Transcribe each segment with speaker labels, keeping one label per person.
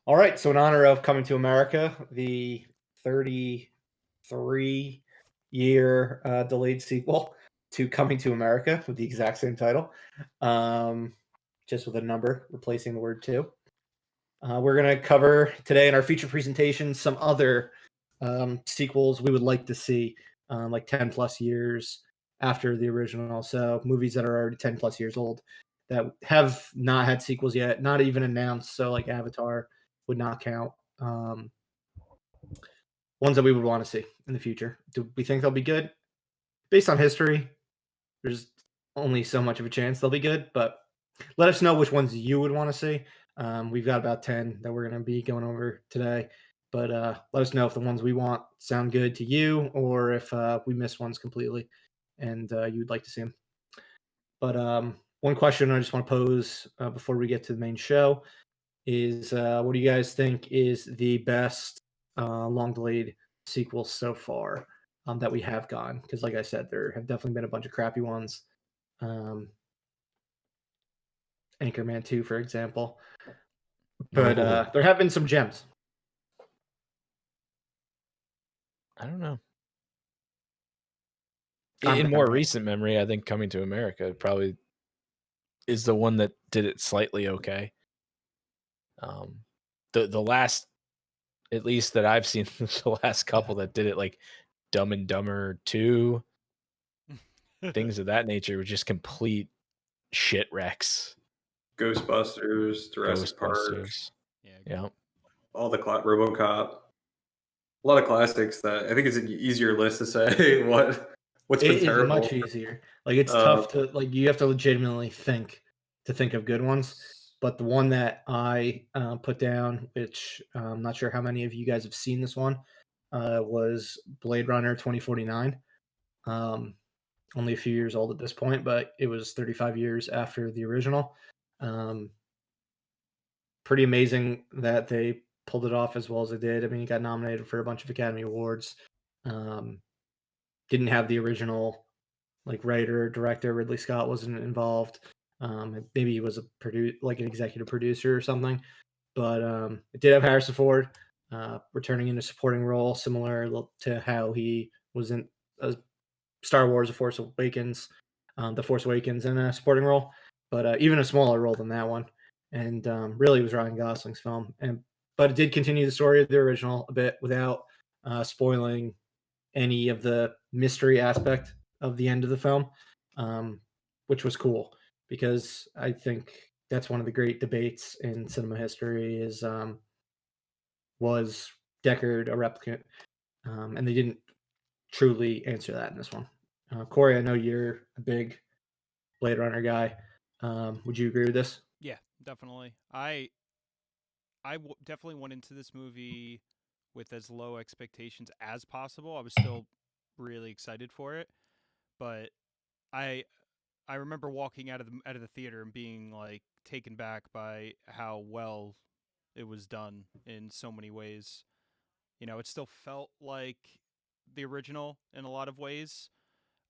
Speaker 1: All right, so in honor of Coming to America, the 33-year delayed sequel to Coming to America with the exact same title, just with a number replacing the word two. We're going to cover today in our feature presentation some other sequels we would like to see, like 10 plus years after the original. So movies that are already 10 plus years old that have not had sequels yet, not even announced. So like Avatar would not count. Ones that we would want to see in the future. Do we think they'll be good? Based on history, there's only so much of a chance they'll be good, but let us know which ones you would want to see. We've got about 10 that we're going to be going over today, but let us know if the ones we want sound good to you or if we miss ones completely and you'd like to see them. But one question I just want to pose before we get to the main show is what do you guys think is the best long delayed sequel so far that we have gotten? Because, like I said, there have definitely been a bunch of crappy ones. Anchorman 2, for example. But there have been some gems.
Speaker 2: I don't know. In more recent memory, I think Coming to America probably is the one that did it slightly okay. The last, at least that I've seen, the last couple that did it, like Dumb and Dumber 2, things of that nature, were just complete shit wrecks.
Speaker 3: Ghostbusters, Jurassic Park.
Speaker 2: Yeah.
Speaker 3: All the RoboCop. A lot of classics that I think it's an easier list to say what's been terrible.
Speaker 1: It is much easier. Like it's tough to you have to legitimately think of good ones. But the one that I put down, which I'm not sure how many of you guys have seen this one, was Blade Runner 2049. Only a few years old at this point, but it was 35 years after the original. Pretty amazing that they pulled it off as well as they did. I mean, he got nominated for a bunch of Academy Awards. Didn't have the original writer, director. Ridley Scott wasn't involved. Maybe he was an executive producer or something. But it did have Harrison Ford returning in a supporting role, similar to how he was in Star Wars: The Force Awakens in a supporting role, but even a smaller role than that one. And really, it was Ryan Gosling's film, but it did continue the story of the original a bit without spoiling any of the mystery aspect of the end of the film, which was cool because I think that's one of the great debates in cinema history is was Deckard a replicant? And they didn't truly answer that in this one. Corey, I know you're a big Blade Runner guy. Would you agree with this?
Speaker 4: Yeah, definitely. I definitely went into this movie with as low expectations as possible. I was still really excited for it, but I remember walking out of the theater and being taken back by how well it was done in so many ways. It still felt like the original in a lot of ways.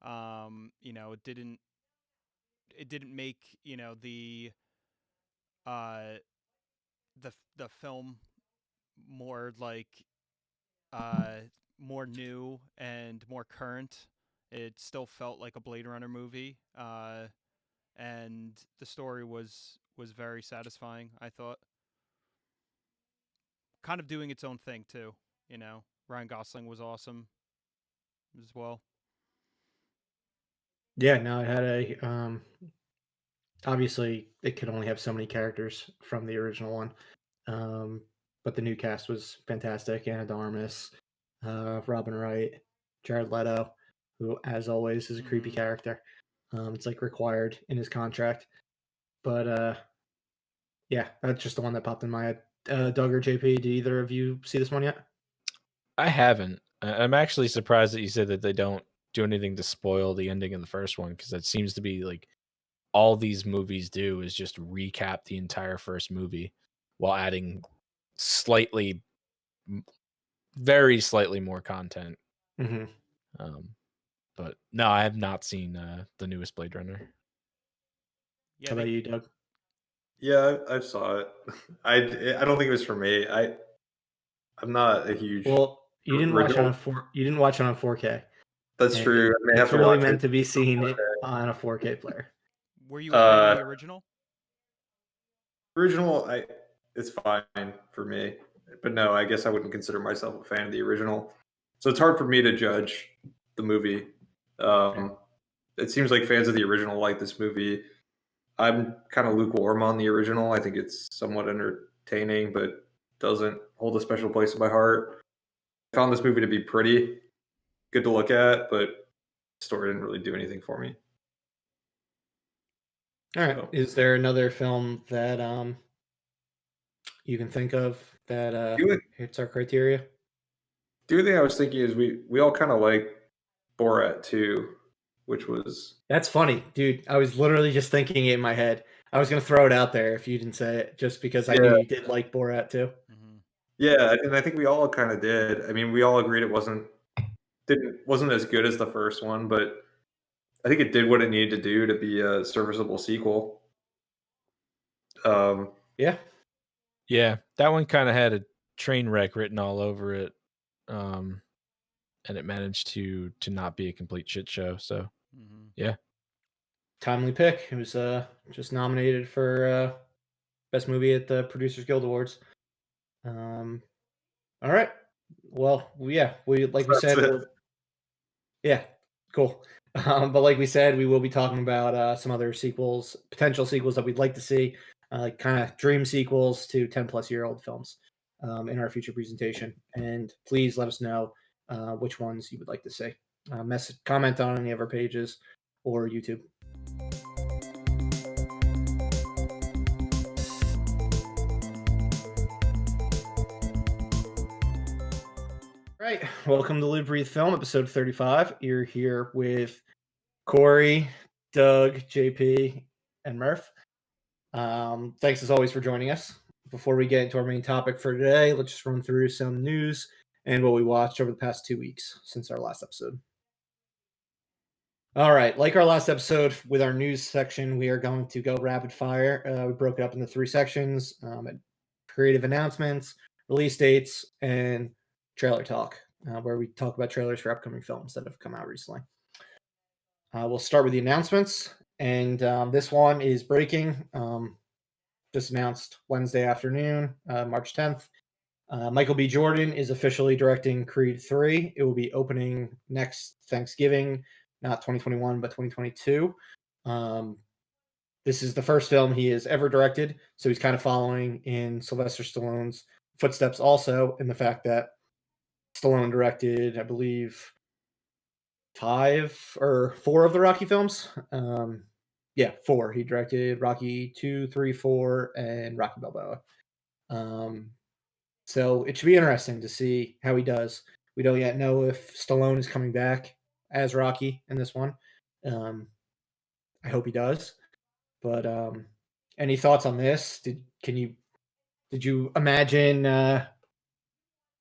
Speaker 4: It didn't make uh the film more more new and more current. It still felt like a Blade Runner movie, and the story was very satisfying. I thought, kind of doing its own thing too. Ryan Gosling was awesome as well.
Speaker 1: Yeah, no, it had a obviously it could only have so many characters from the original one, but the new cast was fantastic. Anna de Armas, Robin Wright, Jared Leto, who, as always, is a creepy character. It's required in his contract, but yeah, that's just the one that popped in my head. Doug or JP, did either of you see this one yet?
Speaker 2: I haven't. I'm actually surprised that you said that they don't do anything to spoil the ending of the first one, because that seems to be all these movies do is just recap the entire first movie while adding very slightly more content.
Speaker 1: Mm-hmm.
Speaker 2: But no, I have not seen the newest Blade Runner.
Speaker 1: Yeah, how about you, Doug?
Speaker 3: Yeah, I saw it. I don't think it was for me. I'm not a huge
Speaker 1: Well, you didn't watch
Speaker 3: original.
Speaker 1: you didn't watch it on 4K.
Speaker 3: That's
Speaker 1: And
Speaker 3: true. I may have
Speaker 1: it's
Speaker 3: to
Speaker 1: really
Speaker 3: watch
Speaker 1: meant
Speaker 3: it.
Speaker 1: to be seen on a 4K player.
Speaker 4: Were you a fan of
Speaker 3: Uh,
Speaker 4: the original?
Speaker 3: Original, it's fine for me, but no, I guess I wouldn't consider myself a fan of the original. So it's hard for me to judge the movie. It seems like fans of the original like this movie. I'm kind of lukewarm on the original. I think it's somewhat entertaining, but doesn't hold a special place in my heart. I found this movie to be pretty good to look at, but the story didn't really do anything for me.
Speaker 1: All right.
Speaker 3: So,
Speaker 1: Is there another film that you can think of that hits our criteria?
Speaker 3: the other thing I was thinking is we all kind of like Borat too, which was
Speaker 1: That's funny, dude. I was literally just thinking it in my head. I was gonna throw it out there if you didn't say it, just because I knew you did like Borat too.
Speaker 3: yeah, and I think we all kind of did. I mean, we all agreed it wasn't as good as the first one, but I think it did what it needed to do to be a serviceable sequel.
Speaker 1: Yeah.
Speaker 2: Yeah, that one kind of had a train wreck written all over it, and it managed to not be a complete shit show. So, yeah,
Speaker 1: Timely pick. It was just nominated for best movie at the Producers Guild Awards. All right. Well, yeah, we like we
Speaker 3: That's
Speaker 1: said,
Speaker 3: it.
Speaker 1: yeah, cool. But like we said, we will be talking about some other sequels, potential sequels that we'd like to see, kind of dream sequels to 10-plus-year-old films in our future presentation. And please let us know which ones you would like to see. Comment on any of our pages or YouTube. Right. Welcome to Live Breathe Film, episode 35. You're here with Corey, Doug, JP, and Murph. Thanks as always for joining us. Before we get into our main topic for today, let's just run through some news and what we watched over the past 2 weeks since our last episode. All right, like our last episode with our news section, we are going to go rapid fire. We broke it up into 3 sections: creative announcements, release dates, and trailer talk, where we talk about trailers for upcoming films that have come out recently. We'll start with the announcements, and this one is breaking. Just announced Wednesday afternoon, March 10th. Michael B. Jordan is officially directing Creed 3. It will be opening next Thanksgiving, not 2021, but 2022. This is the first film he has ever directed, so he's kind of following in Sylvester Stallone's footsteps also, in the fact that Stallone directed, I believe, 4 of the Rocky films. 4. He directed Rocky 2, 3, 4, and Rocky Balboa. So it should be interesting to see how he does. We don't yet know if Stallone is coming back as Rocky in this one. I hope he does. But any thoughts on this? Did you imagine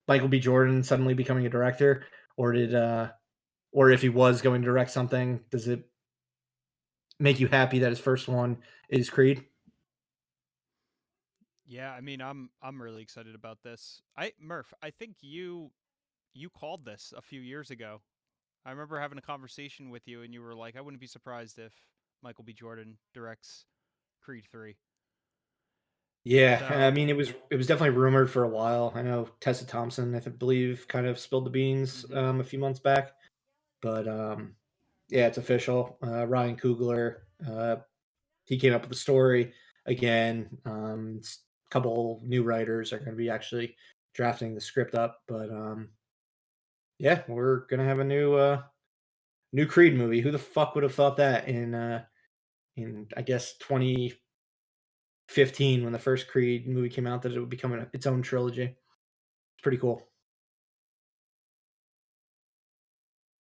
Speaker 1: Michael B. Jordan suddenly becoming a director, or or if he was going to direct something, does it make you happy that his first one is Creed?
Speaker 4: Yeah, I mean, I'm really excited about this. Murph, I think you called this a few years ago. I remember having a conversation with you, and you were like, "I wouldn't be surprised if Michael B. Jordan directs Creed 3."
Speaker 1: Yeah,
Speaker 4: So,
Speaker 1: I mean, it was definitely rumored for a while. I know Tessa Thompson, believe, kind of spilled the beans a few months back, but yeah, it's official. Ryan Coogler, he came up with the story again. A couple new writers are going to be actually drafting the script up, but yeah, we're gonna have a new Creed movie. Who the fuck would have thought that in I guess 2015 when the first Creed movie came out that it would become its own trilogy? It's pretty cool.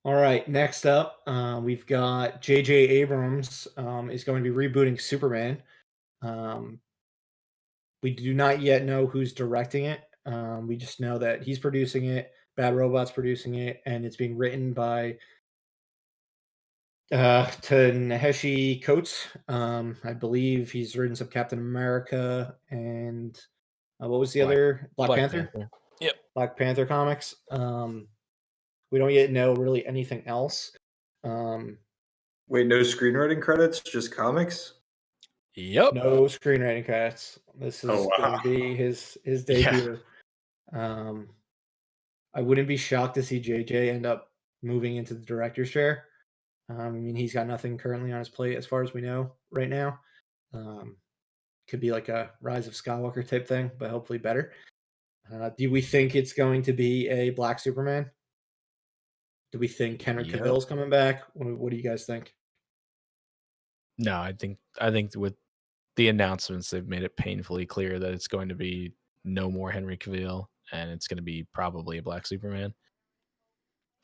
Speaker 1: All right, next up, we've got J.J. Abrams is going to be rebooting Superman. We do not yet know who's directing it. We just know that he's producing it, Bad Robot's producing it, and it's being written by Ta-Nehisi Coates. I believe he's written some Captain America and what was the other? Black Panther?
Speaker 2: Yep.
Speaker 1: Black Panther comics. We don't yet know really anything else.
Speaker 3: Wait, no screenwriting credits, just comics?
Speaker 2: Yep.
Speaker 1: No screenwriting credits. This is
Speaker 3: Oh,
Speaker 1: going
Speaker 3: wow.
Speaker 1: to be his debut. I wouldn't be shocked to see JJ end up moving into the director's chair. I mean, he's got nothing currently on his plate as far as we know right now. Could be like a Rise of Skywalker type thing, but hopefully better. Do we think it's going to be a Black Superman? Do we think Henry Cavill's coming back? What do you guys think?
Speaker 2: No, I think with the announcements, they've made it painfully clear that it's going to be no more Henry Cavill, and it's going to be probably a Black Superman.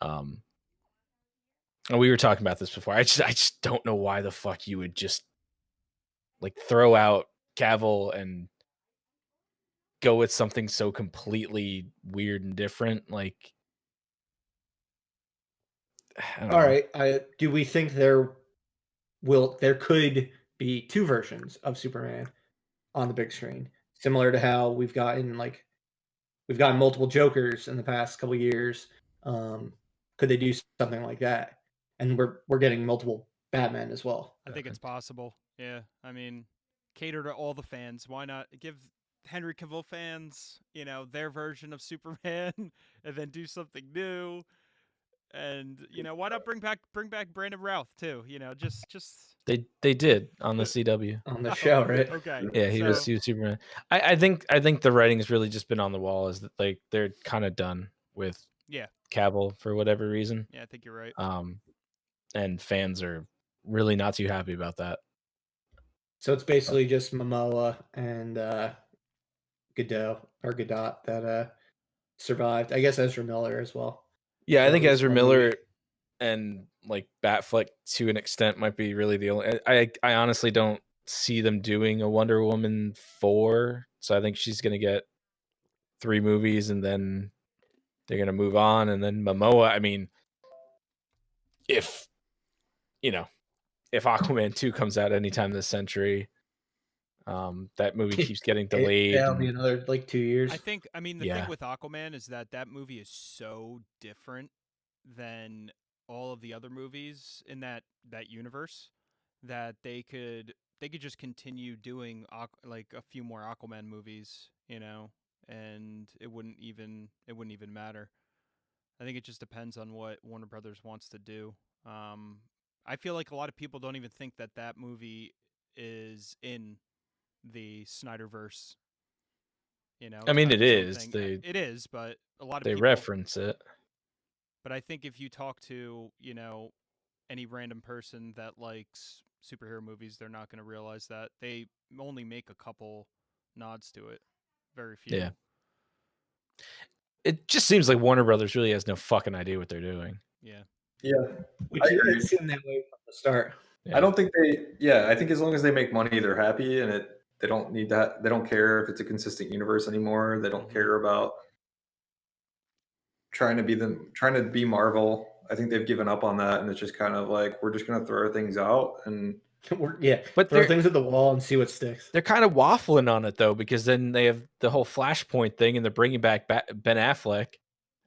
Speaker 2: And we were talking about this before. I just don't know why the fuck you would just like throw out Cavill and go with something so completely weird and different. Like, I don't know.
Speaker 1: All right. Do we think there could be two versions of Superman on the big screen, similar to how we've gotten multiple Jokers in the past couple of years? Could they do something like that? And we're getting multiple Batman as well.
Speaker 4: I think it's possible. Yeah, I mean, cater to all the fans. Why not give Henry Cavill fans, their version of Superman, and then do something new? And why not bring back Brandon Routh too? Just
Speaker 2: they did on the CW
Speaker 1: on the show, right?
Speaker 4: Okay,
Speaker 2: yeah, he was Superman. I think the writing has really just been on the wall. Is that like they're kind of done with Cavill for whatever reason.
Speaker 4: Yeah, I think you're right.
Speaker 2: And fans are really not too happy about that.
Speaker 1: So it's basically just Momoa and Godot that survived. I guess Ezra Miller as well.
Speaker 2: Yeah, I think Ezra Miller and like Batfleck to an extent might be really the only. I honestly don't see them doing a Wonder Woman 4, so I think she's gonna get 3 movies and then they're gonna move on. And then Momoa, I mean, if Aquaman 2 comes out anytime this century, that movie keeps getting delayed.
Speaker 1: That'll be another 2 years.
Speaker 4: I think. I mean, the thing with Aquaman is that movie is so different than all of the other movies in that universe that they could just continue doing like a few more Aquaman movies, and it wouldn't even matter. I think it just depends on what Warner Brothers wants to do. I feel like a lot of people don't even think that movie is in the Snyderverse.
Speaker 2: I mean, it is.
Speaker 4: It is, but a lot of
Speaker 2: people reference it.
Speaker 4: But I think if you talk to any random person that likes superhero movies, they're not going to realize that they only make a couple nods to it, very few.
Speaker 2: Yeah. It just seems like Warner Brothers really has no fucking idea what they're doing.
Speaker 3: Yeah.
Speaker 1: Which it seemed that way from the start.
Speaker 3: Yeah. I don't think I think as long as they make money, they're happy, and they don't need that. They don't care if it's a consistent universe anymore. They don't care about trying to be Marvel. I think they've given up on that, and it's just kind of like we're just going to throw things out and
Speaker 1: but throw things at the wall and see what sticks.
Speaker 2: They're kind of waffling on it though, because then they have the whole Flashpoint thing, and they're bringing back Ben Affleck,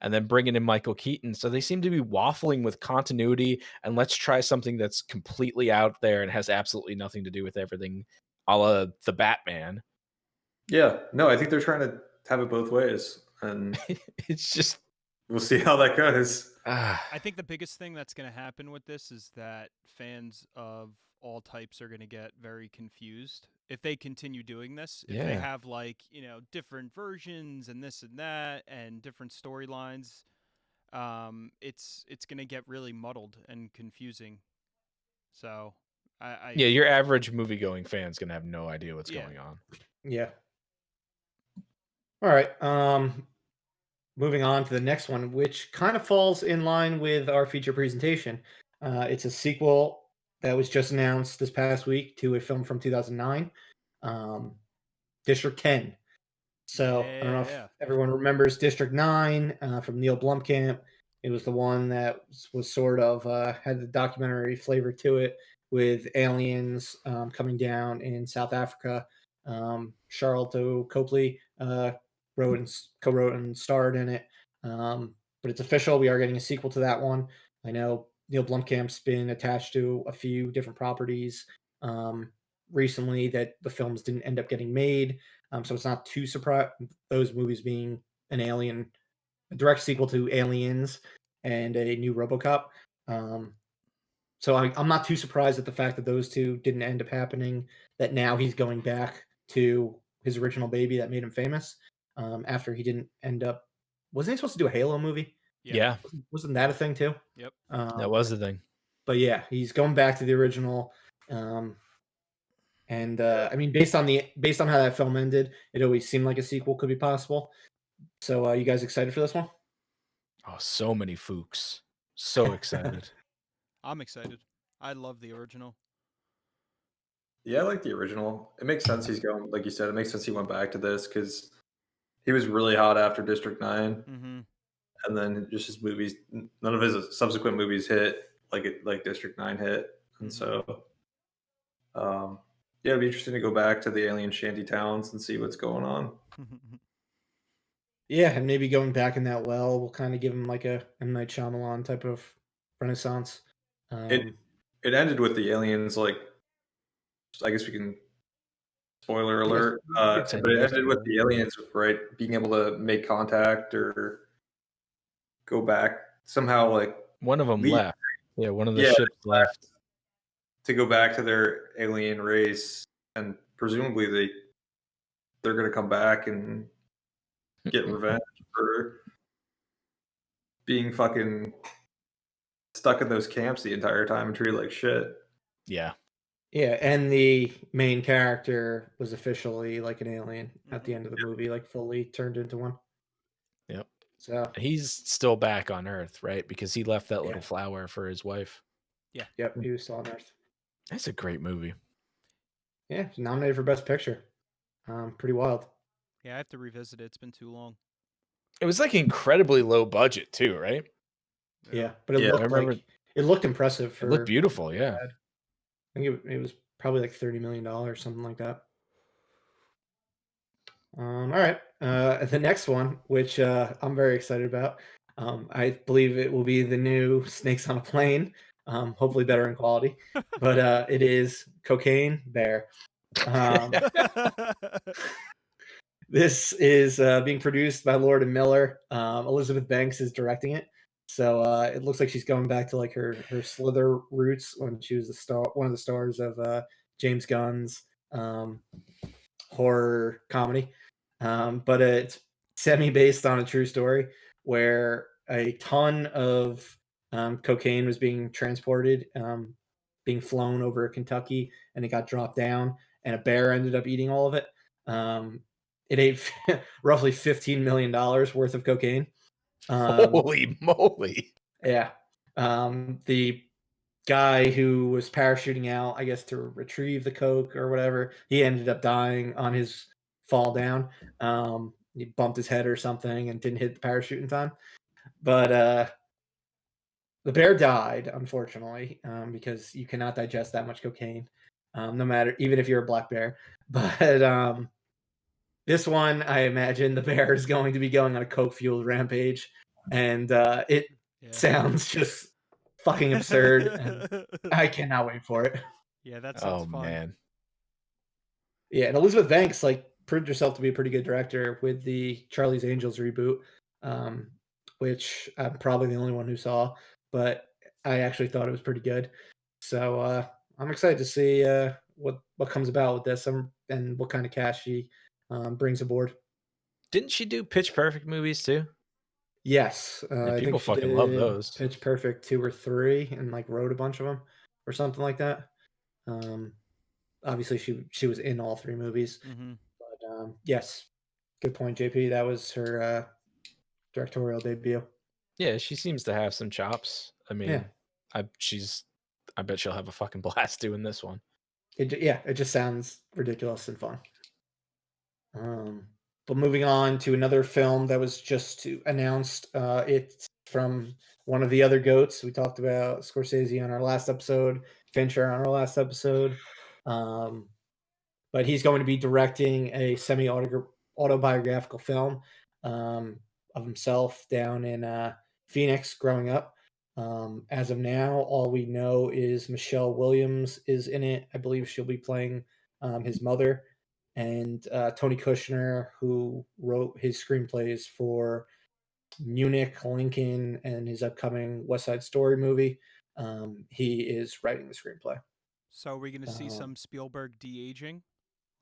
Speaker 2: and then bringing in Michael Keaton. So they seem to be waffling with continuity, and let's try something that's completely out there and has absolutely nothing to do with everything, a la the Batman.
Speaker 3: Yeah, no, I think they're trying to have it both ways, and
Speaker 2: it's just
Speaker 3: we'll see how that goes.
Speaker 4: I think the biggest thing that's going to happen with this is that fans of all types are going to get very confused if they continue doing this. If they have different versions and this and that and different storylines, it's going to get really muddled and confusing. So
Speaker 2: your average movie-going fan's going to have no idea what's going on.
Speaker 1: Yeah. All right. Moving on to the next one, which kind of falls in line with our feature presentation. It's a sequel that was just announced this past week to a film from 2009, District 10. So I don't know if everyone remembers District 9 from Neill Blomkamp. It was the one that was sort of had the documentary flavor to it, with aliens coming down in South Africa. Charlotte Copley co-wrote and starred in it. But it's official. We are getting a sequel to that one. I know Neill Blomkamp's been attached to a few different properties recently that the films didn't end up getting made. So it's not too surprised, those movies being an Alien, a direct sequel to Aliens and a new RoboCop. So I'm not too surprised at the fact that those two didn't end up happening, that now he's going back to his original baby that made him famous, after he didn't end up. Wasn't he supposed to do a Halo movie?
Speaker 2: Yeah,
Speaker 1: Wasn't that a thing too?
Speaker 4: Yep.
Speaker 2: that was the thing.
Speaker 1: But yeah, he's going back to the original. And I mean, based on how that film ended, it always seemed like a sequel could be possible. So you guys excited for this one?
Speaker 2: Oh, so many Fooks. So excited.
Speaker 4: I'm excited. I love the original.
Speaker 3: Yeah, I like the original. It makes sense he's going, like you said, it makes sense he went back to this because he was really hot after District 9.
Speaker 4: Mm-hmm.
Speaker 3: And then just his movies, none of his subsequent movies hit like District 9 hit. And so, yeah, it'd be interesting to go back to the alien shanty towns and see what's going on.
Speaker 1: Yeah, and maybe going back in that well will kind of give him like a M. Night Shyamalan type of renaissance.
Speaker 3: It ended with the aliens, like, I guess we can, spoiler alert, but it ended with the aliens, right, being able to make contact or go back somehow, like
Speaker 2: one of them left. Yeah, one of the ships left
Speaker 3: to go back to their alien race, and presumably they're going to come back and get revenge for being fucking stuck in those camps the entire time and treated like shit.
Speaker 2: Yeah.
Speaker 1: Yeah, and the main character was officially like an alien at the end of the movie, like fully turned into one.
Speaker 2: Yep.
Speaker 1: So
Speaker 2: he's still back on Earth, right? Because he left that little flower for his wife.
Speaker 4: Yeah.
Speaker 1: Yep, he was still on Earth.
Speaker 2: That's a great movie.
Speaker 1: Yeah, he's nominated for Best Picture. Pretty wild.
Speaker 4: Yeah, I have to revisit it. It's been too long.
Speaker 2: It was like incredibly low budget too, right?
Speaker 1: Yeah, but it looked impressive.
Speaker 2: It looked beautiful, yeah.
Speaker 1: I think it was probably like $30 million, something like that. All right. The next one, which I'm very excited about, I believe it will be the new Snakes on a Plane, hopefully better in quality, but it is Cocaine Bear. This is being produced by Lord and Miller. Elizabeth Banks is directing it. So it looks like she's going back to like her Slither roots when she was one of the stars of James Gunn's horror comedy. But it's semi-based on a true story where a ton of cocaine was being transported, being flown over Kentucky, and it got dropped down, and a bear ended up eating all of it. It ate roughly $15 million worth of cocaine.
Speaker 2: Holy moly.
Speaker 1: Yeah. The guy who was parachuting out, I guess, to retrieve the coke or whatever, he ended up dying on his fall down. He bumped his head or something and didn't hit the parachute in time. But the bear died, unfortunately, because you cannot digest that much cocaine, no matter, even if you're a black bear. But this one, I imagine the bear is going to be going on a coke-fueled rampage, and it sounds just fucking absurd, and I cannot wait for it.
Speaker 4: Yeah, that sounds fun.
Speaker 2: Man.
Speaker 1: Yeah, and Elizabeth Banks proved herself to be a pretty good director with the Charlie's Angels reboot, which I'm probably the only one who saw, but I actually thought it was pretty good. So I'm excited to see what comes about with this and what kind of cast she brings aboard.
Speaker 2: Didn't she do Pitch Perfect movies too?
Speaker 1: Yes, I
Speaker 2: people
Speaker 1: think she
Speaker 2: fucking love those.
Speaker 1: Pitch Perfect 2 or 3, and wrote a bunch of them or something like that. Obviously, she was in all 3 movies.
Speaker 4: Mm-hmm.
Speaker 1: But bet good point, JP. That was her directorial debut.
Speaker 2: Yeah, she seems to have some chops. I mean, I bet she'll have a fucking blast doing this one.
Speaker 1: It just sounds ridiculous and fun. But moving on to another film that was just announced. It's from one of the other goats. We talked about Scorsese on our last episode, Fincher on our last episode. But he's going to be directing a semi-autobiographical film of himself down in Phoenix growing up. As of now, all we know is Michelle Williams is in it. I believe she'll be playing his mother. And Tony Kushner, who wrote his screenplays for Munich, Lincoln, and his upcoming West Side Story movie, he is writing the screenplay.
Speaker 4: So are we going to see some Spielberg de-aging?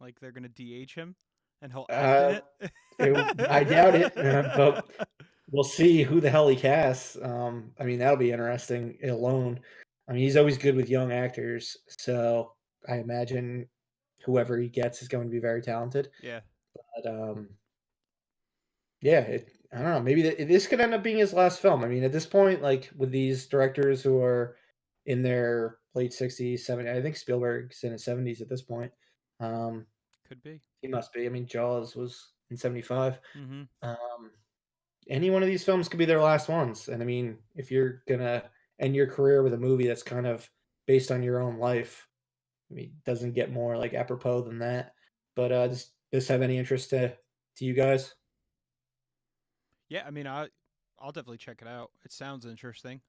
Speaker 4: Like they're going to de-age him and he'll act in it?
Speaker 1: I doubt it, but we'll see who the hell he casts. I mean, that'll be interesting alone. I mean, he's always good with young actors, so I imagine whoever he gets is going to be very talented.
Speaker 4: Yeah.
Speaker 1: But yeah, I don't know. Maybe this could end up being his last film. I mean, at this point, like with these directors who are in their late 60s, 70s, I think Spielberg's in his 70s at this point.
Speaker 4: Could be.
Speaker 1: He must be. I mean, Jaws was in 75.
Speaker 4: Mm-hmm.
Speaker 1: Any one of these films could be their last ones. And I mean, if you're gonna end your career with a movie that's kind of based on your own life, I mean, it doesn't get more like apropos than that. But does this have any interest to you guys?
Speaker 4: Yeah, I mean, I'll definitely check it out. It sounds interesting.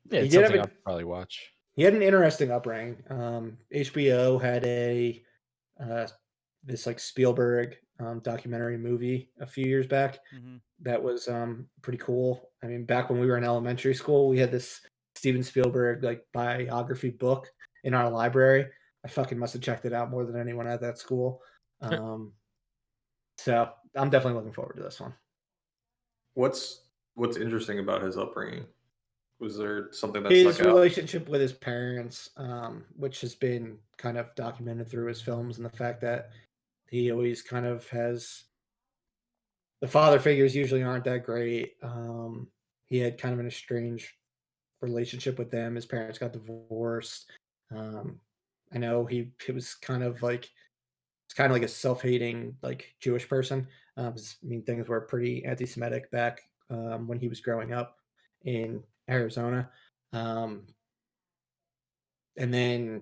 Speaker 2: Yeah,
Speaker 1: He
Speaker 2: it's
Speaker 1: did have
Speaker 2: something
Speaker 1: a-
Speaker 2: I'll probably watch.
Speaker 1: He had an interesting upbringing. HBO had a this like Spielberg documentary movie a few years back
Speaker 4: Mm-hmm.
Speaker 1: that was pretty cool. I mean, back when we were in elementary school, we had this Steven Spielberg like biography book in our library. I fucking must have checked it out more than anyone at that school. So I'm definitely looking forward to this one.
Speaker 3: What's interesting about his upbringing? Was there something that
Speaker 1: His
Speaker 3: stuck out?
Speaker 1: relationship with his parents, which has been kind of documented through his films, and the fact that he always kind of has the father figures usually aren't that great. He had kind of an estranged relationship with them. His parents got divorced. I know he was kind of like a self-hating like Jewish person. I mean, things were pretty anti-Semitic back when he was growing up in Arizona. And then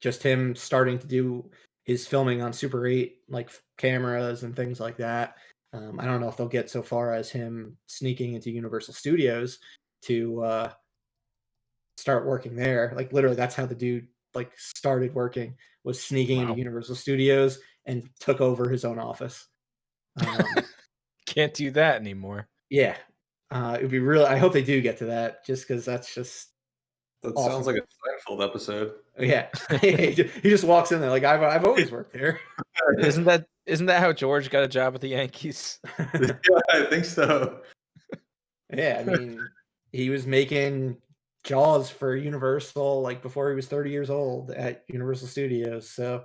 Speaker 1: just him starting to do his filming on Super 8 like cameras and things like that. I don't know if they'll get so far as him sneaking into Universal Studios to start working there. Like literally, that's how the dude like started working, was sneaking into Universal Studios and took over his own office.
Speaker 2: Can't do that anymore.
Speaker 1: Yeah, it would be real. I hope they do get to that, just because that's just
Speaker 3: That
Speaker 1: awesome.
Speaker 3: sounds like a Seinfeld episode.
Speaker 1: Yeah, he just walks in there like I've always worked here.
Speaker 2: Isn't that how George got a job at the Yankees?
Speaker 3: Yeah, I think so.
Speaker 1: Yeah, I mean, he was making Jaws for Universal like before he was 30 years old at Universal Studios. So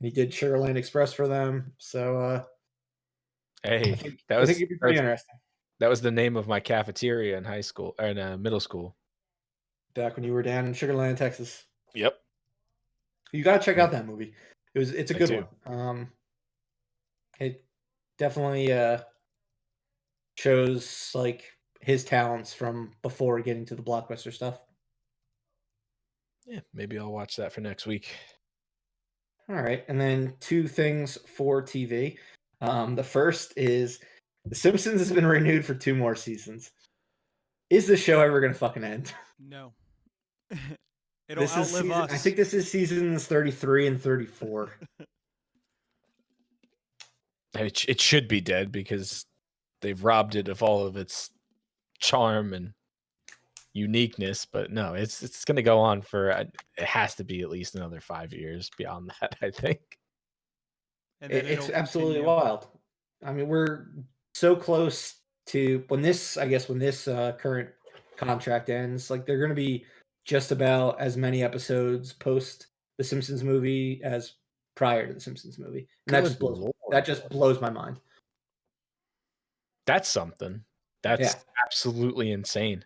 Speaker 1: and he did Sugarland Express for them. So
Speaker 2: Hey,
Speaker 1: I think
Speaker 2: that was
Speaker 1: it'd be pretty interesting.
Speaker 2: That was the name of my cafeteria in high school or in middle school.
Speaker 1: Back when you were down in Sugarland, Texas.
Speaker 2: Yep.
Speaker 1: You gotta check out that movie. It's a
Speaker 2: I
Speaker 1: good
Speaker 2: do.
Speaker 1: one. It definitely shows like his talents from before getting to the blockbuster stuff.
Speaker 2: Yeah, maybe I'll watch that for next week.
Speaker 1: All right, and then two things for TV. The first is The Simpsons has been renewed for 2 more seasons. Is this show ever gonna fucking end?
Speaker 4: No. It'll outlive us.
Speaker 1: I think this is seasons 33 and 34.
Speaker 2: It should be dead because they've robbed it of all of its charm and uniqueness. But no, it's going to go on for. It has to be at least another 5 years beyond that, I think.
Speaker 4: And then
Speaker 1: It's
Speaker 4: it'll
Speaker 1: absolutely
Speaker 4: continue.
Speaker 1: wild. I mean, we're so close to when this current contract ends. Like they're going to be just about as many episodes post the Simpsons movie as prior to the Simpsons movie, and that just blows my mind.
Speaker 2: That's something. That's absolutely insane.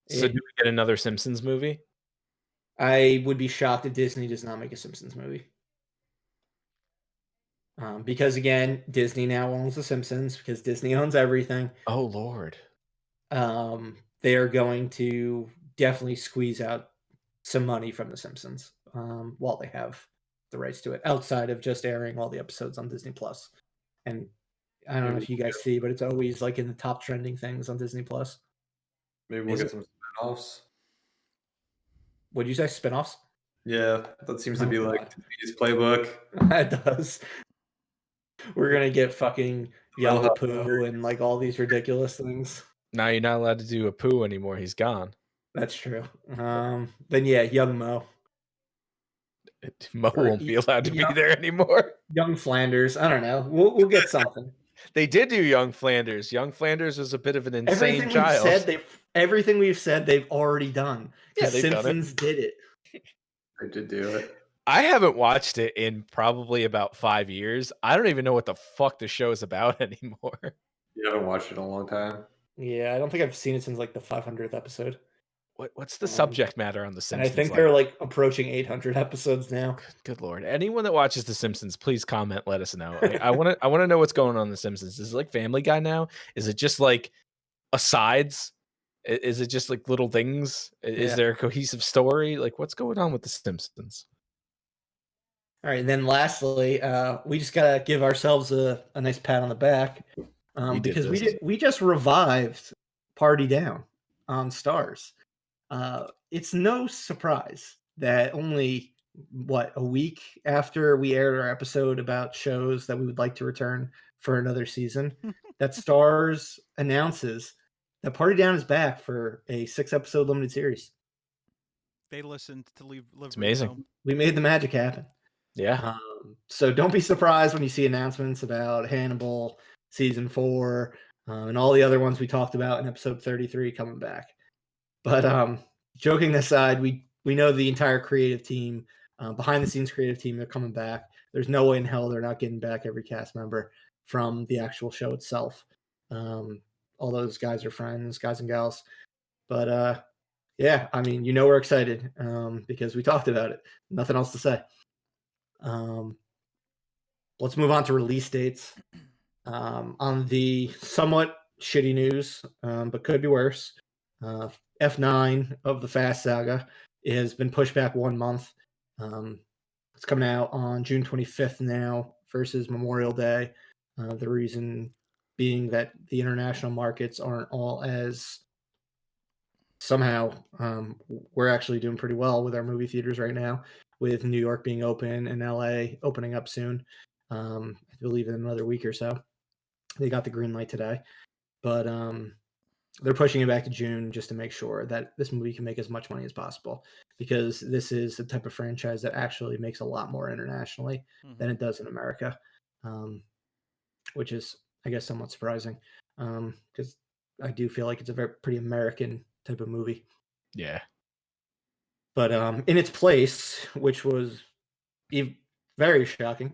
Speaker 2: So do we get another Simpsons movie?
Speaker 1: I would be shocked if Disney does not make a Simpsons movie. Because again, Disney now owns The Simpsons because Disney owns everything.
Speaker 2: Oh Lord.
Speaker 1: They are going to definitely squeeze out some money from The Simpsons while they have the rights to it, outside of just airing all the episodes on Disney Plus. And I don't know if you guys see, but it's always like in the top trending things on Disney Plus.
Speaker 3: Maybe we'll
Speaker 1: Is
Speaker 3: get
Speaker 1: it?
Speaker 3: some spin-offs.
Speaker 1: Would you say spinoffs?
Speaker 3: Yeah, that seems to
Speaker 1: Oh,
Speaker 3: be like
Speaker 1: God.
Speaker 3: Disney's playbook.
Speaker 1: It does. We're gonna get fucking Young Pooh and like all these ridiculous things.
Speaker 2: Now you're not allowed to do a poo anymore. He's gone.
Speaker 1: That's true. Then yeah, Young Mo.
Speaker 2: Mo
Speaker 1: Or
Speaker 2: won't be allowed to be
Speaker 1: Young-
Speaker 2: there anymore.
Speaker 1: Young Flanders. I don't know. We'll get something.
Speaker 2: They did do Young Flanders. Young Flanders was a bit of an insane child.
Speaker 1: Everything we've said they've already done.
Speaker 2: Yeah,
Speaker 1: The
Speaker 2: they've done it.
Speaker 1: Simpsons did it.
Speaker 3: They did do it.
Speaker 2: I haven't watched it in probably about 5 years. I don't even know what the fuck the show is about anymore.
Speaker 3: You haven't watched it in a long time.
Speaker 1: Yeah, I don't think I've seen it since like the 500th episode.
Speaker 2: What's the subject matter on The
Speaker 1: And
Speaker 2: Simpsons?
Speaker 1: I think they're like approaching 800 episodes now.
Speaker 2: Good Lord. Anyone that watches The Simpsons, please comment, let us know. I want to know what's going on in The Simpsons. Is it like Family Guy now? Is it just like asides? Is it just like little things? Is
Speaker 1: Yeah.
Speaker 2: there a cohesive story? Like what's going on with The Simpsons?
Speaker 1: All right, and then lastly, we just gotta give ourselves a nice pat on the back because we just revived Party Down on Stars. It's no surprise that only a week after we aired our episode about shows that we would like to return for another season, that Stars announces that Party Down is back for a 6-episode limited series.
Speaker 4: They listened to live.
Speaker 2: It's amazing.
Speaker 4: Home.
Speaker 1: We made the magic happen.
Speaker 2: Yeah.
Speaker 1: So don't be surprised when you see announcements about Hannibal season 4 and all the other ones we talked about in episode 33 coming back. But joking aside, we know the entire creative team, behind the scenes creative team, they're coming back. There's no way in hell they're not getting back every cast member from the actual show itself. All those guys are friends, guys and gals. But yeah, I mean, we're excited because we talked about it. Nothing else to say. Let's move on to release dates. On the somewhat shitty news, but could be worse, F9 of the Fast Saga has been pushed back 1 month. It's coming out on June 25th now versus Memorial Day. The reason being that the international markets aren't all as somehow we're actually doing pretty well with our movie theaters right now, with New York being open and LA opening up soon. I believe in another week or so. They got the green light today, but they're pushing it back to June just to make sure that this movie can make as much money as possible, because this is the type of franchise that actually makes a lot more internationally than it does in America, which is, I guess, somewhat surprising because I do feel like it's a pretty American type of movie.
Speaker 2: Yeah.
Speaker 1: But in its place, which was very shocking,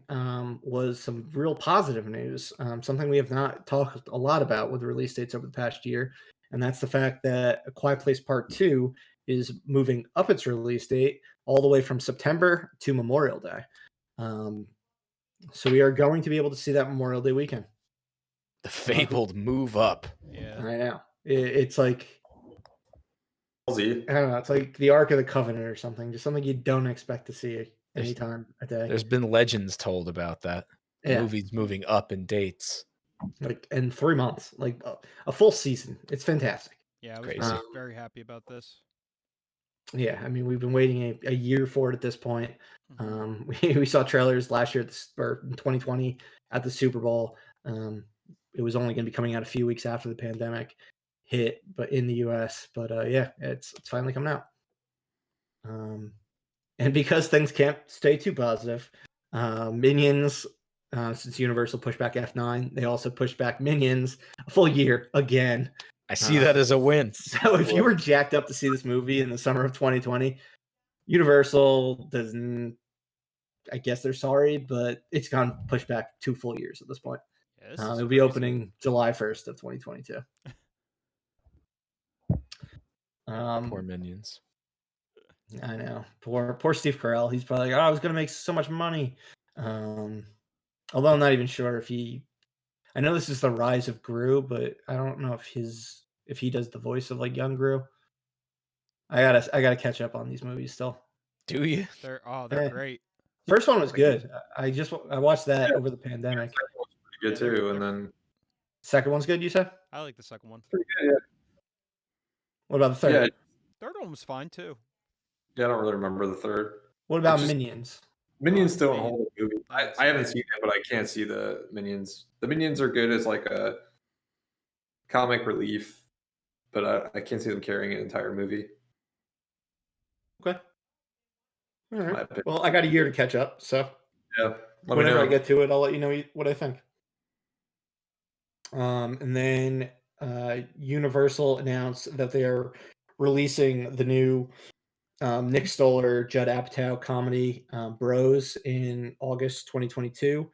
Speaker 1: was some real positive news, something we have not talked a lot about with release dates over the past year, and that's the fact that A Quiet Place Part 2 is moving up its release date all the way from September to Memorial Day. So we are going to be able to see that Memorial Day weekend.
Speaker 2: The fabled move up.
Speaker 4: Yeah.
Speaker 1: I know. It's like,
Speaker 3: I
Speaker 1: don't know, it's like the Ark of the Covenant or something, just something you don't expect to see anytime a day.
Speaker 2: There's been legends told about that.
Speaker 1: Yeah.
Speaker 2: Movies moving up in dates.
Speaker 1: Like in 3 months, like a full season. It's fantastic.
Speaker 4: Yeah, I was
Speaker 2: Crazy.
Speaker 4: very happy about this.
Speaker 1: Yeah, I mean, we've been waiting a year for it at this point. We saw trailers last year or in 2020 at the Super Bowl. It was only going to be coming out a few weeks after the pandemic hit, but in the US. But yeah, it's finally coming out. And because things can't stay too positive, Minions, since Universal pushed back F9, they also pushed back Minions a full year again.
Speaker 2: I see that as a win.
Speaker 1: So if you were jacked up to see this movie in the summer of 2020, Universal doesn't, I guess they're sorry, but it's gone pushed back 2 full years at this point.
Speaker 4: Yeah,
Speaker 1: It'll be opening July 1st of 2022.
Speaker 2: Poor Minions.
Speaker 1: I know. Poor Steve Carell. He's probably like, oh, I was going to make so much money. Although I'm not even sure if he. I know this is the rise of Gru, but I don't know if he does the voice of like young Gru. I gotta catch up on these movies still.
Speaker 2: Do you?
Speaker 4: They're
Speaker 1: Yeah.
Speaker 4: great.
Speaker 1: First one was good. I watched that
Speaker 3: Yeah.
Speaker 1: over the pandemic.
Speaker 3: Pretty good
Speaker 4: Yeah,
Speaker 3: too. And then
Speaker 1: Second one's good, you said?
Speaker 4: I like the second one.
Speaker 3: pretty good.
Speaker 1: What about the third?
Speaker 3: Yeah.
Speaker 4: Third one was fine too.
Speaker 3: Yeah, I don't really remember the third.
Speaker 1: What about
Speaker 3: just-
Speaker 1: Minions?
Speaker 3: Minions
Speaker 4: I
Speaker 3: still
Speaker 4: mean,
Speaker 3: don't hold the movie. I haven't seen it, but I can't see the Minions. The Minions are good as like a comic relief, but I can't see them carrying an entire movie.
Speaker 1: Okay. All
Speaker 3: My
Speaker 1: right.
Speaker 3: opinion.
Speaker 1: Well, I got a year to catch up, so
Speaker 3: Yeah. Let me
Speaker 1: whenever
Speaker 3: know.
Speaker 1: I get to it, I'll let you know what I think. And then Universal announced that they're releasing the new Nick Stoller, Judd Apatow comedy Bros in August 2022.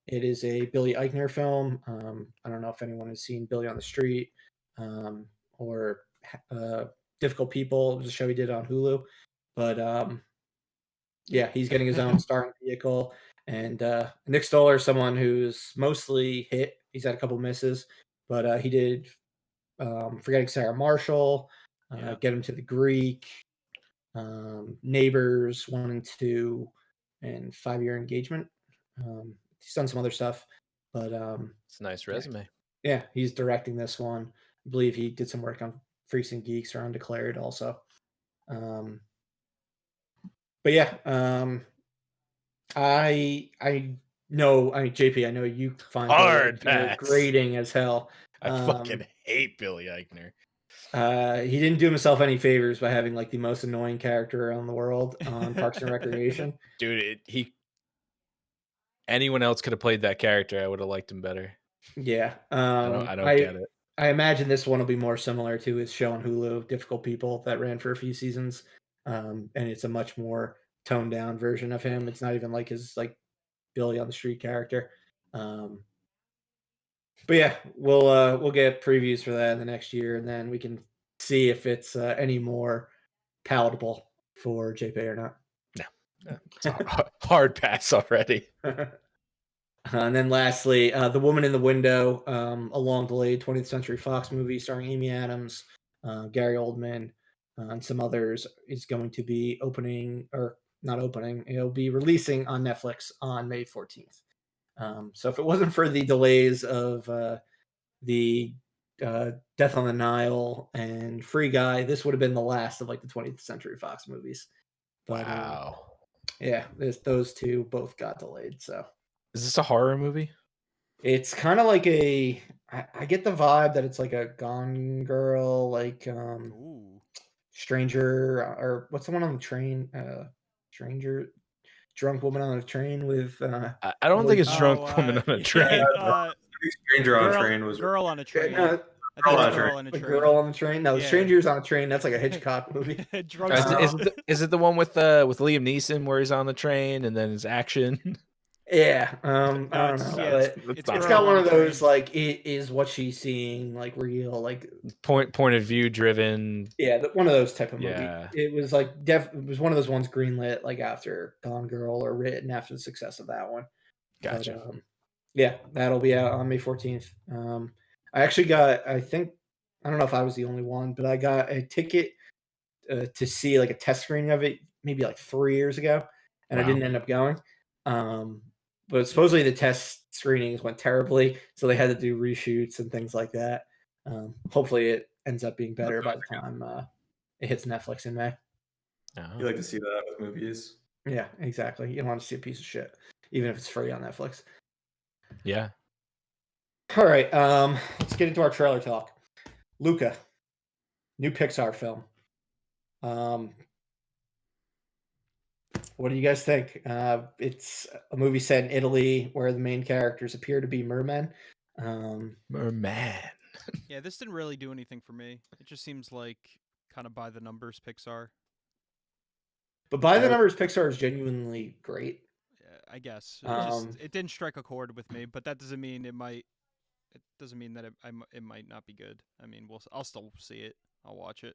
Speaker 1: It is a Billy Eichner film. I don't know if anyone has seen Billy on the Street or Difficult People. It was a show he did on Hulu. But yeah, he's getting his own starring vehicle. And Nick Stoller is someone who's mostly hit. He's had a couple misses, but he did Forgetting Sarah Marshall,
Speaker 4: Yeah.
Speaker 1: Get Him to the Greek, Neighbors 1 and 2, and 5-Year Engagement. He's done some other stuff, but
Speaker 2: It's a nice resume.
Speaker 1: yeah, he's directing this one. I believe he did some work on Freaks and Geeks or Undeclared also. But yeah, I know. I mean, JP, I know you find
Speaker 2: Hard
Speaker 1: Billy Eichner
Speaker 2: pass.
Speaker 1: grating as hell.
Speaker 2: I fucking hate Billy Eichner.
Speaker 1: He didn't do himself any favors by having like the most annoying character around the world on Parks and Recreation.
Speaker 2: Dude, anyone else could have played that character. I would have liked him better.
Speaker 1: Yeah,
Speaker 2: I don't get it.
Speaker 1: I imagine this one will be more similar to his show on Hulu, Difficult People, that ran for a few seasons, and it's a much more toned down version of him. It's not even like his like Billy on the Street character. But yeah, we'll get previews for that in the next year, and then we can see if it's any more palatable for JP or not.
Speaker 2: No, it's a hard pass already.
Speaker 1: And then lastly, The Woman in the Window, a long delayed 20th Century Fox movie starring Amy Adams, Gary Oldman, and some others is going to be opening, or not opening, it'll be releasing on Netflix on May 14th. So if it wasn't for the delays of the Death on the Nile and Free Guy, this would have been the last of like the 20th Century Fox movies. But,
Speaker 2: Wow.
Speaker 1: yeah, those two both got delayed. So
Speaker 2: Is this a horror movie?
Speaker 1: it's kind of like I get the vibe that it's like a Gone Girl, like
Speaker 4: Ooh.
Speaker 1: Stranger, or what's the one on the train? Stranger, drunk woman on a train with.
Speaker 2: I don't think it's drunk woman on a train.
Speaker 3: Stranger on a Train was
Speaker 4: Girl on a Train.
Speaker 1: No,
Speaker 4: I thought
Speaker 3: on
Speaker 4: it was
Speaker 3: a
Speaker 4: Girl on a
Speaker 1: the
Speaker 4: Train.
Speaker 1: girl on the train. No,
Speaker 4: Yeah.
Speaker 1: Strangers on a Train. That's like a Hitchcock movie.
Speaker 4: Drunk
Speaker 2: Is it the one with Liam Neeson where he's on the train and then his action?
Speaker 1: Yeah, I
Speaker 4: No,
Speaker 1: don't
Speaker 4: it's-
Speaker 1: know.
Speaker 4: yeah,
Speaker 1: But
Speaker 4: it's
Speaker 1: it's
Speaker 4: Girl
Speaker 1: got
Speaker 4: on
Speaker 1: one
Speaker 4: a
Speaker 1: of those
Speaker 4: Train.
Speaker 1: like it is what she's seeing, like real, like
Speaker 2: Point of view driven.
Speaker 1: yeah, one of those type of movie.
Speaker 2: Yeah.
Speaker 1: It was like it was one of those ones greenlit like after Gone Girl or written after the success of that one.
Speaker 2: Gotcha.
Speaker 1: But, yeah, that'll be out on May 14th. I actually got, I don't know if I was the only one, but I got a ticket to see like a test screening of it maybe like 3 years ago, and I
Speaker 2: Wow.
Speaker 1: didn't end up going. But supposedly the test screenings went terribly, so they had to do reshoots and things like that. Hopefully it ends up being better by the time it hits Netflix in May.
Speaker 3: You like to see that with movies.
Speaker 1: Yeah, exactly. You don't want to see a piece of shit, even if it's free on Netflix.
Speaker 2: Yeah.
Speaker 1: All right, let's get into our trailer talk. Luca, new Pixar film. What do you guys think? It's a movie set in Italy where the main characters appear to be mermen.
Speaker 2: Merman.
Speaker 4: Yeah, this didn't really do anything for me. It just seems like kind of by the numbers Pixar.
Speaker 1: But by the numbers, Pixar is genuinely great.
Speaker 4: I guess it didn't strike a chord with me, but that doesn't mean it might. It doesn't mean that it might not be good. I mean, I'll still see it. I'll watch it.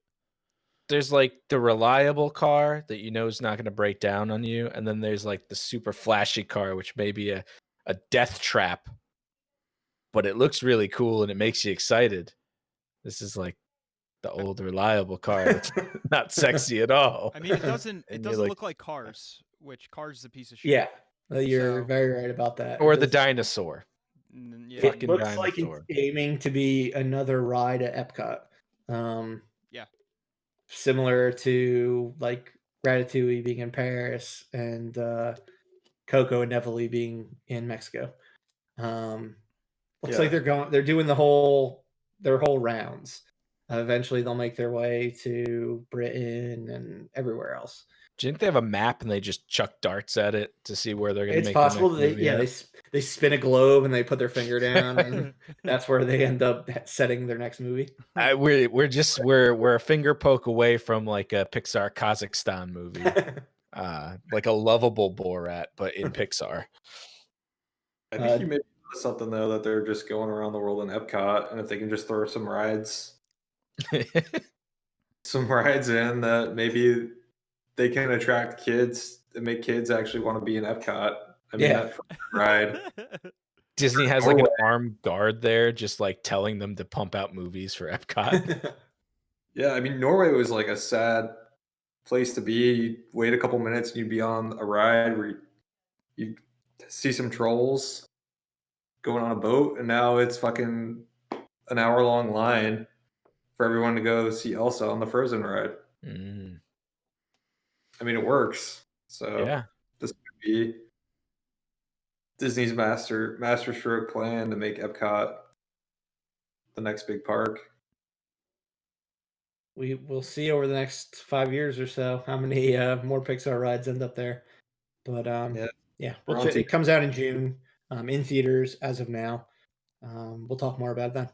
Speaker 2: There's like the reliable car that you know is not going to break down on you, and then there's like the super flashy car, which may be a a death trap, but it looks really cool and it makes you excited. This is like the old reliable car that's not sexy at all.
Speaker 4: I mean, it doesn't
Speaker 2: like,
Speaker 4: look like Cars, which Cars is a piece of shit.
Speaker 1: Yeah, you're
Speaker 4: So-
Speaker 1: very right about that.
Speaker 2: or
Speaker 1: It
Speaker 2: the
Speaker 1: does-
Speaker 2: dinosaur.
Speaker 4: Yeah.
Speaker 1: It
Speaker 2: Fucking
Speaker 1: looks like
Speaker 2: dinosaur.
Speaker 1: it's aiming to be another ride at Epcot.
Speaker 4: Yeah.
Speaker 1: Similar to like Ratatouille being in Paris and Coco inevitably being in Mexico. Looks like they're doing their whole rounds. Eventually, they'll make their way to Britain and everywhere else.
Speaker 2: Do you think they have a map and they just chuck darts at it to see where they're going to
Speaker 1: It's
Speaker 2: make
Speaker 1: possible
Speaker 2: the next movie at?
Speaker 1: they spin a globe and they put their finger down, and that's where they end up setting their next movie.
Speaker 2: We're a finger poke away from like a Pixar Kazakhstan movie, like a lovable Borat, but in Pixar.
Speaker 3: I think you may be something though that they're just going around the world in Epcot, and if they can just throw some rides in that maybe they can attract kids and make kids actually want to be in Epcot. I mean, that ride.
Speaker 2: Disney has like an armed guard there, just like telling them to pump out movies for Epcot.
Speaker 3: Yeah, I mean, Norway was like a sad place to be. You'd wait a couple minutes and you'd be on a ride where you see some trolls going on a boat, and now it's fucking an hour-long line for everyone to go see Elsa on the Frozen ride.
Speaker 2: Mm.
Speaker 3: I mean, it works. So
Speaker 2: Yeah,
Speaker 3: this could be Disney's masterstroke plan to make Epcot the next big park.
Speaker 1: We will see over the next 5 years or so how many more Pixar rides end up there. But it comes out in June in theaters as of now. We'll talk more about it then.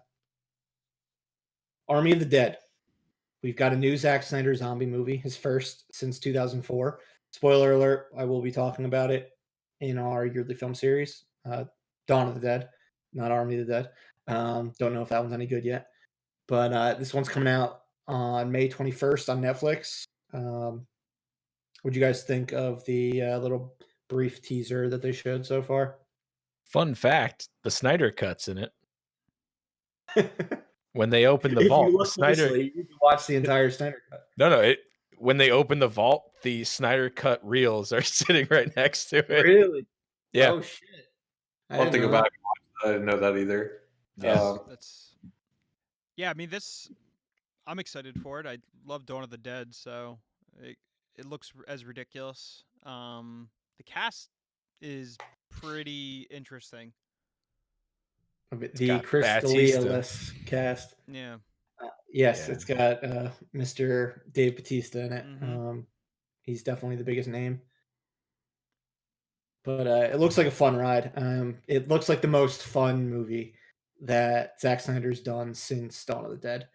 Speaker 1: Army of the Dead. We've got a new Zack Snyder zombie movie, his first since 2004. Spoiler alert, I will be talking about it in our yearly film series, Dawn of the Dead, not Army of the Dead. Don't know if that one's any good yet. But this one's coming out on May 21st on Netflix. What'd you guys think of the little brief teaser that they showed so far?
Speaker 2: fun fact: the Snyder Cut's in it. When they open the vault,
Speaker 1: If you look
Speaker 2: the Snyder
Speaker 1: closely, you can watch the entire Snyder Cut.
Speaker 2: No, when they open the vault, the Snyder Cut reels are sitting right next to it.
Speaker 1: Really?
Speaker 2: Yeah.
Speaker 1: Oh shit!
Speaker 3: I'll have to go back and watch that. I didn't know that either.
Speaker 2: Yes.
Speaker 4: Yeah, I mean, I'm excited for it. I love Dawn of the Dead, so it looks as ridiculous. The cast is pretty interesting.
Speaker 1: The Crystalia-less cast.
Speaker 4: Yeah.
Speaker 1: Yes, it's got Mr. Dave Bautista in it.
Speaker 4: Mm-hmm.
Speaker 1: He's definitely the biggest name. But it looks like a fun ride. It looks like the most fun movie that Zack Snyder's done since Dawn of the Dead.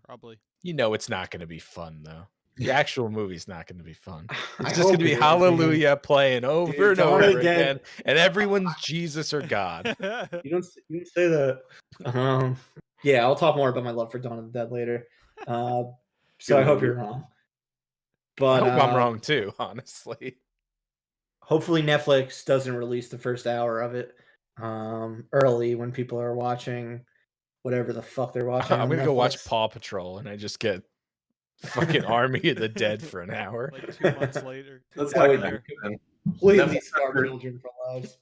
Speaker 4: Probably.
Speaker 2: You know it's not going to be fun, though. The actual movie's not going to be fun. It's
Speaker 1: I
Speaker 2: just going to
Speaker 1: hope
Speaker 2: be
Speaker 1: it is,
Speaker 2: Hallelujah playing over and
Speaker 1: Dawn of
Speaker 2: over
Speaker 1: the Dead.
Speaker 2: again, and everyone's Jesus or God.
Speaker 1: You don't say that. Yeah, I'll talk more about my love for Dawn of the Dead later. So I hope you're wrong. But
Speaker 2: I hope I'm wrong too, honestly.
Speaker 1: Hopefully Netflix doesn't release the first hour of it early when people are watching whatever the fuck they're watching.
Speaker 2: I'm gonna go watch Paw Patrol, and I just get fucking Army of the Dead for an hour.
Speaker 4: Like 2 months later.
Speaker 3: That's
Speaker 1: how
Speaker 3: like
Speaker 1: it
Speaker 3: that.
Speaker 1: completely scar children for lives.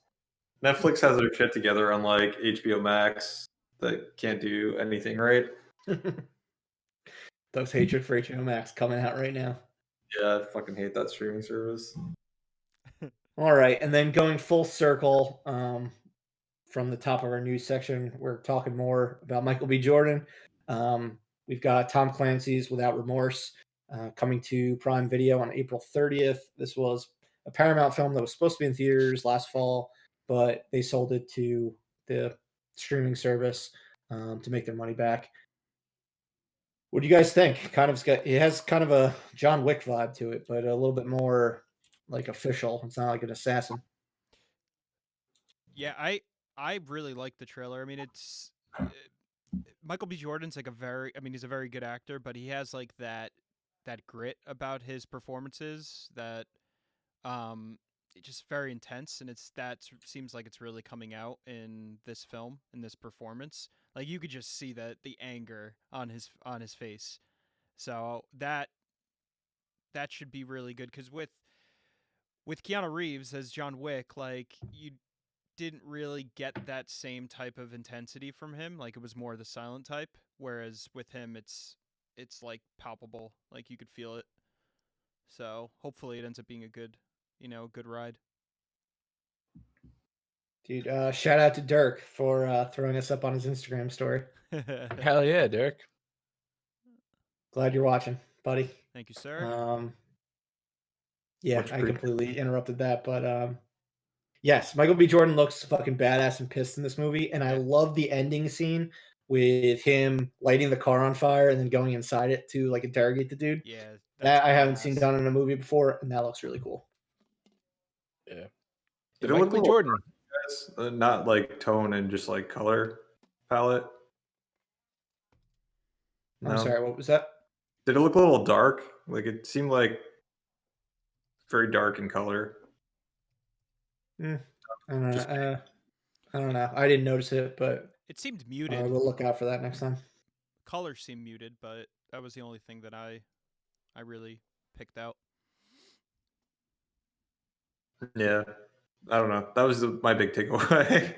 Speaker 3: Netflix has their shit together, unlike HBO Max that can't do anything right.
Speaker 1: Doug's hatred for HBO Max coming out right now.
Speaker 3: Yeah, I fucking hate that streaming service.
Speaker 1: All right, and then going full circle from the top of our news section, we're talking more about Michael B. Jordan. We've got Tom Clancy's Without Remorse coming to Prime Video on April 30th. This was a Paramount film that was supposed to be in theaters last fall, but they sold it to the streaming service to make their money back. What do you guys think? It has kind of a John Wick vibe to it, but a little bit more like official. It's not like an assassin.
Speaker 4: Yeah, I really like the trailer. I mean, it's Michael B. Jordan's like he's a very good actor, but he has like that grit about his performances that just very intense, and seems like it's really coming out in this film, in this performance. Like you could just see the anger on his face. So that should be really good because with Keanu Reeves as John Wick, like you didn't really get that same type of intensity from him. Like it was more the silent type, whereas with him it's like palpable, like you could feel it. So hopefully it ends up being a good, good ride.
Speaker 1: Dude, shout out to Dirk for throwing us up on his Instagram story.
Speaker 2: Hell yeah, Derek.
Speaker 1: Glad you're watching, buddy.
Speaker 4: Thank you, sir.
Speaker 1: Yeah,
Speaker 3: Much
Speaker 1: I
Speaker 3: appreciated.
Speaker 1: completely interrupted that, but yes, Michael B. Jordan looks fucking badass and pissed in this movie, and I
Speaker 4: Yeah.
Speaker 1: love the ending scene with him lighting the car on fire and then going inside it to like interrogate the dude.
Speaker 4: Yeah,
Speaker 1: That
Speaker 4: that's
Speaker 1: I haven't seen
Speaker 4: badass.
Speaker 1: done in a movie before, and that looks really cool.
Speaker 2: Yeah.
Speaker 3: Did
Speaker 2: Yeah,
Speaker 3: it look
Speaker 2: Michael
Speaker 3: a
Speaker 2: B.
Speaker 3: little
Speaker 2: Jordan.
Speaker 3: dark, guys? Not like tone and just like color palette.
Speaker 1: I'm
Speaker 3: No.
Speaker 1: sorry, what was that?
Speaker 3: Did it look a little dark? Like it seemed like very dark in color.
Speaker 1: I don't know.
Speaker 3: Just
Speaker 1: I don't know. I didn't notice it, but
Speaker 4: It seemed muted.
Speaker 1: we'll look out for that next time.
Speaker 4: Color seemed muted, but that was the only thing that I really picked out.
Speaker 3: Yeah, I don't know. That was my big takeaway.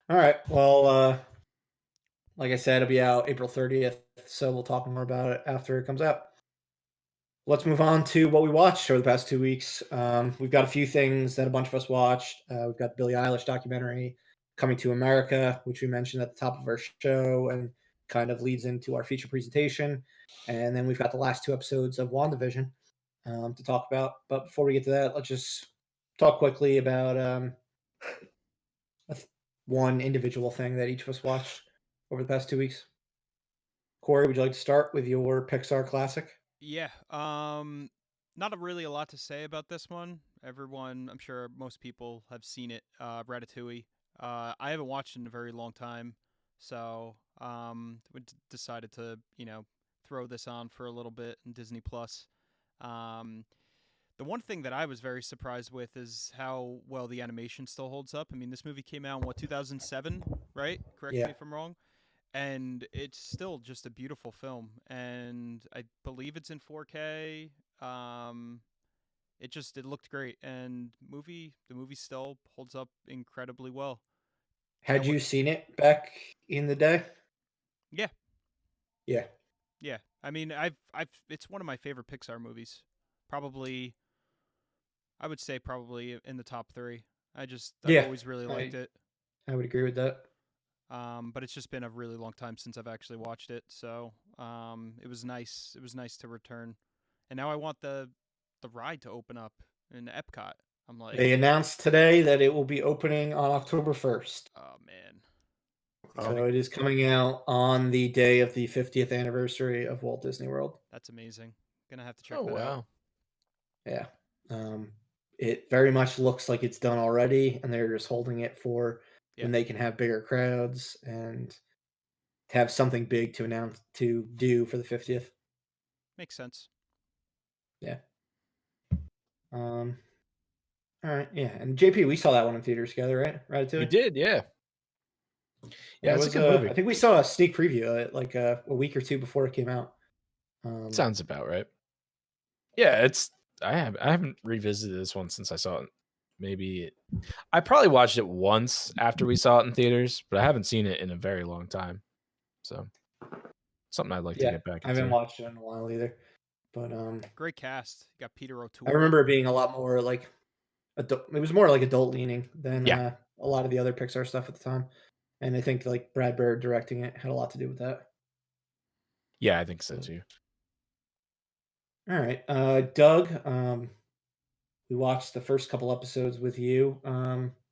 Speaker 1: All right. Well, like I said, it'll be out April 30th, so we'll talk more about it after it comes out. Let's move on to what we watched over the past 2 weeks. We've got a few things that a bunch of us watched. We've got the Billie Eilish documentary, Coming to America, which we mentioned at the top of our show and kind of leads into our feature presentation. And then we've got the last 2 episodes of WandaVision to talk about. But before we get to that, let's just talk quickly about one individual thing that each of us watched over the past 2 weeks. Corey, would you like to start with your Pixar classic?
Speaker 4: Yeah. Not really a lot to say about this one. Everyone, I'm sure most people have seen it. Ratatouille. I haven't watched it in a very long time, so we decided to throw this on for a little bit in Disney Plus. Um, the one thing that I was very surprised with is how well the animation still holds up. I mean, this movie came out in 2007, right? Correct me if I'm wrong. And it's still just a beautiful film, and I believe it's in 4K. It looked great, and the movie still holds up incredibly well.
Speaker 1: Had you seen it back in the day?
Speaker 4: Yeah.
Speaker 1: Yeah.
Speaker 4: Yeah. I mean, it's one of my favorite Pixar movies. Probably, I would say probably in the top 3. I've always really liked it.
Speaker 1: I would agree with that.
Speaker 4: But it's just been a really long time since I've actually watched it, so it was nice. It was nice to return, and now I want the ride to open up in Epcot. I'm like,
Speaker 1: They announced today that it will be opening on October 1st.
Speaker 4: oh man,
Speaker 1: So it is coming out on the day of the 50th anniversary of Walt Disney World.
Speaker 4: That's amazing. Gonna have to check
Speaker 2: Oh
Speaker 4: that
Speaker 2: wow.
Speaker 4: out.
Speaker 1: Yeah. It very much looks like it's done already, and they're just holding it for when they can have bigger crowds and have something big to do for the 50th.
Speaker 4: Makes sense.
Speaker 1: Yeah. All right. Yeah. And JP, we saw that one in theaters together, right? Ratatouille?
Speaker 2: We did, yeah. Yeah, it's a good movie.
Speaker 1: I think we saw a sneak preview like a week or 2 before it came out.
Speaker 2: Sounds about right. Yeah, I haven't revisited this one since I saw it. I probably watched it once after we saw it in theaters, but I haven't seen it in a very long time. So something I'd like to get back into.
Speaker 1: I haven't watched it in a while either. But
Speaker 4: great cast. You got Peter O'Toole.
Speaker 1: I remember it being a lot more like adult, it was more like adult leaning than a lot of the other Pixar stuff at the time. And I think like Brad Bird directing it had a lot to do with that.
Speaker 2: Yeah, I think so too.
Speaker 1: All right. Doug, we watched the first couple episodes with you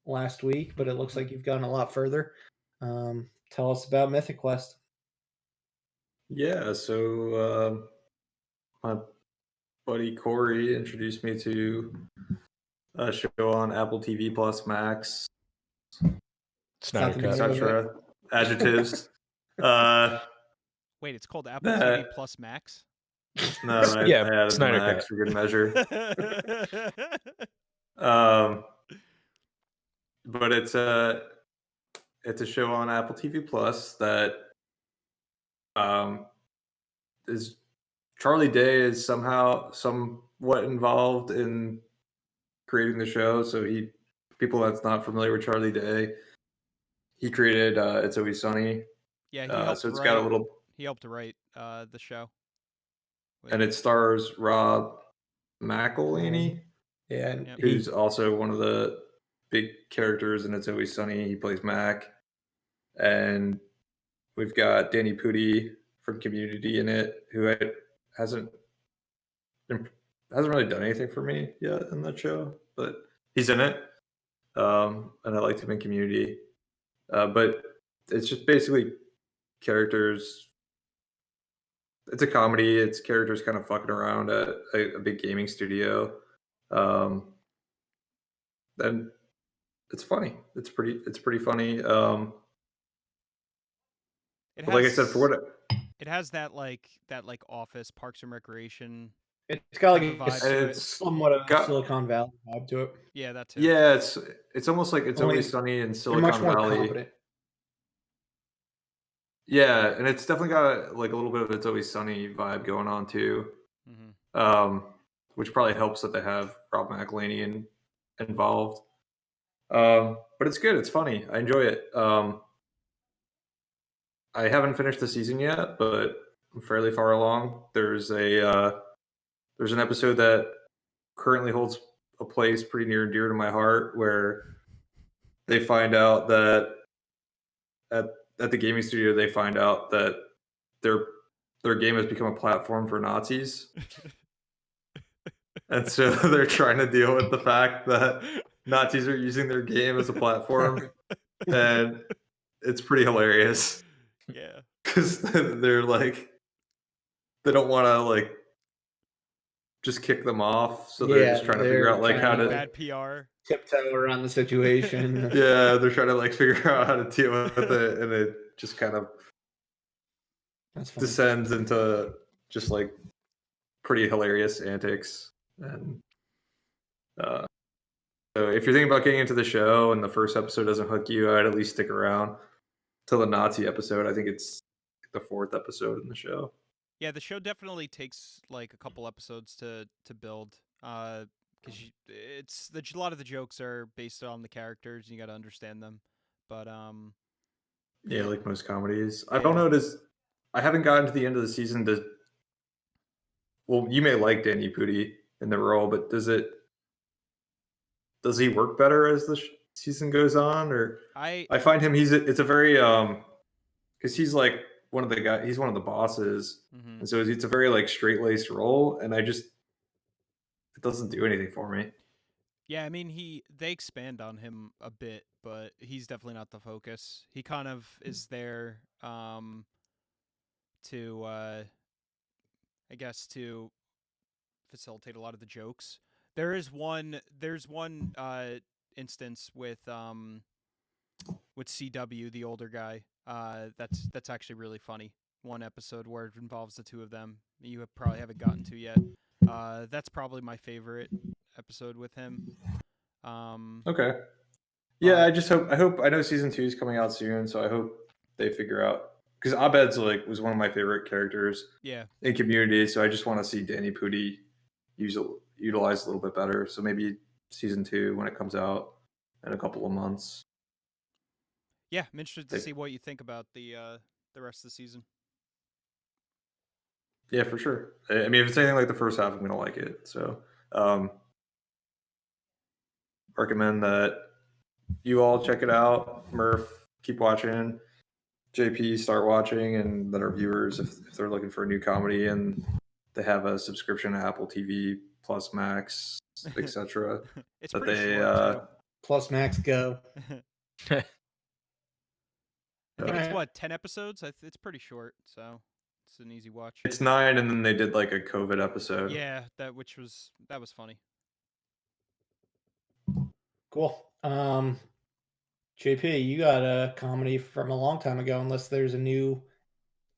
Speaker 1: last week, but it looks like you've gone a lot further. Tell us about Mythic Quest.
Speaker 3: Yeah, so my buddy Corey introduced me to a show on Apple TV Plus Max.
Speaker 2: Snyder Cut.
Speaker 3: Etc. Adjectives.
Speaker 4: Wait, it's called Apple TV Plus Max?
Speaker 3: No, I
Speaker 2: Yeah,
Speaker 3: added
Speaker 2: Snyder
Speaker 3: Max
Speaker 2: Cut.
Speaker 3: for good measure. But it's a show on Apple TV Plus that is Charlie Day is somehow somewhat involved in creating the show. So people that's not familiar with Charlie Day, he created It's Always Sunny.
Speaker 4: Yeah, he helped
Speaker 3: so it's
Speaker 4: write.
Speaker 3: got a little,
Speaker 4: He helped write the show.
Speaker 3: and it stars Rob McElhenney,
Speaker 1: Yeah,
Speaker 4: Yep.
Speaker 3: who's also one of the big characters in It's Always Sunny. He plays Mac, and we've got Danny Pudi from Community in it, who hasn't really done anything for me yet in that show, but he's in it, and I liked him in Community. But it's just basically characters. It's a comedy. It's characters kind of fucking around at a big gaming studio, and it's funny. It's pretty funny.
Speaker 4: It
Speaker 3: But like I said, for what
Speaker 4: it has that Office, Parks and Recreation.
Speaker 1: it's got like
Speaker 4: type of
Speaker 1: a
Speaker 4: vibe to it.
Speaker 3: it's
Speaker 1: somewhat of a
Speaker 3: got-
Speaker 1: Silicon Valley vibe to it.
Speaker 4: Yeah, that too.
Speaker 3: yeah, it's almost like It's
Speaker 1: Only
Speaker 3: Always Sunny in
Speaker 1: They're
Speaker 3: Silicon
Speaker 1: much more
Speaker 3: Valley.
Speaker 1: competent.
Speaker 3: Yeah, and it's definitely got like a little bit of It's Always Sunny vibe going on too,
Speaker 4: Mm-hmm.
Speaker 3: which probably helps that they have Rob McElhenney involved. But it's good. It's funny. I enjoy it. I haven't finished the season yet, but I'm fairly far along. There's an episode that currently holds a place pretty near and dear to my heart, where they find out that at the gaming studio, they find out that their game has become a platform for Nazis. And so they're trying to deal with the fact that Nazis are using their game as a platform. And it's pretty hilarious.
Speaker 4: Yeah.
Speaker 3: Because they're like, they don't want to like just kick them off. So they're just trying to figure out like how to
Speaker 4: bad PR.
Speaker 1: Tiptoe around the situation.
Speaker 3: yeah, they're trying to like figure out how to deal with it, and it just kind of descends into just like pretty hilarious antics. And so if you're thinking about getting into the show and the first episode doesn't hook you, I'd at least stick around till the Nazi episode. I think it's the 4th episode in the show.
Speaker 4: Yeah, the show definitely takes like a couple episodes to build, because a lot of the jokes are based on the characters. And you got to understand them, but
Speaker 3: yeah, like most comedies. I don't know. I haven't gotten to the end of the season. Well, you may like Danny Pudi in the role, but does he work better as the season goes on? Or I find him it's a very because he's like one of the guys. He's one of the bosses, and so it's a very like straight-laced role, and it doesn't do anything for me.
Speaker 4: Yeah, I mean they expand on him a bit, but he's definitely not the focus. He kind of is there to I guess to facilitate a lot of the jokes. There's one instance with CW, the older guy. That's actually really funny. One episode where it involves the two of them. You probably haven't gotten to yet. That's probably my favorite episode with him.
Speaker 3: Okay. Yeah, I know season 2 is coming out soon, so I hope they figure out, because Abed's like was one of my favorite characters in Community, so I just want to see Danny Pudi utilized a little bit better. So maybe season 2 when it comes out in a couple of months.
Speaker 4: Yeah, I'm interested to see what you think about the rest of the season.
Speaker 3: Yeah, for sure. I mean, if it's anything like the first half, I'm gonna like it. So recommend that you all check it out. Murph, keep watching. JP, start watching, and let our viewers, if they're looking for a new comedy and they have a subscription to Apple TV Plus Max, etc.
Speaker 4: It's pretty short too.
Speaker 1: Plus Max Go.
Speaker 4: I think it's 10 episodes. It's pretty short, so it's an easy watch.
Speaker 3: It's 9, and then they did like a COVID episode.
Speaker 4: Yeah, that was funny.
Speaker 1: Cool. JP, you got a comedy from a long time ago, unless there's a new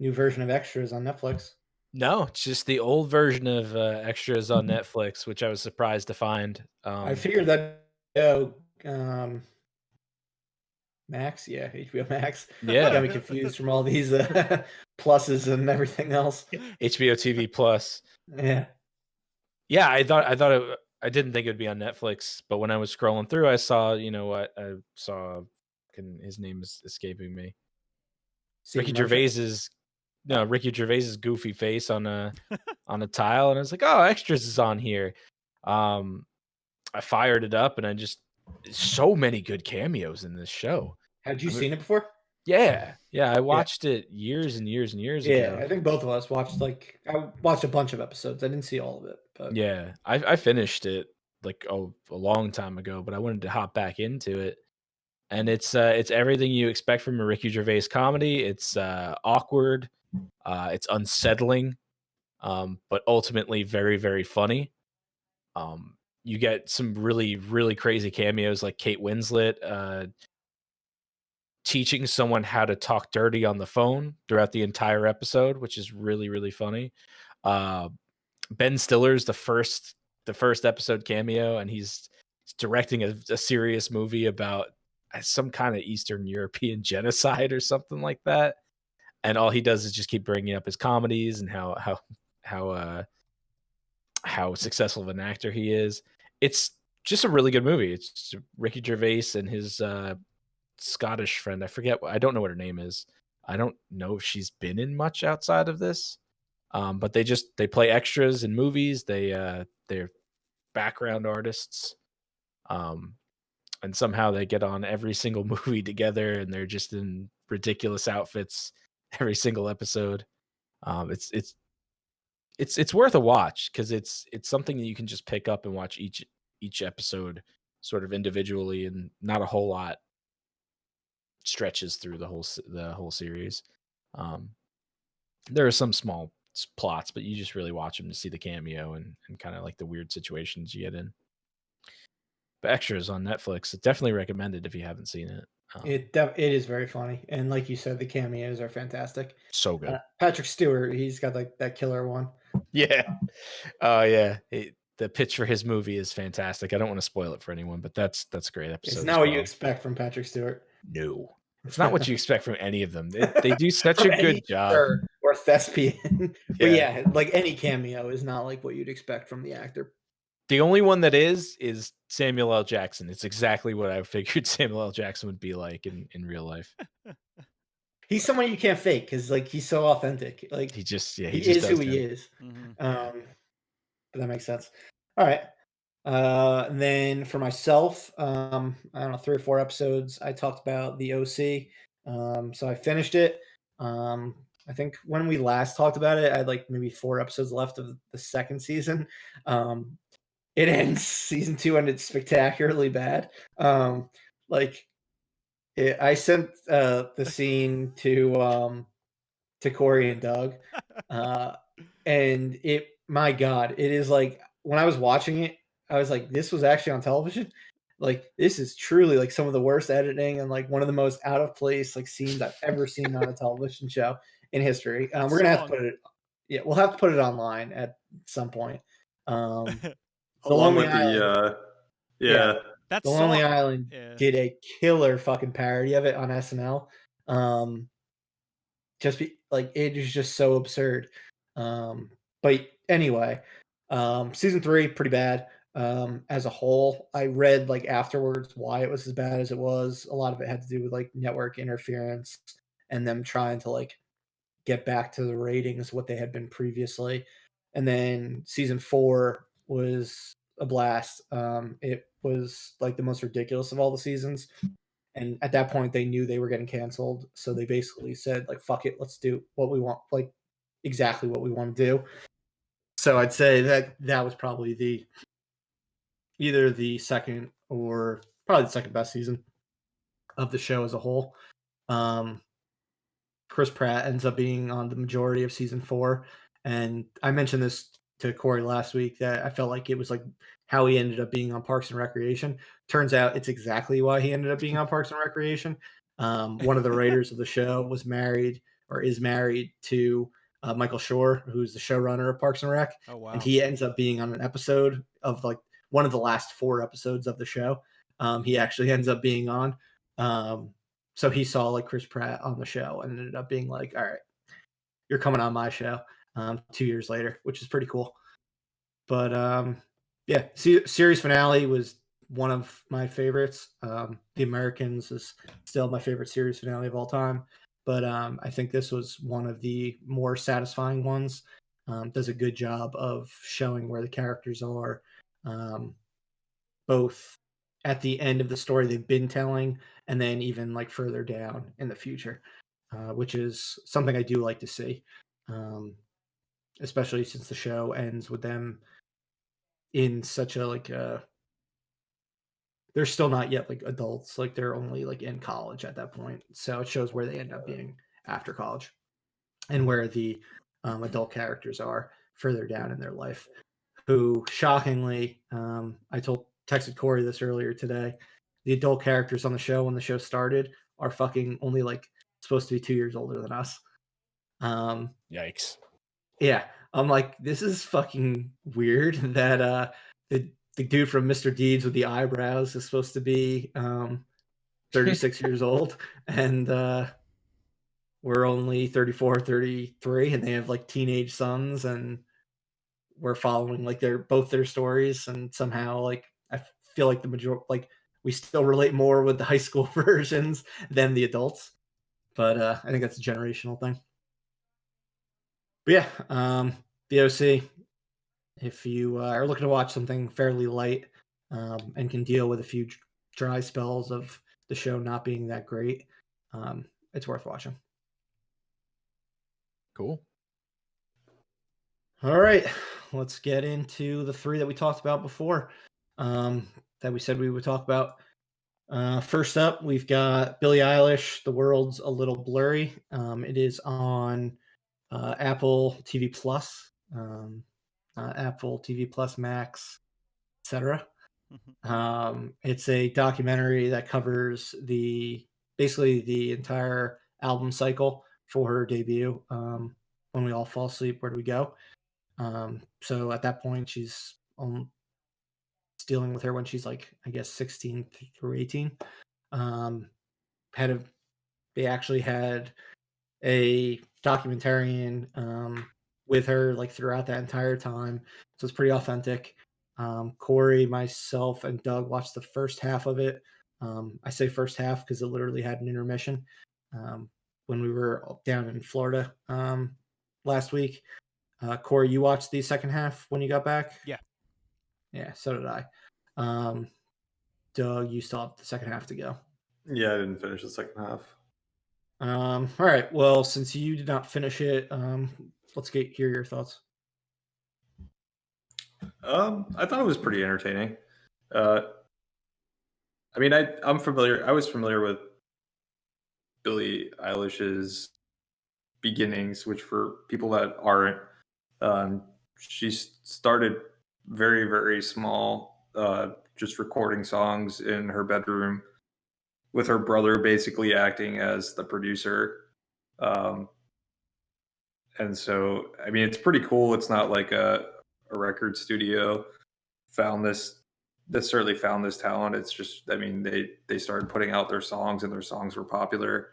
Speaker 1: version of Extras on Netflix.
Speaker 2: No, it's just the old version of Extras on Netflix, which I was surprised to find.
Speaker 1: I figured that. Max, yeah, HBO Max.
Speaker 2: Yeah.
Speaker 1: Got me confused from all these pluses and everything else.
Speaker 2: HBO TV Plus.
Speaker 1: Yeah.
Speaker 2: Yeah, I didn't think it would be on Netflix, but when I was scrolling through, I saw, I saw, his name is escaping me. Ricky Gervais's goofy face on a tile, and I was like, oh, Extras is on here. I fired it up, and so many good cameos in this show.
Speaker 1: Had you seen it before?
Speaker 2: Yeah, I watched it years and years and years ago.
Speaker 1: Yeah, I think both of us watched I watched a bunch of episodes. I didn't see all of it, but
Speaker 2: yeah, I finished it like a long time ago, but I wanted to hop back into it. And it's everything you expect from a Ricky Gervais comedy. It's awkward, it's unsettling, but ultimately very, very funny. You get some really, really crazy cameos like Kate Winslet teaching someone how to talk dirty on the phone throughout the entire episode, which is really, really funny. Ben Stiller's the first episode cameo, and he's directing a serious movie about some kind of Eastern European genocide or something like that. And all he does is just keep bringing up his comedies and how successful of an actor he is. It's just a really good movie. It's Ricky Gervais and his Scottish friend. I don't know what her name is. I don't know if she's been in much outside of this. But they play extras in movies. They're background artists. And somehow they get on every single movie together, and they're just in ridiculous outfits every single episode. It's worth a watch because it's something that you can just pick up and watch each episode sort of individually, and not a whole lot stretches through the whole series. There are some small plots, but you just really watch them to see the cameo and kind of like the weird situations you get in. But Extras on Netflix, it's definitely recommended if you haven't seen it.
Speaker 1: It is very funny, and like you said, the cameos are fantastic.
Speaker 2: So good.
Speaker 1: Patrick Stewart, he's got like that killer one.
Speaker 2: Yeah. Oh yeah. The pitch for his movie is fantastic. I don't want to spoil it for anyone, but that's a great episode.
Speaker 1: It's not what you expect from Patrick Stewart.
Speaker 2: No, it's not what you expect from any of them. They do such a good job.
Speaker 1: Or thespian. But yeah, like any cameo is not like what you'd expect from the actor.
Speaker 2: The only one that is Samuel L. Jackson. It's exactly what I figured Samuel L. Jackson would be like in real life.
Speaker 1: He's someone you can't fake because like he's so authentic. Like
Speaker 2: he just
Speaker 1: is who he is.
Speaker 4: Mm-hmm.
Speaker 1: But that makes sense. All right. And then for myself, I don't know, 3 or 4 episodes. I talked about the OC. So I finished it. I think when we last talked about it, I had like maybe 4 episodes left of the second season. It ends season 2 and it's spectacularly bad. I sent the scene to Corey and Doug, and my God, it is like when I was watching it, I was like, this was actually on television. Like this is truly like some of the worst editing and like one of the most out of place like scenes I've ever seen on a television show in history. We're gonna have to put it. Yeah, we'll have to put it online at some point.
Speaker 3: Along with the
Speaker 1: The Lonely Island did a killer fucking parody of it on SNL. It is just so absurd. But anyway, season 3 pretty bad. As a whole, I read like afterwards why it was as bad as it was. A lot of it had to do with like network interference and them trying to like get back to the ratings what they had been previously. And then season 4 was a blast. It was like the most ridiculous of all the seasons. And at that point they knew they were getting canceled. So they basically said like, fuck it, let's do what we want, like exactly what we want to do. So I'd say that was probably either the second or probably the second best season of the show as a whole. Chris Pratt ends up being on the majority of season 4. And I mentioned this to Corey last week that I felt like it was like how he ended up being on Parks and Recreation. Turns out it's exactly why he ended up being on Parks and Recreation. One of the writers of the show was married or is married to Michael Schur, who's the showrunner of Parks and Rec.
Speaker 4: Oh wow.
Speaker 1: And he ends up being on an episode of like one of the last 4 episodes of the show. He actually ends up being on. So he saw like Chris Pratt on the show and ended up being like, all right, you're coming on my show 2 years later, which is pretty cool. But yeah, series finale was one of my favorites. The Americans is still my favorite series finale of all time. But I think this was one of the more satisfying ones. Does a good job of showing where the characters are, both at the end of the story they've been telling, and then even like further down in the future, which is something I do like to see, especially since the show ends with them in such a like they're still not yet like adults, like they're only like in college at that point, so it shows where they end up being after college and where the adult characters are further down in their life, who shockingly texted Corey this earlier today, the adult characters on the show when the show started are fucking only like supposed to be 2 years older than us.
Speaker 2: Yikes.
Speaker 1: Yeah, I'm like, this is fucking weird that the dude from Mr. Deeds with the eyebrows is supposed to be 36 years old, and we're only 34, 33, and they have like teenage sons, and we're following like their stories, and somehow like I feel like the majority, like we still relate more with the high school versions than the adults, but I think that's a generational thing. But yeah, the OC, if you are looking to watch something fairly light and can deal with a few dry spells of the show not being that great, it's worth watching.
Speaker 2: Cool.
Speaker 1: All right, let's get into the 3 that we talked about before, that we said we would talk about. First up, we've got Billie Eilish, The World's a Little Blurry. It is on Apple TV Plus, Apple TV Plus Max, etc. It's a documentary that covers basically the entire album cycle for her debut. When We All Fall Asleep, Where Do We Go? So at that point, she's dealing with her when she's like, I guess 16 through 18. They actually had a documentarian with her like throughout that entire time, so it's pretty authentic. Corey, myself, and Doug watched the first half of it. I say first half because it literally had an intermission when we were down in Florida last week. Corey, you watched the second half when you got back? Yeah, so did I. Doug, you still have the second half to go.
Speaker 3: Yeah, I didn't finish the second half.
Speaker 1: All right. Well, since you did not finish it, let's hear your thoughts.
Speaker 3: I thought it was pretty entertaining. I mean, I'm familiar. I was familiar with Billie Eilish's beginnings, which for people that aren't, she started very, very small, just recording songs in her bedroom with her brother basically acting as the producer. And so, I mean, it's pretty cool. It's not like a record studio necessarily found this talent. It's just, I mean, they started putting out their songs and their songs were popular.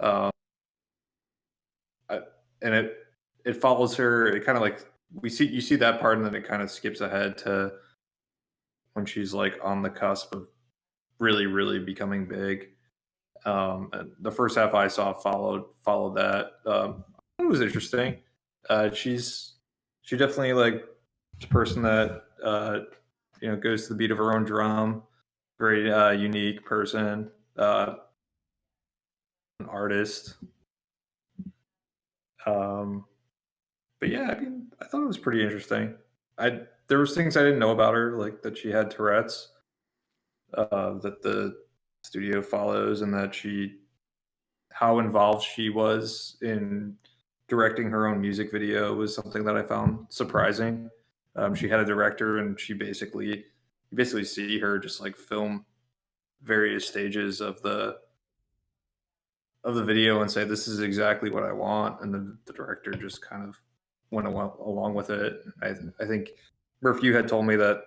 Speaker 3: And it follows her. It kind of like you see that part, and then it kind of skips ahead to when she's like on the cusp of really, really becoming big. And the first half I saw followed that. It was interesting. She definitely like a person that goes to the beat of her own drum. Very unique person, an artist. But yeah, I mean, I thought it was pretty interesting. There was things I didn't know about her, like that she had Tourette's, that the studio follows, and that how involved she was in directing her own music video was something that I found surprising. She had a director, and you basically see her just like film various stages of the of the video and say this is exactly what I want, and then the director just kind of went along with it. I think Murph, you had told me that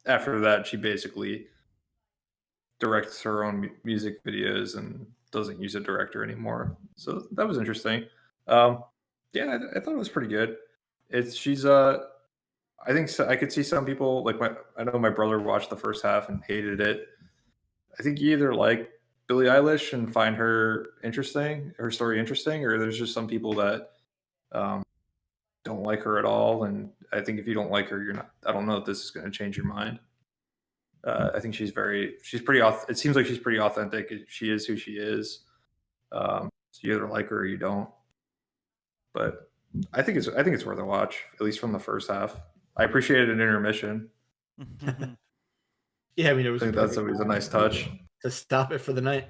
Speaker 3: after that she basically directs her own music videos and doesn't use a director anymore. So that was interesting. Yeah, I thought it was pretty good. She's I think so, I could see some people like I know my brother watched the first half and hated it. I think you either like Billie Eilish and find her story interesting, or there's just some people that um, don't like her at all. And I think if you don't like her, you're not. I don't know if this is going to change your mind. I think she's pretty. It seems like she's pretty authentic. She is who she is. So you either like her or you don't. But I think it's worth a watch, at least from the first half. I appreciated an intermission.
Speaker 1: Yeah, I mean, it
Speaker 3: I
Speaker 1: was
Speaker 3: think that's always a nice touch.
Speaker 1: to stop it for the night.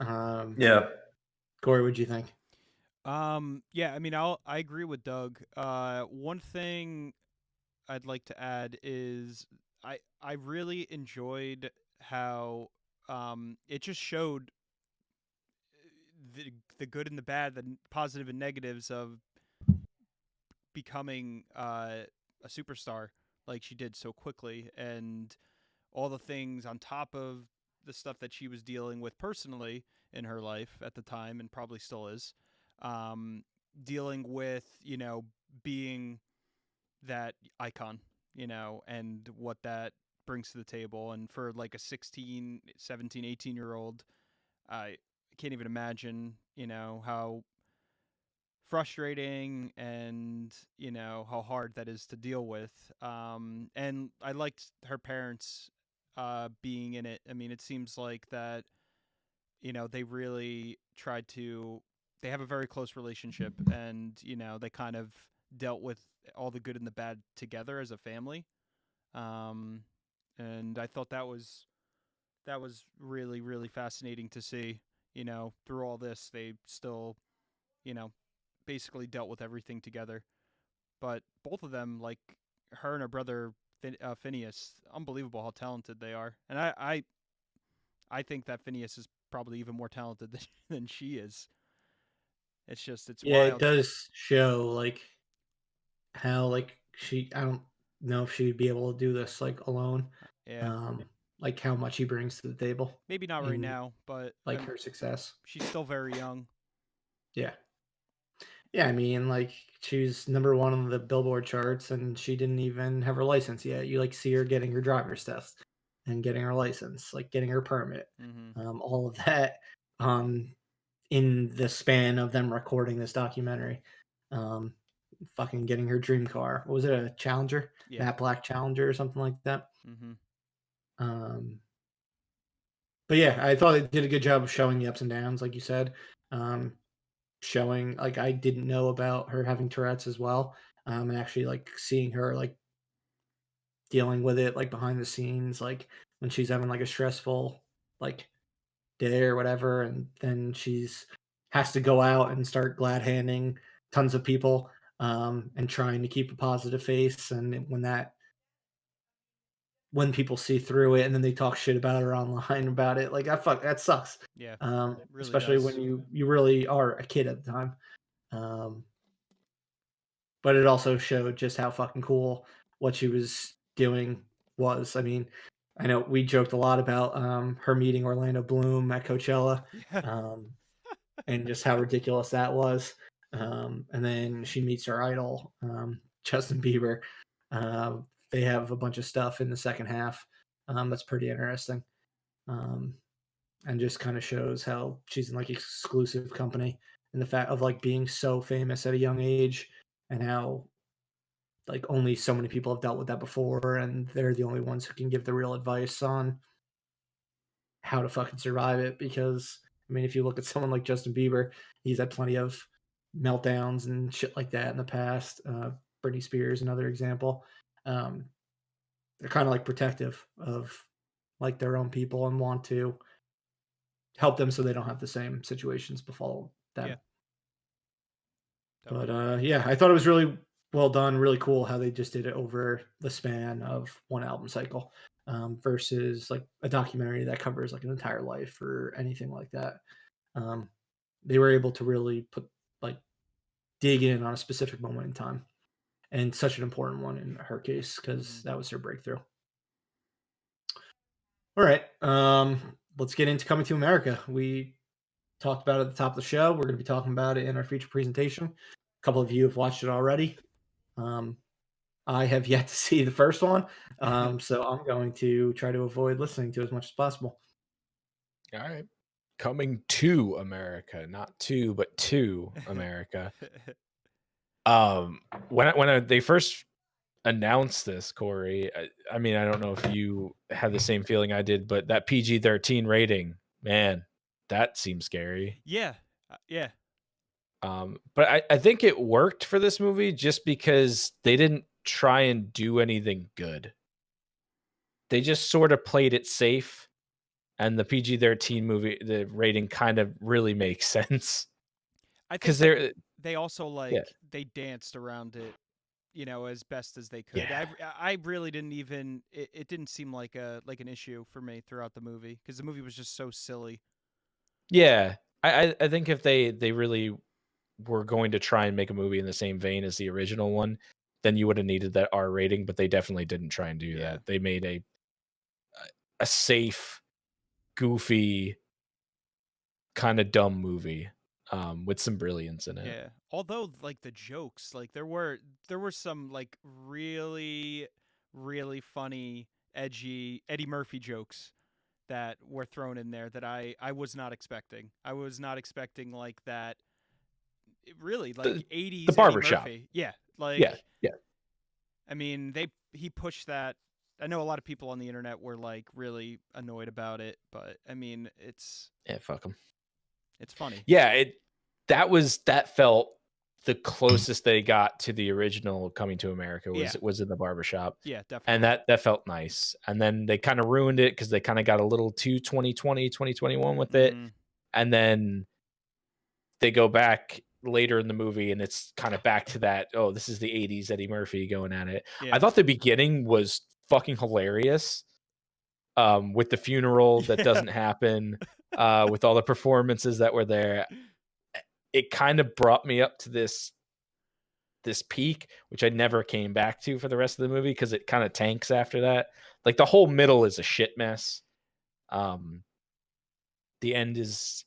Speaker 3: Yeah.
Speaker 1: Corey, what'd you think?
Speaker 4: Yeah, I mean, I agree with Doug. One thing I'd like to add is I really enjoyed how it just showed the good and the bad, the positive and negatives of becoming a superstar like she did so quickly, and all the things on top of the stuff that she was dealing with personally in her life at the time, and probably still is, dealing with, being that icon, and what that brings to the table. And for like a 16, 17, 18-year-old, I can't even imagine, how frustrating and, how hard that is to deal with. And I liked her parents being in it. I mean, it seems like that, they really tried to, they have a very close relationship, and, they kind of dealt with all the good and the bad together as a family. And I thought that was really, really fascinating to see. Through all this, they still, you know, basically dealt with everything together. But both of them, like her and her brother Phineas, unbelievable how talented they are. And I think that Phineas is probably even more talented than she is. It's
Speaker 1: Yeah, it
Speaker 4: wild.
Speaker 1: does show like how like I don't know if she'd be able to do this like alone.
Speaker 4: Yeah,
Speaker 1: Um, like how much he brings to the table
Speaker 4: maybe not right
Speaker 1: in
Speaker 4: now, but
Speaker 1: like her success.
Speaker 4: she's still very young.
Speaker 1: Yeah. Yeah, I mean, like she's number one on the Billboard charts, and she didn't even have her license yet. You like see her getting her driver's test and getting her license, like getting her permit, all of that, in the span of them recording this documentary. Um, Fucking getting her dream car. What was it, a Challenger?
Speaker 4: Yeah.
Speaker 1: Matte Black Challenger or something like that.
Speaker 4: Mm-hmm.
Speaker 1: But yeah, I thought it did a good job of showing the ups and downs, like you said. Showing like I didn't know about her having Tourette's as well, and actually like seeing her like dealing with it like behind the scenes, like when she's having like a stressful like day or whatever, and then she's has to go out and start glad handing tons of people, and trying to keep a positive face, and when people see through it and then they talk shit about her online about it, like that sucks.
Speaker 4: Yeah, really
Speaker 1: Especially
Speaker 4: does.
Speaker 1: when you really are a kid at the time. Um, but it also showed just how fucking cool what she was doing was. I mean, I know we joked a lot about her meeting Orlando Bloom at Coachella,
Speaker 4: Yeah.
Speaker 1: and just how ridiculous that was. And then she meets her idol, Justin Bieber. They have a bunch of stuff in the second half that's pretty interesting, and just kind of shows how she's in like exclusive company, and the fact of like being so famous at a young age, and how like only so many people have dealt with that before, and they're the only ones who can give the real advice on how to fucking survive it. Because I mean, if you look at someone like Justin Bieber, he's had plenty of meltdowns and shit like that in the past. Britney Spears, another example. Um, they're kind of like protective of like their own people and want to help them so they don't have the same situations befall them.
Speaker 4: Yeah.
Speaker 1: But yeah, I thought it was really well done, really cool how they just did it over the span of one album cycle, versus like a documentary that covers like an entire life or anything like that. they were able to really put like dig in on a specific moment in time, and such an important one in her case because that was her breakthrough. All right, let's get into Coming to America. We talked about it at the top of the show. We're going to be talking about it in our feature presentation. A couple of you have watched it already. I have yet to see the first one, so I'm going to try to avoid listening to as much as possible.
Speaker 2: All right. Coming to America, not to, but to America. When they first announced this, Corey, I mean, I don't know if you had the same feeling I did, but that PG-13 rating, man, that seems scary.
Speaker 4: Yeah.
Speaker 2: But I think it worked for this movie just because they didn't try and do anything good. They just sort of played it safe, and the PG-13 movie, the rating kind of really makes sense.
Speaker 4: I
Speaker 2: Because
Speaker 4: think they also
Speaker 2: Yeah.
Speaker 4: they danced around it, as best as they could.
Speaker 2: Yeah.
Speaker 4: I really didn't even it didn't seem like an issue for me throughout the movie because the movie was just so silly.
Speaker 2: Yeah. I think if they really were going to try and make a movie in the same vein as the original one, then you would have needed that R rating, but they definitely didn't try and do
Speaker 4: Yeah.
Speaker 2: that. They made a safe, goofy, kind of dumb movie with some brilliance in it.
Speaker 4: Yeah. Although like the jokes, like there were some like really really funny, edgy Eddie Murphy jokes that were thrown in there that I was not expecting. I was not expecting like that. Really, like 80s
Speaker 2: the
Speaker 4: Eddie
Speaker 2: barbershop.
Speaker 4: Murphy. Yeah, like
Speaker 2: Yeah.
Speaker 4: I mean, he pushed that. I know a lot of people on the internet were like really annoyed about it, but I mean,
Speaker 2: Yeah, fuck them.
Speaker 4: It's funny.
Speaker 2: Yeah, that felt the closest they got to the original Coming to America was in the barbershop.
Speaker 4: Yeah, definitely.
Speaker 2: And that felt nice. And then they kind of ruined it because they kind of got a little too 2020, 2021 with it. And then they go back later in the movie and it's kind of back to that, oh, this is the 80s Eddie Murphy going at it.
Speaker 4: Yeah.
Speaker 2: I thought the beginning was fucking hilarious. With the funeral that doesn't happen, with all the performances that were there. It kind of brought me up to this peak, which I never came back to for the rest of the movie because it kind of tanks after that. Like the whole middle is a shit mess. The end is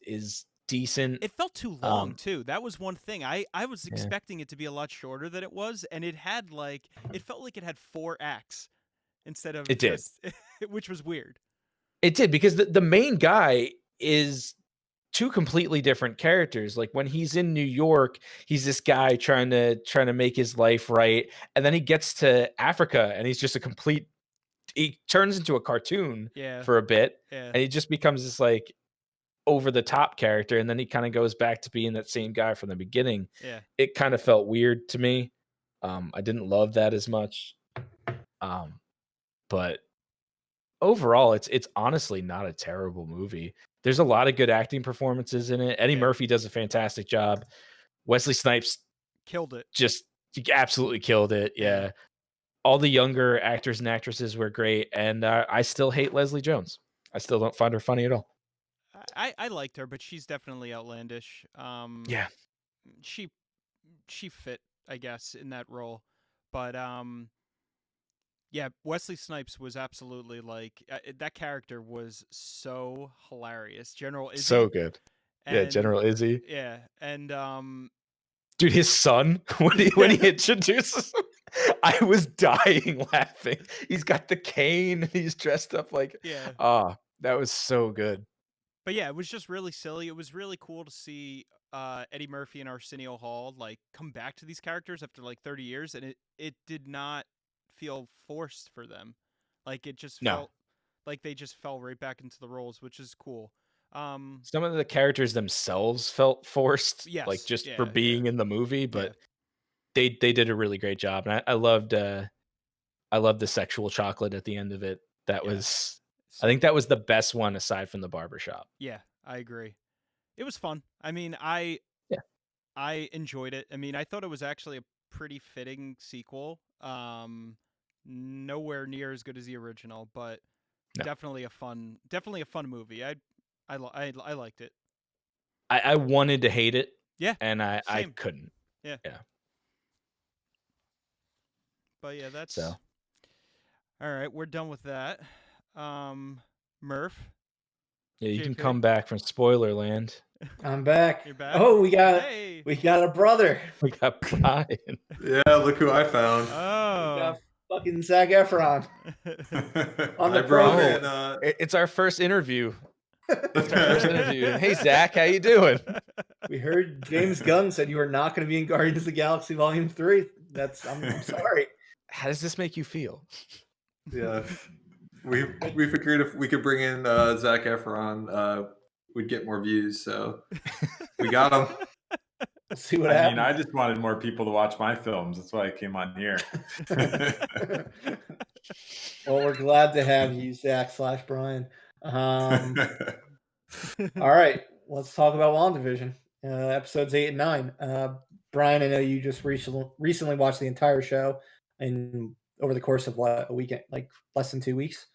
Speaker 2: decent.
Speaker 4: It felt too long too. That was one thing. I was expecting it to be a lot shorter than it was, and it had it felt like it had 4 acts instead of just which was weird.
Speaker 2: It did because the main guy is 2 completely different characters. Like when he's in New York, he's this guy trying to make his life right, and then he gets to Africa and he's just he turns into a cartoon for a bit, and he just becomes this like over the top character, and then he kind of goes back to being that same guy from the beginning.
Speaker 4: Yeah.
Speaker 2: It kind of felt weird to me. I didn't love that as much. But overall, it's honestly not a terrible movie. There's a lot of good acting performances in it. Eddie Murphy does a fantastic job. Wesley Snipes
Speaker 4: killed it.
Speaker 2: He absolutely killed it. Yeah. All the younger actors and actresses were great, and I still hate Leslie Jones. I still don't find her funny at all.
Speaker 4: I liked her, but she's definitely outlandish.
Speaker 2: Yeah.
Speaker 4: She fit, I guess, in that role. But yeah, Wesley Snipes was absolutely that character was so hilarious. General Izzy.
Speaker 2: So good. General Izzy.
Speaker 4: Yeah, and
Speaker 2: dude, his son when he introduces him, I was dying laughing. He's got the cane and he's dressed up like that was so good.
Speaker 4: But yeah, it was just really silly. It was really cool to see Eddie Murphy and Arsenio Hall come back to these characters after 30 years, and it did not feel forced for them. It just felt like they just fell right back into the roles, which is cool.
Speaker 2: Some of the characters themselves felt forced, for being in the movie, but they did a really great job, and I loved the sexual chocolate at the end of it. That was, I think that was the best one aside from the barbershop.
Speaker 4: Yeah, I agree. It was fun. I mean, I enjoyed it. I mean, I thought it was actually a pretty fitting sequel. Nowhere near as good as the original, but definitely a fun movie. I liked it.
Speaker 2: I wanted to hate it.
Speaker 4: Yeah,
Speaker 2: And I
Speaker 4: same.
Speaker 2: couldn't.
Speaker 4: Yeah.
Speaker 2: Yeah.
Speaker 4: But yeah, that's
Speaker 2: So
Speaker 4: all right. We're done with that. Murph,
Speaker 2: yeah, you can
Speaker 4: JP?
Speaker 2: come back from spoiler land.
Speaker 1: I'm back.
Speaker 4: You're back?
Speaker 1: Oh, we got
Speaker 4: Hey.
Speaker 1: a brother.
Speaker 2: We got Brian.
Speaker 3: Yeah, look who I found.
Speaker 1: We
Speaker 4: Oh.
Speaker 1: got fucking Zac Efron. On the
Speaker 3: Hi, bro.
Speaker 1: program.
Speaker 3: And,
Speaker 2: It's our first interview. It's our first interview. Hey, Zach, how you doing?
Speaker 1: We heard James Gunn said you were not going to be in Guardians of the Galaxy Volume 3. I'm sorry.
Speaker 2: How does this make you feel?
Speaker 3: yeah, we figured if we could bring in Zac Efron, we'd get more views. So we got him.
Speaker 1: We'll see what
Speaker 5: I
Speaker 1: happens.
Speaker 5: mean, I just wanted more people to watch my films. That's why I came on here.
Speaker 1: Well, we're glad to have you, Zach / Brian. All right, let's talk about WandaVision, episodes 8 and 9. Brian, I know you just recently watched the entire show, and over the course of a weekend, like less than 2 weeks,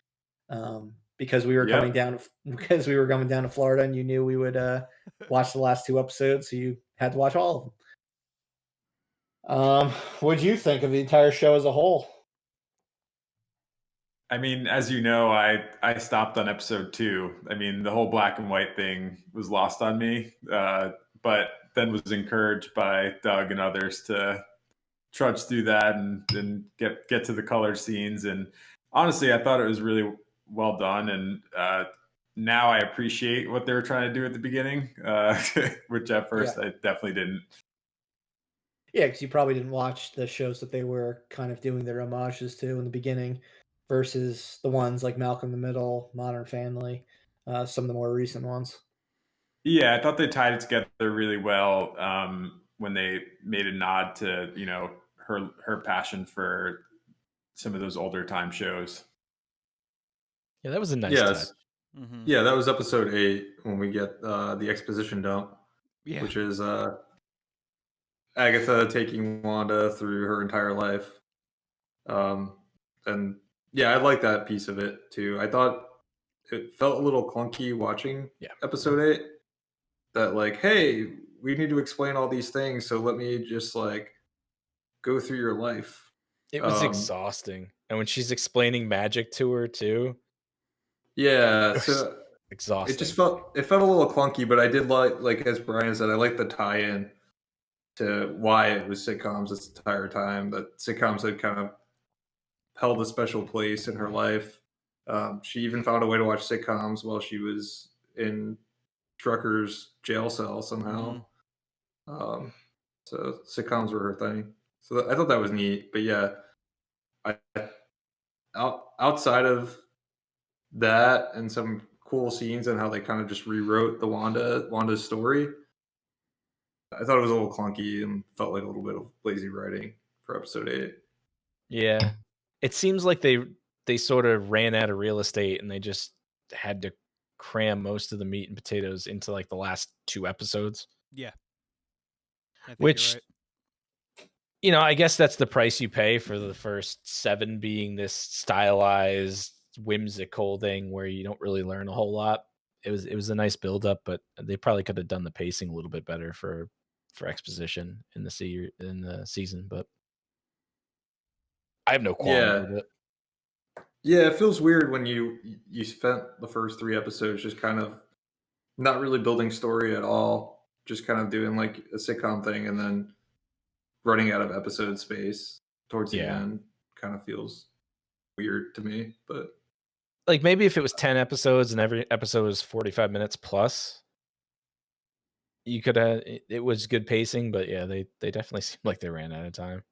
Speaker 1: because we were
Speaker 5: Yep.
Speaker 1: coming down to Florida, and you knew we would watch the last 2 episodes, so you had to watch all of them. What did you think of the entire show as a whole?
Speaker 5: I mean, as you know, I stopped on episode 2. I mean, the whole black and white thing was lost on me, but then was encouraged by Doug and others to trudge through that and get to the color scenes. And honestly, I thought it was really well done. And now I appreciate what they were trying to do at the beginning, which at first I definitely didn't.
Speaker 1: Yeah, because you probably didn't watch the shows that they were kind of doing their homages to in the beginning versus the ones like Malcolm in the Middle, Modern Family, some of the more recent ones.
Speaker 5: Yeah, I thought they tied it together really well when they made a nod to, you know, her passion for some of those older time shows.
Speaker 2: Yeah, that was a nice
Speaker 3: Yes.
Speaker 2: touch.
Speaker 4: Mm-hmm.
Speaker 3: Yeah, that was episode 8 when we get the exposition dump,
Speaker 4: Yeah.
Speaker 3: which is Agatha taking Wanda through her entire life. And yeah, I like that piece of it too. I thought it felt a little clunky watching episode 8. That like, hey, we need to explain all these things, so let me just like go through your life.
Speaker 2: It was exhausting. And when she's explaining magic to her too,
Speaker 3: Yeah,
Speaker 2: it was
Speaker 3: so
Speaker 2: exhausting.
Speaker 3: it felt a little clunky, but I did like as Brian said, I like the tie-in to why it was sitcoms this entire time. That sitcoms had kind of held a special place in her life. She even found a way to watch sitcoms while she was in Trucker's jail cell somehow. So sitcoms were her thing. So I thought that was neat. But yeah, outside of that and some cool scenes and how they kind of just rewrote the Wanda's story, I thought it was a little clunky and felt like a little bit of lazy writing for episode 8.
Speaker 2: Yeah. It seems like they sort of ran out of real estate and they just had to cram most of the meat and potatoes into like the last 2 episodes.
Speaker 4: Yeah. I think
Speaker 2: Which,
Speaker 4: you're right.
Speaker 2: you know, I guess that's the price you pay for the first 7 being this stylized, whimsical thing where you don't really learn a whole lot. It was a nice build up, but they probably could have done the pacing a little bit better for exposition in the season, but I have no qualms with it.
Speaker 3: Yeah, it feels weird when you spent the first 3 episodes just kind of not really building story at all, just kind of doing like a sitcom thing and then running out of episode space towards the end. Kind of feels weird to me, but
Speaker 2: like maybe if it was 10 episodes and every episode was 45 minutes plus, you could have, it was good pacing, but yeah, they definitely seemed like they ran out of time.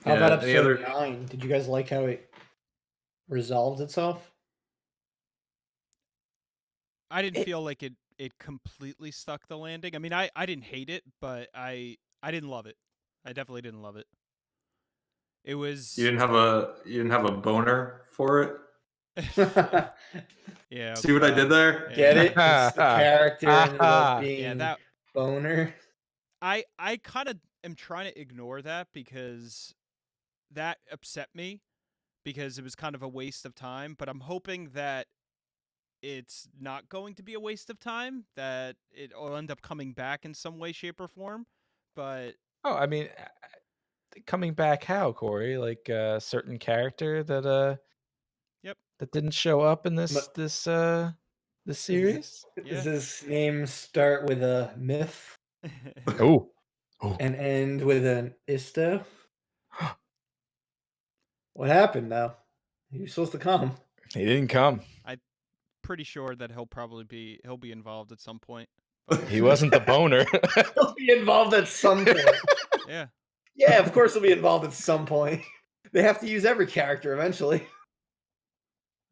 Speaker 1: How about episode 9? Did you guys like how it resolved itself?
Speaker 4: I didn't feel like it completely stuck the landing. I mean, I didn't hate it, but I didn't love it. I definitely didn't love it. It was
Speaker 3: you didn't have a boner for it.
Speaker 4: Yeah.
Speaker 3: See what I did there?
Speaker 1: Get it? It's the character ended up being
Speaker 4: that
Speaker 1: boner.
Speaker 4: I kind of am trying to ignore that because that upset me because it was kind of a waste of time. But I'm hoping that it's not going to be a waste of time, that it will end up coming back in some way, shape, or form. But
Speaker 2: Oh, I mean, coming back how, Corey? Like a certain character that
Speaker 4: Yep.
Speaker 2: that didn't show up in this
Speaker 1: But-
Speaker 2: this series?
Speaker 4: Yeah.
Speaker 1: Does his name start with a myth
Speaker 2: Oh.
Speaker 1: and end with an isto? What happened though? He was supposed to come.
Speaker 2: He didn't come.
Speaker 4: Pretty sure that he'll be involved at some point. But
Speaker 2: He wasn't the boner.
Speaker 1: He'll be involved at some point.
Speaker 4: yeah.
Speaker 1: Yeah, of course he'll be involved at some point. They have to use every character eventually.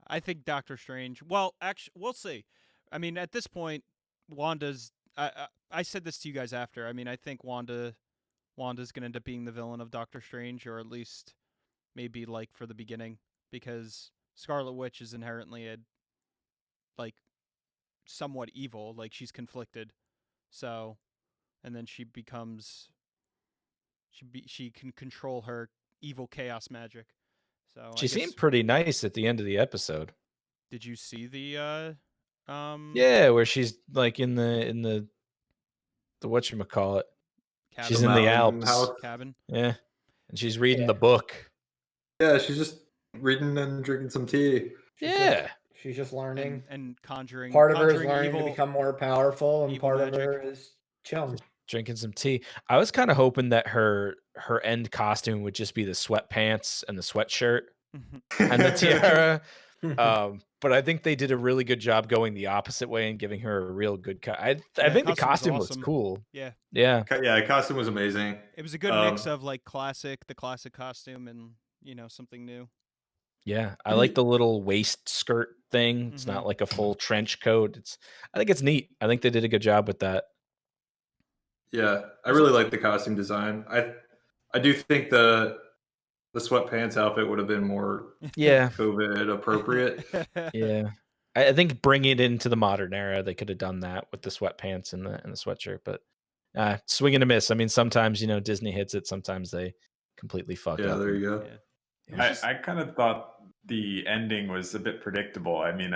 Speaker 4: I think Doctor Strange. Well, actually, we'll see. I mean, at this point, Wanda's. I said this to you guys after. I mean, I think Wanda's gonna end up being the villain of Doctor Strange, or at least maybe like for the beginning, because Scarlet Witch is inherently like somewhat evil. Like she's conflicted, so, and then she can control her evil chaos magic. So
Speaker 2: She seemed pretty nice at the end of the episode.
Speaker 4: Did you see the
Speaker 2: Yeah, where she's like in the whatchamacallit.
Speaker 4: cabin,
Speaker 2: She's in the
Speaker 3: mountain
Speaker 2: Alps.
Speaker 3: house.
Speaker 4: cabin?
Speaker 2: Yeah. And she's reading
Speaker 1: Yeah.
Speaker 2: the book.
Speaker 3: Yeah, she's just reading and drinking some tea.
Speaker 1: She's just learning.
Speaker 4: And conjuring.
Speaker 1: Part of her is
Speaker 4: conjuring
Speaker 1: learning
Speaker 4: evil,
Speaker 1: to become more powerful, and
Speaker 4: evil
Speaker 1: part of
Speaker 4: magic.
Speaker 1: her is chilling.
Speaker 2: Drinking some tea. I was kind of hoping that her end costume would just be the sweatpants and the sweatshirt and the tiara. But I think they did a really good job going the opposite way and giving her a real good I think the costume looks
Speaker 4: awesome.
Speaker 2: cool.
Speaker 4: Yeah.
Speaker 2: Yeah.
Speaker 3: Yeah, costume was amazing.
Speaker 4: It was a good mix of like the classic costume, and something new.
Speaker 2: Yeah, I like the little waist skirt thing. It's not like a full trench coat. I think it's neat. I think they did a good job with that.
Speaker 3: Yeah, I really like the costume design. I do think the sweatpants outfit would have been more COVID appropriate.
Speaker 2: Yeah. I think bringing it into the modern era, they could have done that with the sweatpants and the sweatshirt, but swing and a miss. I mean, sometimes, Disney hits it. Sometimes they completely fuck up.
Speaker 3: Yeah, there you go.
Speaker 4: Yeah.
Speaker 5: I kind of thought the ending was a bit predictable. I mean,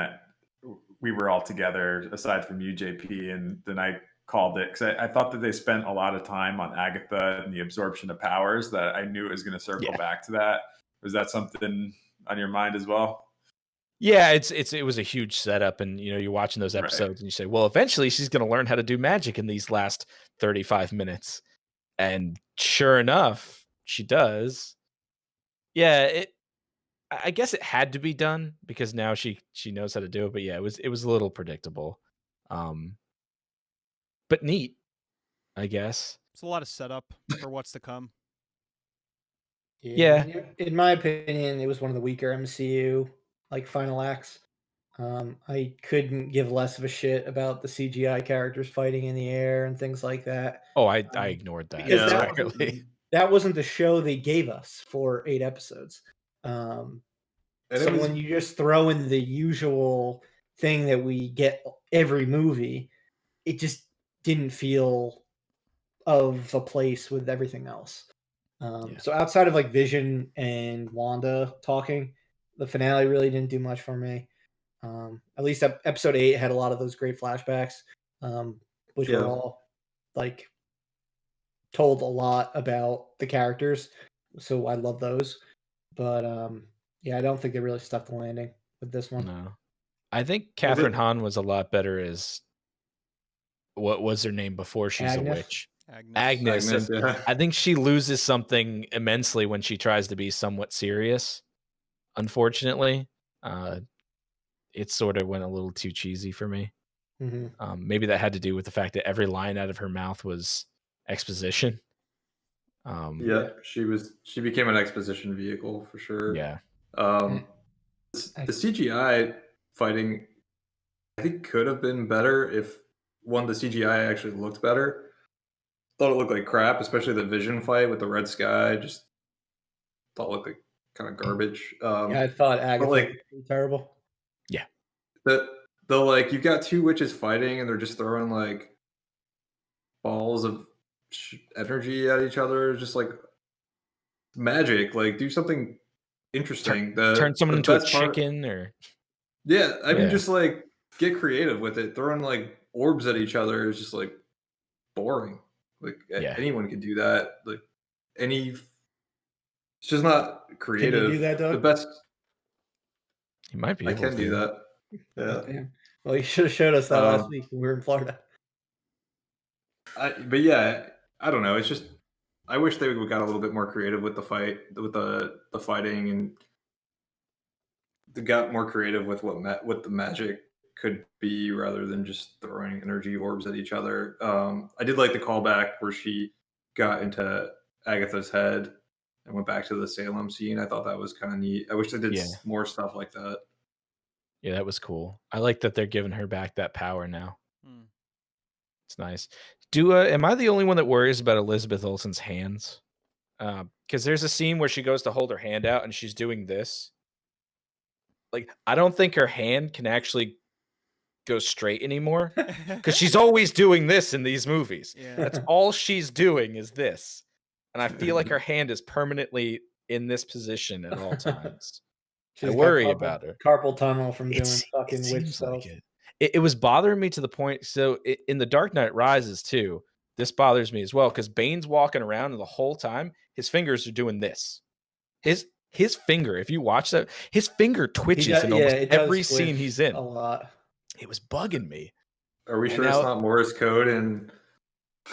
Speaker 5: we were all together aside from you, JP, and then I called it because I thought that they spent a lot of time on Agatha and the absorption of powers, that I knew it was going to circle back to that. Was that something on your mind as well?
Speaker 2: Yeah, it was a huge setup, and you're watching those episodes and you say, well, eventually she's going to learn how to do magic in these last 35 minutes. And sure enough, she does. Yeah, I guess it had to be done because now she knows how to do it. But yeah, it was a little predictable, but neat, I guess.
Speaker 4: It's a lot of setup for what's to come.
Speaker 2: Yeah.
Speaker 1: In my opinion, it was one of the weaker MCU final acts. I couldn't give less of a shit about the CGI characters fighting in the air and things like that.
Speaker 2: Oh, I ignored that.
Speaker 1: Because that wasn't the show they gave us for 8 episodes. When you just throw in the usual thing that we get every movie, it just didn't feel of a place with everything else. So outside of Vision and Wanda talking, the finale really didn't do much for me. At least episode 8 had a lot of those great flashbacks, which were all told a lot about the characters. So I love those. But I don't think they really stuck the landing with this one.
Speaker 2: No. I think Catherine Hahn was a lot better as what was her name before she's
Speaker 1: Agnes?
Speaker 2: a witch.
Speaker 4: Agnes.
Speaker 2: And I think she loses something immensely when she tries to be somewhat serious. Unfortunately, it sort of went a little too cheesy for me.
Speaker 1: Mm-hmm.
Speaker 2: Maybe that had to do with the fact that every line out of her mouth was exposition.
Speaker 3: She became an exposition vehicle for sure.
Speaker 2: Yeah.
Speaker 3: The CGI fighting, I think, could have been better if the CGI actually looked better. Thought it looked like crap, especially the Vision fight with the red sky. Just thought it looked like kind of garbage.
Speaker 1: I thought Agatha was terrible.
Speaker 2: Yeah.
Speaker 3: You've got 2 witches fighting and they're just throwing balls of energy at each other, just magic. Do something interesting.
Speaker 2: Turn someone into a chicken or
Speaker 3: I mean, just get creative with it. Throwing like orbs at each other is just like boring. Like
Speaker 2: Yeah.
Speaker 3: anyone can do that. Like it's just not
Speaker 1: Can
Speaker 3: creative.
Speaker 1: you do that, Doug?
Speaker 3: The best.
Speaker 2: You might be
Speaker 3: I
Speaker 2: able
Speaker 3: can
Speaker 2: to
Speaker 3: do that. Yeah.
Speaker 1: Damn. Well, you should have showed us that last week when we were in Florida.
Speaker 3: But yeah, I don't know. It's just I wish they would got a little bit more creative with the fight, with the fighting, and they got more creative with what the magic could be rather than just throwing energy orbs at each other. I did like the callback where she got into Agatha's head and went back to the Salem scene. I thought that was kind of neat. I wish they did more stuff like that.
Speaker 2: Yeah, that was cool. I like that they're giving her back that power now. It's nice. Am I the only one that worries about Elizabeth Olsen's hands? Because there's a scene where she goes to hold her hand out and she's doing this. Like, I don't think her hand can actually go straight anymore because she's always doing this in these movies.
Speaker 4: Yeah.
Speaker 2: That's all she's doing is this. And I feel like her hand is permanently in this position at all times. I worry about her.
Speaker 1: Carpal tunnel from doing
Speaker 2: It
Speaker 1: fucking witch
Speaker 2: seems
Speaker 1: stuff.
Speaker 2: like it was bothering me to the point. So in The Dark Knight Rises too, this bothers me as well because Bane's walking around and the whole time his fingers are doing this. His finger, if you watch that, his finger twitches in almost every scene he's in.
Speaker 1: A lot.
Speaker 2: It was bugging me.
Speaker 3: Are we sure it's not Morse code and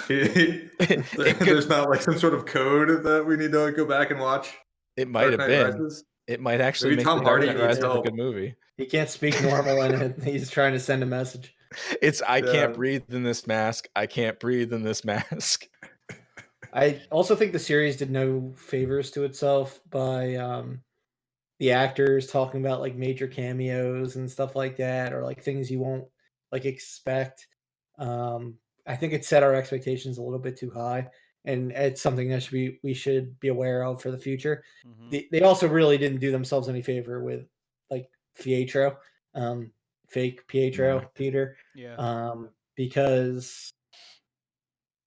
Speaker 3: there's not like some sort of code that we need to go back and watch?
Speaker 2: It might have been.
Speaker 3: Rises?
Speaker 2: It might actually
Speaker 3: Maybe
Speaker 2: make
Speaker 3: Tom
Speaker 2: The Dark
Speaker 3: Hardy
Speaker 2: Knight Rises
Speaker 3: needs
Speaker 2: a
Speaker 3: help.
Speaker 2: good movie.
Speaker 1: He can't speak normal in it. He's trying to send a message.
Speaker 2: I can't breathe in this mask. I can't breathe in this mask.
Speaker 1: I also think the series did no favors to itself by the actors talking about like major cameos and stuff like that, or like things you won't like expect. I think it set our expectations a little bit too high, and it's something that we should be aware of for the future. They also really didn't do themselves any favor with like Pietro, fake Pietro, Peter, because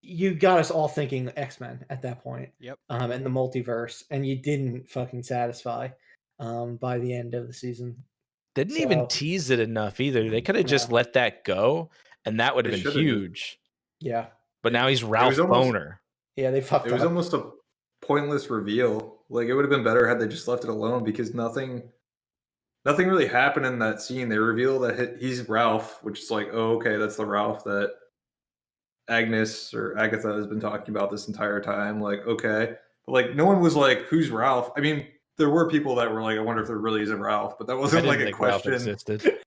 Speaker 1: you got us all thinking X-Men at that point.
Speaker 4: Yep.
Speaker 1: And the multiverse, and you didn't fucking satisfy by the end of the season.
Speaker 2: Didn't even tease it enough either. They could have just let that go, and that would have been huge.
Speaker 1: Yeah.
Speaker 2: But now he's Ralph Boner.
Speaker 1: Yeah, they fucked up.
Speaker 3: It was almost a pointless reveal. Like it would have been better had they just left it alone because nothing really happened in that scene. They reveal that he's Ralph, which is like, oh, okay, that's the Ralph that Agnes or Agatha has been talking about this entire time. Like, okay. But like no one was like, who's Ralph? I mean, there were people that were like, I wonder if there really isn't Ralph, but that wasn't like a question. That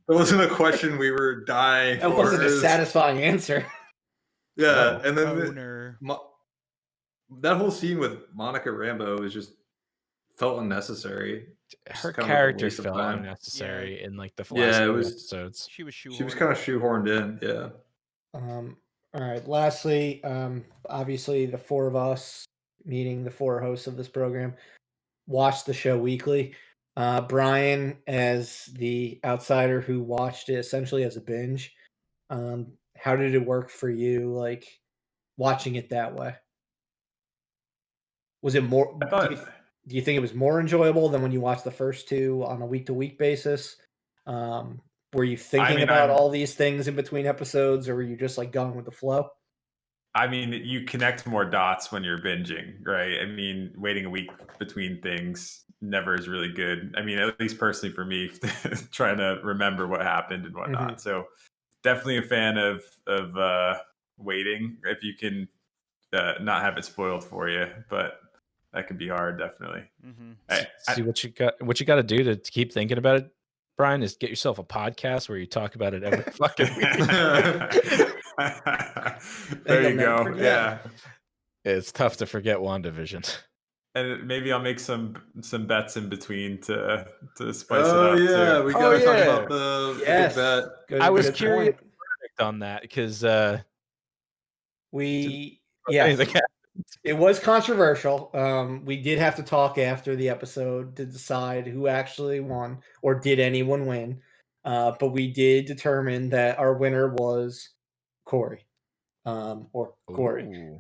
Speaker 3: wasn't a question we were dying
Speaker 1: that
Speaker 3: for.
Speaker 1: Wasn't a satisfying answer.
Speaker 3: Yeah, and then that whole scene with Monica Rambeau is just felt unnecessary.
Speaker 2: Her character felt unnecessary in like the last few episodes.
Speaker 3: She was kind of shoehorned in. Yeah.
Speaker 1: All right. Lastly, obviously the four of us, meaning the four hosts of this program, watch the show weekly. Brian, as the outsider who watched it essentially as a binge, how did it work for you, like watching it that way? Was it more? Do you think it was more enjoyable than when you watched the first two on a week-to-week basis? Were you thinking about all these things in between episodes, or were you just like going with the flow?
Speaker 5: I mean, you connect more dots when you're binging, right? I mean, waiting a week between things never is really good. I mean, at least personally for me, trying to remember what happened and whatnot. Mm-hmm. So definitely a fan of waiting if you can not have it spoiled for you, but that can be hard, definitely.
Speaker 2: Mm-hmm. See what you got to do to keep thinking about it, Brian, is get yourself a podcast where you talk about it every fucking week.
Speaker 5: There you go. Yeah.
Speaker 2: It's tough to forget WandaVision.
Speaker 5: And maybe I'll make some bets in between to spice it up.
Speaker 3: Oh yeah,
Speaker 5: too.
Speaker 3: We gotta talk about the big bet.
Speaker 1: Good,
Speaker 2: I was curious on that because
Speaker 1: it was controversial. We did have to talk after the episode to decide who actually won, or did anyone win. But we did determine that our winner was Corey. Or Corey.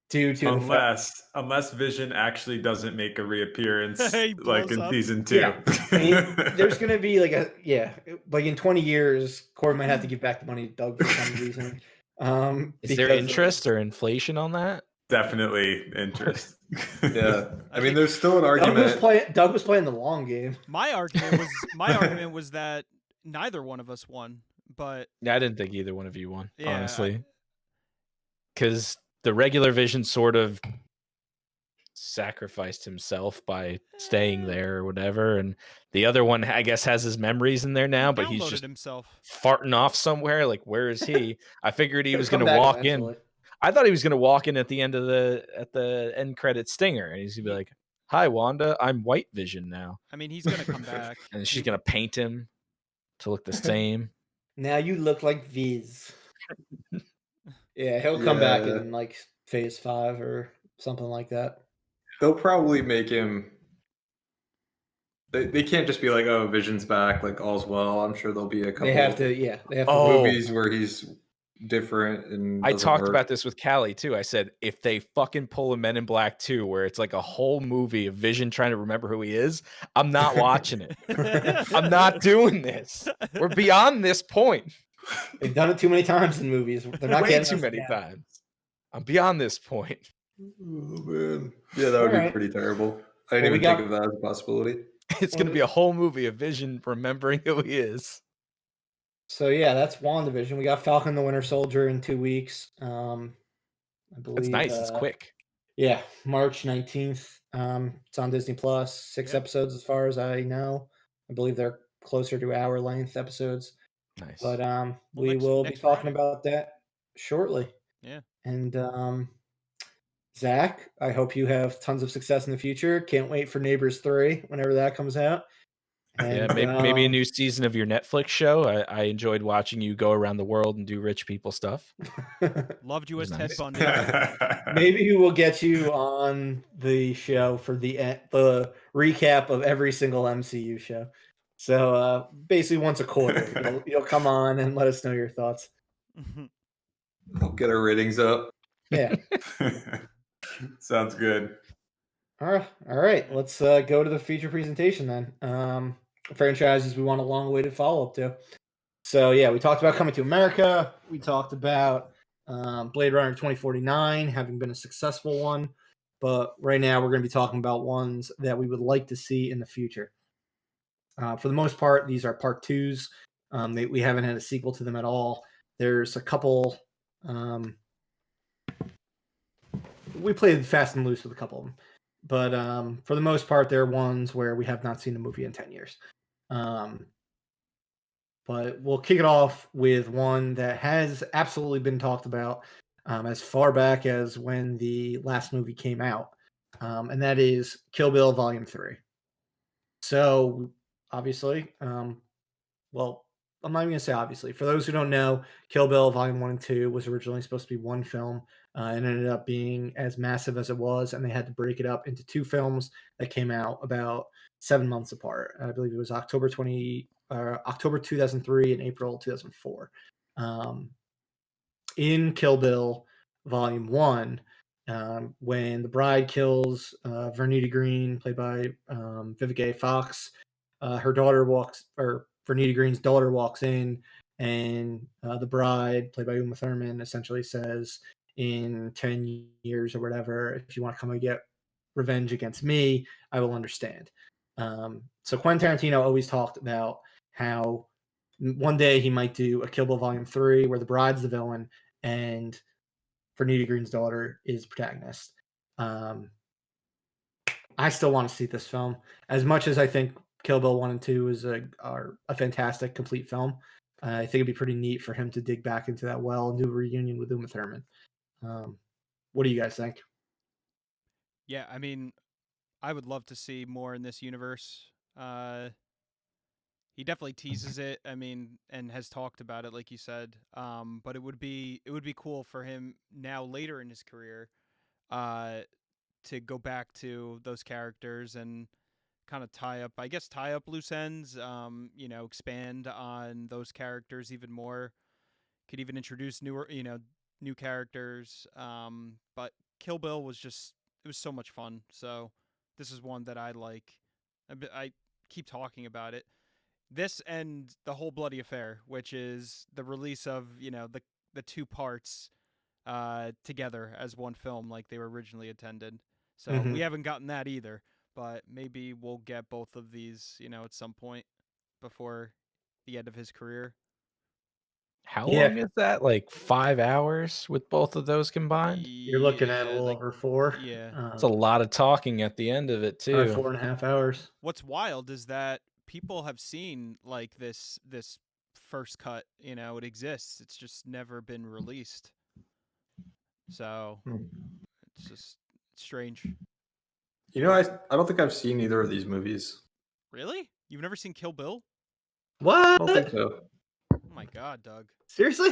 Speaker 1: due to the fact.
Speaker 5: Unless Vision actually doesn't make a reappearance
Speaker 4: He
Speaker 5: like
Speaker 4: blows
Speaker 5: in
Speaker 4: up.
Speaker 5: season 2.
Speaker 1: Yeah, I mean, there's gonna be like in 20 years, Corey might have to give back the money to Doug for some reason.
Speaker 2: Is there interest or inflation on that?
Speaker 5: Definitely interest.
Speaker 3: Yeah, I mean,
Speaker 4: think
Speaker 3: there's still an argument.
Speaker 1: Doug was playing the long game.
Speaker 4: My argument was that neither one of us won, but
Speaker 2: I didn't think either one of you won,
Speaker 4: Yeah,
Speaker 2: honestly. Because the regular Vision sort of sacrificed himself by staying there or whatever, and the other one, I guess, has his memories in there now, but he's
Speaker 4: downloaded
Speaker 2: just
Speaker 4: himself.
Speaker 2: farting off somewhere. Like, where is he? I figured he
Speaker 1: He'll
Speaker 2: was
Speaker 1: come
Speaker 2: going to
Speaker 1: back
Speaker 2: walk
Speaker 1: eventually.
Speaker 2: in. I thought he was going to walk in at the end of the end credit stinger, and he's going to be like, "Hi, Wanda, I'm White Vision now,"
Speaker 4: I mean, he's gonna come back.
Speaker 2: and she's going to paint him to look the same.
Speaker 1: Now you look like Viz. Yeah, he'll come back
Speaker 3: Yeah.
Speaker 1: in like phase 5 or something like that.
Speaker 3: They'll probably make him. They can't just be like, oh, Vision's back, like all's well. I'm sure there'll be a couple.
Speaker 1: They have to.
Speaker 2: Oh.
Speaker 3: movies where he's different and
Speaker 2: I
Speaker 3: doesn't
Speaker 2: talked
Speaker 3: work.
Speaker 2: about this with Callie too. I said, if they fucking pull a Men in Black 2 where it's like a whole movie of Vision trying to remember who he is, I'm not watching it. I'm not doing this. We're beyond this point.
Speaker 1: They've done it too many times in movies. They're not
Speaker 2: Way
Speaker 1: getting
Speaker 2: too
Speaker 1: us
Speaker 2: many
Speaker 1: again.
Speaker 2: times. I'm beyond this point.
Speaker 3: Oh, man. Yeah, that would be
Speaker 1: Alright.
Speaker 3: pretty terrible. I didn't
Speaker 1: Well, we
Speaker 3: even think
Speaker 1: got-
Speaker 3: of that as a possibility.
Speaker 2: It's going to be a whole movie of Vision remembering who he is.
Speaker 1: So yeah, that's WandaVision. We got Falcon the Winter Soldier in 2 weeks. I believe
Speaker 2: It's nice. It's quick.
Speaker 1: Yeah, March 19th. It's on Disney Plus. 6
Speaker 4: Yep.
Speaker 1: episodes as far as I know. I believe they're closer to hour length episodes.
Speaker 2: Nice.
Speaker 1: But we will be
Speaker 4: next
Speaker 1: talking
Speaker 4: Friday.
Speaker 1: about that shortly.
Speaker 4: Yeah.
Speaker 1: And Zach, I hope you have tons of success in the future. Can't wait for Neighbors 3 whenever that comes out.
Speaker 2: Yeah,
Speaker 1: And,
Speaker 2: maybe a new season of your Netflix show. I enjoyed watching you go around the world and do rich people stuff.
Speaker 4: Loved you as
Speaker 2: It
Speaker 4: Ted
Speaker 2: was
Speaker 4: Bundy.
Speaker 1: Maybe we will get you on the show for the recap of every single MCU show. So basically once a quarter, you'll come on and let us know your thoughts.
Speaker 3: I'll get our ratings up.
Speaker 1: Yeah.
Speaker 5: Sounds good.
Speaker 1: All right. Let's go to the feature presentation then. Franchises we want a long-awaited follow-up to. So yeah, we talked about Coming to America. We talked about Blade Runner 2049 having been a successful one, but right now we're going to be talking about ones that we would like to see in the future. For the most part, these are part 2s. We haven't had a sequel to them at all. There's a couple. We played fast and loose with a couple of them. But for the most part, they're ones where we have not seen a movie in 10 years. But we'll kick it off with one that has absolutely been talked about as far back as when the last movie came out. And that is Kill Bill Volume 3. So, obviously, well, I'm not even going to say obviously. For those who don't know, Kill Bill Volume 1 and 2 was originally supposed to be one film and ended up being as massive as it was, and they had to break it up into 2 films that came out about 7 months apart. I believe it was October 2003 and April 2004. In Kill Bill Volume 1, when the bride kills Vernita Green, played by Vivica A. Fox, Vernita Green's daughter walks in, and the bride, played by Uma Thurman, essentially says, in 10 years or whatever, if you want to come and get revenge against me, I will understand. So Quentin Tarantino always talked about how one day he might do a Kill Bill Volume 3 where the bride's the villain and Vernita Green's daughter is the protagonist. I still want to see this film. As much as I think Kill Bill 1 and 2 is are a fantastic, complete film, I think it'd be pretty neat for him to dig back into that well and do a reunion with Uma Thurman. What do you guys think?
Speaker 4: Yeah, I mean, I would love to see more in this universe. He definitely teases it. I mean, and has talked about it, like you said. But it would be cool for him now later in his career, to go back to those characters and kind of tie up loose ends. Expand on those characters even more. Could even introduce new characters. But Kill Bill was it was so much fun. So this is one that I like. I keep talking about it. This and the whole bloody affair, which is the release of the two parts together as one film, like they were originally intended. So we haven't gotten that either, but maybe we'll get both of these, at some point before the end of his career.
Speaker 2: How
Speaker 1: Yeah.
Speaker 2: long is that? Like 5 hours with both of those combined?
Speaker 1: You're looking at a little over 4.
Speaker 4: Yeah.
Speaker 2: It's a lot of talking at the end of it
Speaker 1: Probably
Speaker 2: too.
Speaker 1: 4.5 hours.
Speaker 4: What's wild is that people have seen like this first cut. It exists. It's just never been released. So it's just strange.
Speaker 3: I don't think I've seen either of these movies.
Speaker 4: Really? You've never seen Kill Bill?
Speaker 1: What?
Speaker 3: I don't think so.
Speaker 4: Oh my god, Doug.
Speaker 1: Seriously?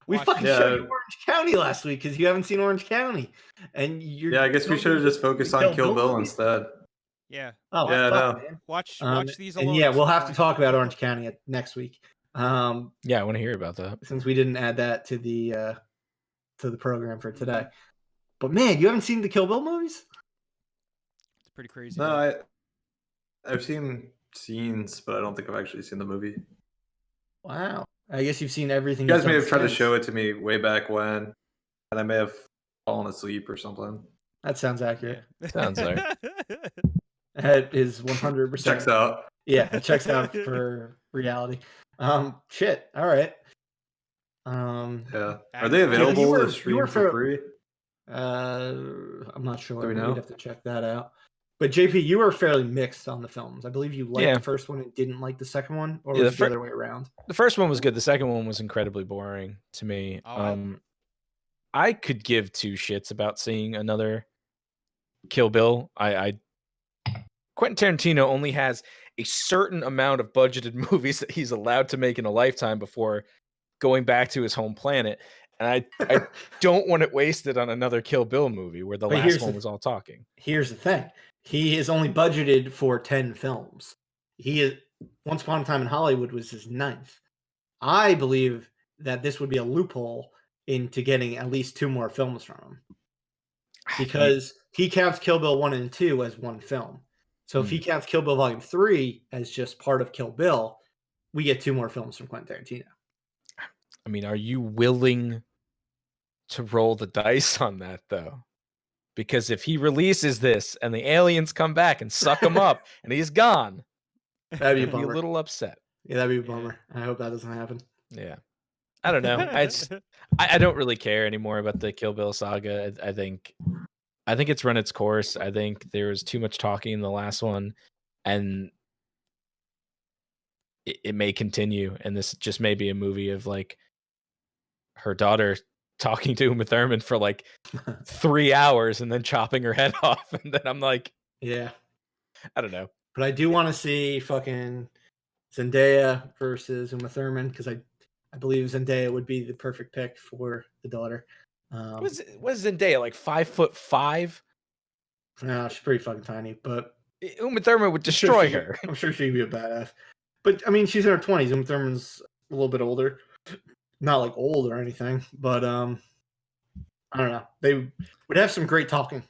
Speaker 1: We
Speaker 4: Watch
Speaker 1: fucking
Speaker 3: it.
Speaker 1: showed you
Speaker 3: Yeah.
Speaker 1: Orange County last week because you haven't seen Orange County, and you're.
Speaker 3: Yeah, I guess we should have just focused on Kill Bill
Speaker 1: movies?
Speaker 3: instead.
Speaker 4: Yeah.
Speaker 1: Oh,
Speaker 3: Yeah,
Speaker 1: fuck,
Speaker 3: no.
Speaker 1: man.
Speaker 4: Watch these
Speaker 1: And
Speaker 4: alone.
Speaker 1: yeah,
Speaker 4: at
Speaker 1: we'll
Speaker 4: some
Speaker 1: have to
Speaker 4: point.
Speaker 1: talk about Orange County next week.
Speaker 2: Yeah, I want to hear about that.
Speaker 1: Since we didn't add that to the program for today. But man, you haven't seen the Kill Bill movies?
Speaker 4: It's pretty crazy.
Speaker 3: No, I've seen scenes, but I don't think I've actually seen the movie.
Speaker 1: Wow. I guess you've seen everything.
Speaker 3: You guys
Speaker 1: he's
Speaker 3: may
Speaker 1: done
Speaker 3: have tried to
Speaker 1: since.
Speaker 3: show it to me way back when, and I may have fallen asleep or something.
Speaker 1: That sounds accurate.
Speaker 4: Yeah.
Speaker 2: Sounds right.
Speaker 1: That is 100%.
Speaker 3: Checks out.
Speaker 1: Yeah, it checks out for reality. Shit. All right.
Speaker 3: Yeah. Are they available
Speaker 1: you were-
Speaker 3: to
Speaker 1: you
Speaker 3: stream
Speaker 1: were
Speaker 3: for
Speaker 1: for-
Speaker 3: free?
Speaker 1: I'm not sure.
Speaker 3: Do we know?
Speaker 1: We'd have to check that out. But JP, you were fairly mixed on the films. I believe you liked
Speaker 2: Yeah.
Speaker 1: the first one and didn't like the second one, or
Speaker 2: Yeah,
Speaker 1: was
Speaker 2: the
Speaker 1: it the other way around?
Speaker 2: The first one was good. The second one was incredibly boring to me.
Speaker 4: Oh,
Speaker 2: I could give two shits about seeing another Kill Bill. Quentin Tarantino only has a certain amount of budgeted movies that he's allowed to make in a lifetime before going back to his home planet. And I don't want it wasted on another Kill Bill movie where the
Speaker 1: But here's
Speaker 2: last one
Speaker 1: the-
Speaker 2: was all talking.
Speaker 1: Here's the thing: he is only budgeted for 10 films. He is Once Upon a Time in Hollywood was his 9th. I believe that this would be a loophole into getting at least 2 more films from him, because he counts Kill Bill 1 and 2 as one film. So if he counts Kill Bill Volume 3 as just part of Kill Bill, we get 2 more films from Quentin Tarantino.
Speaker 2: I mean, are you willing to roll the dice on that, though? Because if he releases this and the aliens come back and suck him up and he's gone,
Speaker 1: That'd be a
Speaker 2: I'd be a
Speaker 1: bummer.
Speaker 2: little upset.
Speaker 1: Yeah, that'd be a
Speaker 4: Yeah.
Speaker 1: bummer. I hope that doesn't happen.
Speaker 2: Yeah. I don't know. I don't really care anymore about the Kill Bill saga. I think it's run its course. I think there was too much talking in the last one, and it may continue. And this just may be a movie of like her daughter talking to Uma Thurman for like 3 hours and then chopping her head off. And then I'm like,
Speaker 1: Yeah.
Speaker 2: I don't know.
Speaker 1: But I do want to see fucking Zendaya versus Uma Thurman, because I believe Zendaya would be the perfect pick for the daughter.
Speaker 2: Was Zendaya like 5'5"?
Speaker 1: No, she's pretty fucking tiny, but
Speaker 2: Uma Thurman would
Speaker 1: I'm sure
Speaker 2: destroy
Speaker 1: she-
Speaker 2: her.
Speaker 1: I'm sure she'd be a badass. But I mean, she's in her 20s. Uma Thurman's a little bit older, not like old or anything, but I don't know. They would have some great talking.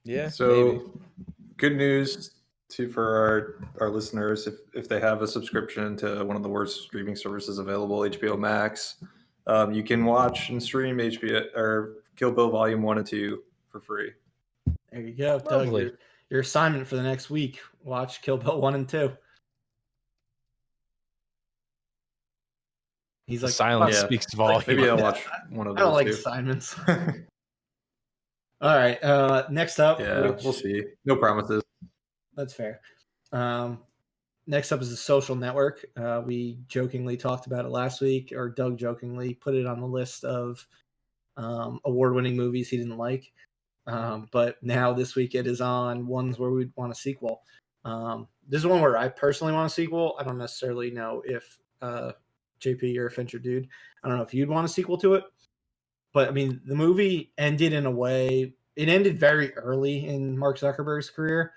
Speaker 2: Yeah.
Speaker 3: So good news for our listeners, if they have a subscription to one of the worst streaming services available, HBO Max, you can watch and stream HBO or Kill Bill Volume 1 and 2 for free.
Speaker 1: There you go,
Speaker 2: Lovely.
Speaker 1: Doug. Your assignment for the next week: watch Kill Bill 1 and 2. He's
Speaker 2: The
Speaker 1: like,
Speaker 2: silence
Speaker 3: Yeah.
Speaker 2: speaks volumes.
Speaker 3: Maybe I'll watch one of
Speaker 1: I don't
Speaker 3: those
Speaker 1: like
Speaker 3: too.
Speaker 1: assignments. All right. Next up,
Speaker 3: Yeah, we'll see. No promises.
Speaker 1: That's fair. Next up is The Social Network. We jokingly talked about it last week, or Doug jokingly put it on the list of award-winning movies he didn't like. But now this week it is on ones where we'd want a sequel. This is one where I personally want a sequel. I don't necessarily know if JP, you're a Fincher dude. I don't know if you'd want a sequel to it. But I mean, the movie ended in a way, it ended very early in Mark Zuckerberg's career,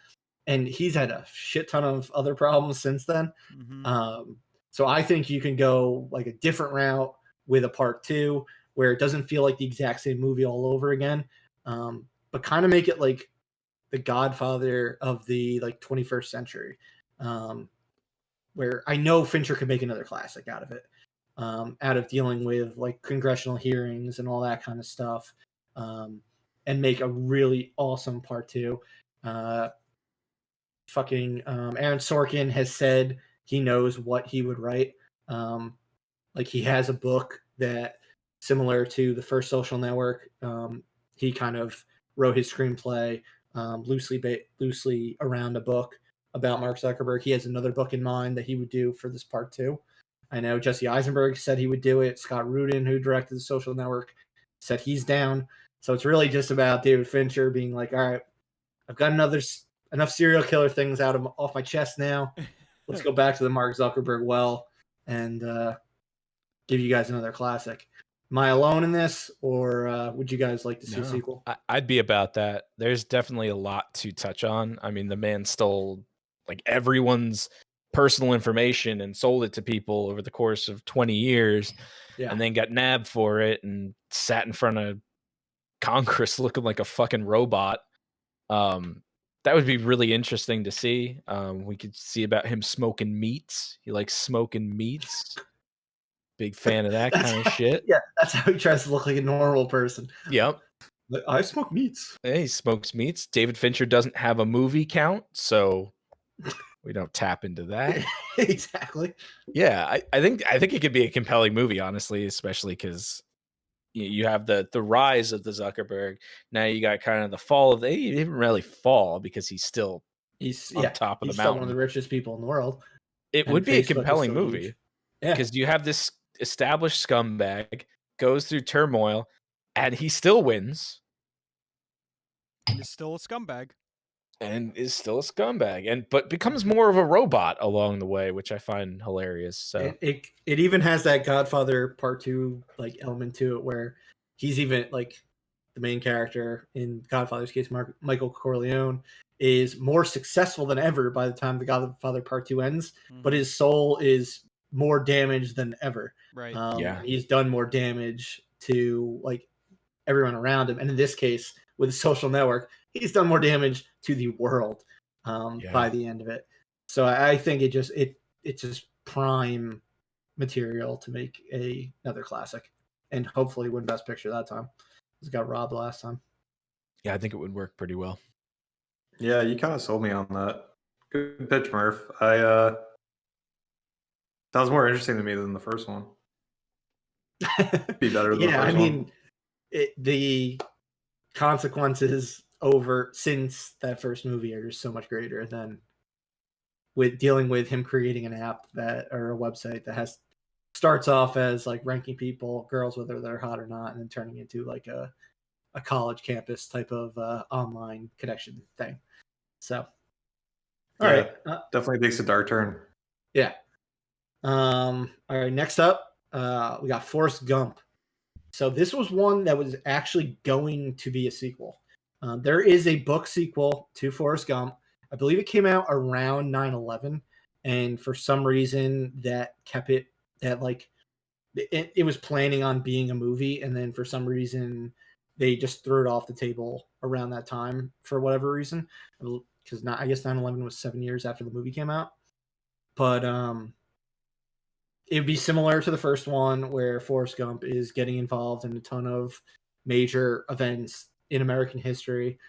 Speaker 1: and he's had a shit ton of other problems since then.
Speaker 4: Mhm.
Speaker 1: So I think you can go like a different route with a part 2, where it doesn't feel like the exact same movie all over again, but kind of make it like the Godfather of the like 21st century, where I know Fincher could make another classic out of it, out of dealing with like congressional hearings and all that kind of stuff, and make a really awesome part two. Aaron Sorkin has said he knows what he would write. Like he has a book that, similar to the first Social Network, he kind of wrote his screenplay loosely around a book about Mark Zuckerberg. He has another book in mind that he would do for this part two. I know Jesse Eisenberg said he would do it. Scott Rudin, who directed the Social Network, said he's down. So it's really just about David Fincher being like, all right, I've got enough serial killer things off my chest now. Let's go back to the Mark Zuckerberg well and give you guys another classic. Am I alone in this, or would you guys like to see a sequel?
Speaker 2: I'd be about that. There's definitely a lot to touch on. I mean, the man stole like everyone's personal information and sold it to people over the course of 20 years, and then got nabbed for it and sat in front of Congress looking like a fucking robot. That would be really interesting to see. We could see about him smoking meats. He likes smoking meats. Big fan of that kind of shit.
Speaker 1: Yeah, that's how he tries to look like a normal person.
Speaker 2: Yep.
Speaker 1: I smoke meats.
Speaker 2: Yeah, he smokes meats. David Fincher doesn't have a movie count, so we don't tap into that.
Speaker 1: Exactly.
Speaker 2: Yeah, I think it could be a compelling movie, honestly, especially because you have the rise of the Zuckerberg. Now you got kind of the fall of he didn't really fall because he's on top of the mountain.
Speaker 1: He's still one of the richest people in the world.
Speaker 2: It would be a compelling movie.
Speaker 1: Huge. Yeah,
Speaker 2: because you have this established scumbag goes through turmoil, and he still wins,
Speaker 4: and is still a scumbag,
Speaker 2: but becomes more of a robot along the way, which I find hilarious. So
Speaker 1: it even has that Godfather Part 2 like element to it, where he's even like the main character in Godfather's case, Michael Corleone, is more successful than ever by the time the Godfather Part 2 ends, but his soul is more damaged than ever.
Speaker 4: Right.
Speaker 1: He's done more damage to like everyone around him, and in this case, with the Social Network, he's done more damage to the world by the end of it. So I think it's just prime material to make another classic, and hopefully win Best Picture that time. It got robbed last time.
Speaker 2: Yeah, I think it would work pretty well.
Speaker 3: Yeah, you kind of sold me on that. Good pitch, Murph. That was more interesting to me than the first one. Be better than the first one.
Speaker 1: The consequences since that first movie are just so much greater than with dealing with him creating an app or a website that starts off as like ranking girls, whether they're hot or not, and then turning into like a college campus type of online connection thing. So, all right,
Speaker 3: definitely takes a dark turn.
Speaker 1: Yeah. All right, next up, we got Forrest Gump. So this was one that was actually going to be a sequel. There is a book sequel to Forrest Gump. I believe it came out around 9/11, and for some reason that kept it was planning on being a movie, and then for some reason they just threw it off the table around that time for whatever reason. Because I guess 9/11 was 7 years after the movie came out. But it would be similar to the first one, where Forrest Gump is getting involved in a ton of major events in American history.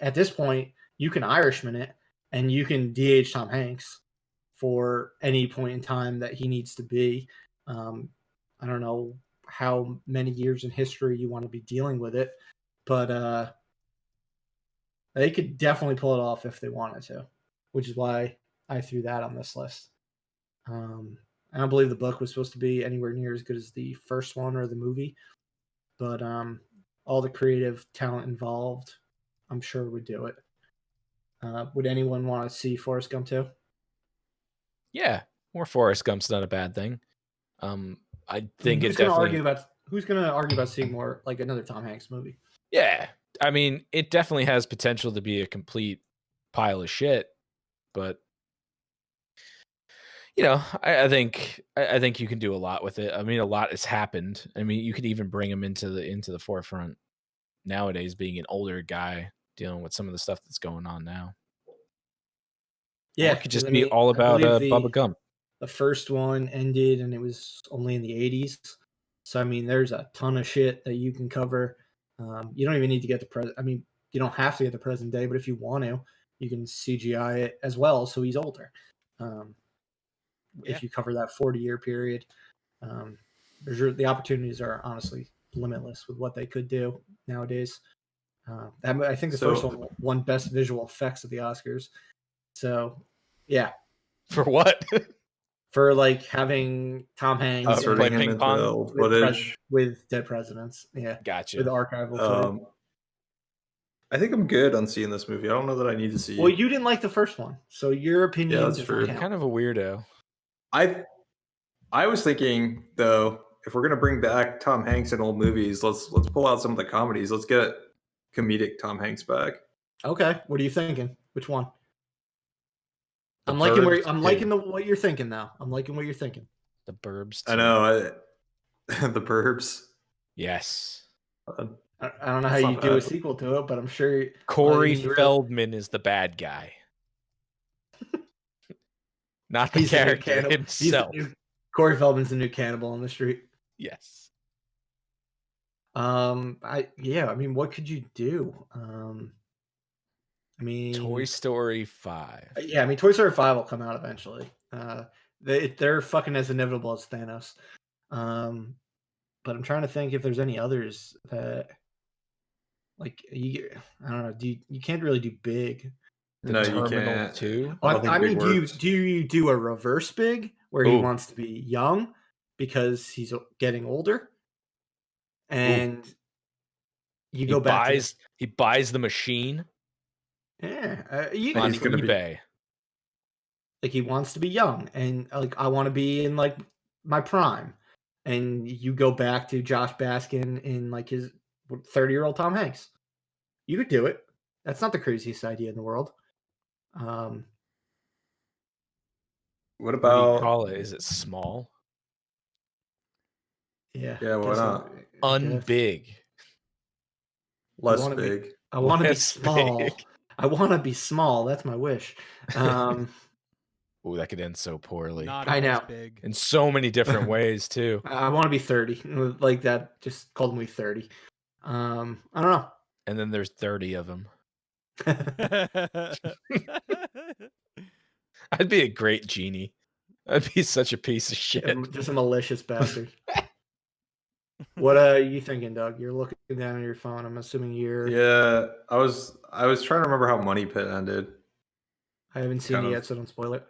Speaker 1: At this point, you can Irishman it, and you can DH Tom Hanks for any point in time that he needs to be. I don't know how many years in history you want to be dealing with it, but they could definitely pull it off if they wanted to, which is why I threw that on this list. I don't believe the book was supposed to be anywhere near as good as the first one or the movie, but all the creative talent involved, I'm sure, would do it. Would anyone want to see Forrest Gump too?
Speaker 2: Yeah, more Forrest Gump's not a bad thing. I think
Speaker 1: who's going to argue about seeing more like another Tom Hanks movie?
Speaker 2: Yeah, I mean, it definitely has potential to be a complete pile of shit, but I think you can do a lot with it. I mean, a lot has happened. I mean, you could even bring him into the forefront nowadays, being an older guy dealing with some of the stuff that's going on now.
Speaker 1: Yeah,
Speaker 2: Or it could
Speaker 1: 'cause
Speaker 2: just
Speaker 1: I
Speaker 2: be
Speaker 1: mean,
Speaker 2: all
Speaker 1: I
Speaker 2: about
Speaker 1: believe
Speaker 2: Bubba Gump.
Speaker 1: the first one ended and it was only in the 80s. So I mean, there's a ton of shit that you can cover. You don't even need to get the present. I mean, you don't have to get the present day, but if you want to, you can CGI it as well, so he's older.
Speaker 4: Yeah.
Speaker 1: If you cover that 40-year period, the opportunities are honestly limitless with what they could do nowadays. I think the
Speaker 3: So-
Speaker 1: first one won Best Visual Effects at the Oscars. So, yeah,
Speaker 2: For what?
Speaker 1: for like having Tom Hanks
Speaker 2: play
Speaker 3: Inserting him
Speaker 2: ping
Speaker 3: into
Speaker 2: pong
Speaker 3: old footage.
Speaker 1: with dead presidents. Yeah, with
Speaker 2: Gotcha.
Speaker 1: archival footage.
Speaker 3: I think I'm good on seeing this movie. I don't know that I need to see.
Speaker 1: Well, you didn't like the first one, so your opinion
Speaker 3: Yeah, that's
Speaker 1: does
Speaker 3: true.
Speaker 1: not
Speaker 2: You're
Speaker 1: count.
Speaker 2: kind of a weirdo.
Speaker 3: I was thinking though, if we're gonna bring back Tom Hanks in old movies, let's pull out some of the comedies. Let's get comedic Tom Hanks back.
Speaker 1: Okay, what are you thinking? Which one?
Speaker 3: The
Speaker 1: I'm liking
Speaker 3: Burbs.
Speaker 1: what you're thinking now. I'm liking what you're thinking.
Speaker 2: The Burbs.
Speaker 3: I
Speaker 2: too.
Speaker 3: know. The Burbs.
Speaker 2: Yes.
Speaker 1: I don't know how
Speaker 3: That's
Speaker 1: you
Speaker 3: not
Speaker 1: do a
Speaker 3: bad.
Speaker 1: sequel to it, but I'm sure
Speaker 2: Corey
Speaker 1: you can really-
Speaker 2: Feldman is the bad guy. Not the
Speaker 1: He's the new
Speaker 2: character
Speaker 1: cannibal.
Speaker 2: himself.
Speaker 1: Corey Feldman's the new cannibal on the street.
Speaker 2: Yes.
Speaker 1: I mean, what could you do? I mean,
Speaker 2: Toy Story 5.
Speaker 1: yeah, I mean, Toy Story 5 will come out eventually. They're fucking as inevitable as Thanos. But I'm trying to think if there's any others that, like, I don't know. You can't really do big.
Speaker 3: No, you
Speaker 2: Terminal
Speaker 3: can't.
Speaker 2: 2?
Speaker 3: I don't think
Speaker 1: I
Speaker 3: big
Speaker 1: mean,
Speaker 3: works.
Speaker 1: do you do a reverse big where he
Speaker 2: Ooh.
Speaker 1: wants to be young because he's getting older, and you go back
Speaker 2: He buys the machine
Speaker 1: to
Speaker 2: on
Speaker 3: he's gonna be-
Speaker 2: eBay.
Speaker 1: like he wants to be young, and like I want to be in like my prime, and you go back to Josh Baskin in like his 30-year-old Tom Hanks. You could do it. That's not the craziest idea in the world.
Speaker 3: What
Speaker 2: What do you
Speaker 3: about?
Speaker 2: call it? Is it small?
Speaker 1: Yeah.
Speaker 3: Yeah, why
Speaker 1: guess
Speaker 3: not?
Speaker 1: I guess.
Speaker 2: Unbig.
Speaker 3: Less
Speaker 1: wanna be-
Speaker 3: big.
Speaker 1: I want to be
Speaker 2: Less
Speaker 1: small.
Speaker 2: big.
Speaker 1: I want to be small. That's my wish.
Speaker 2: Ooh, that could end so poorly.
Speaker 4: Not
Speaker 1: I
Speaker 4: as
Speaker 1: know.
Speaker 4: big.
Speaker 2: In so many different ways, too.
Speaker 1: I want to be 30. Like that just called me 30. I don't
Speaker 2: And then there's 30 of them.
Speaker 1: know.
Speaker 2: I'd be a great genie. I'd be such a piece of shit.
Speaker 1: Just a malicious bastard. What are you thinking, Doug? You're looking down at your phone. I'm assuming you're.
Speaker 3: Yeah, I was trying to remember how Money Pit ended.
Speaker 1: I haven't seen
Speaker 3: kind
Speaker 1: it
Speaker 3: of-
Speaker 1: yet, so don't spoil it.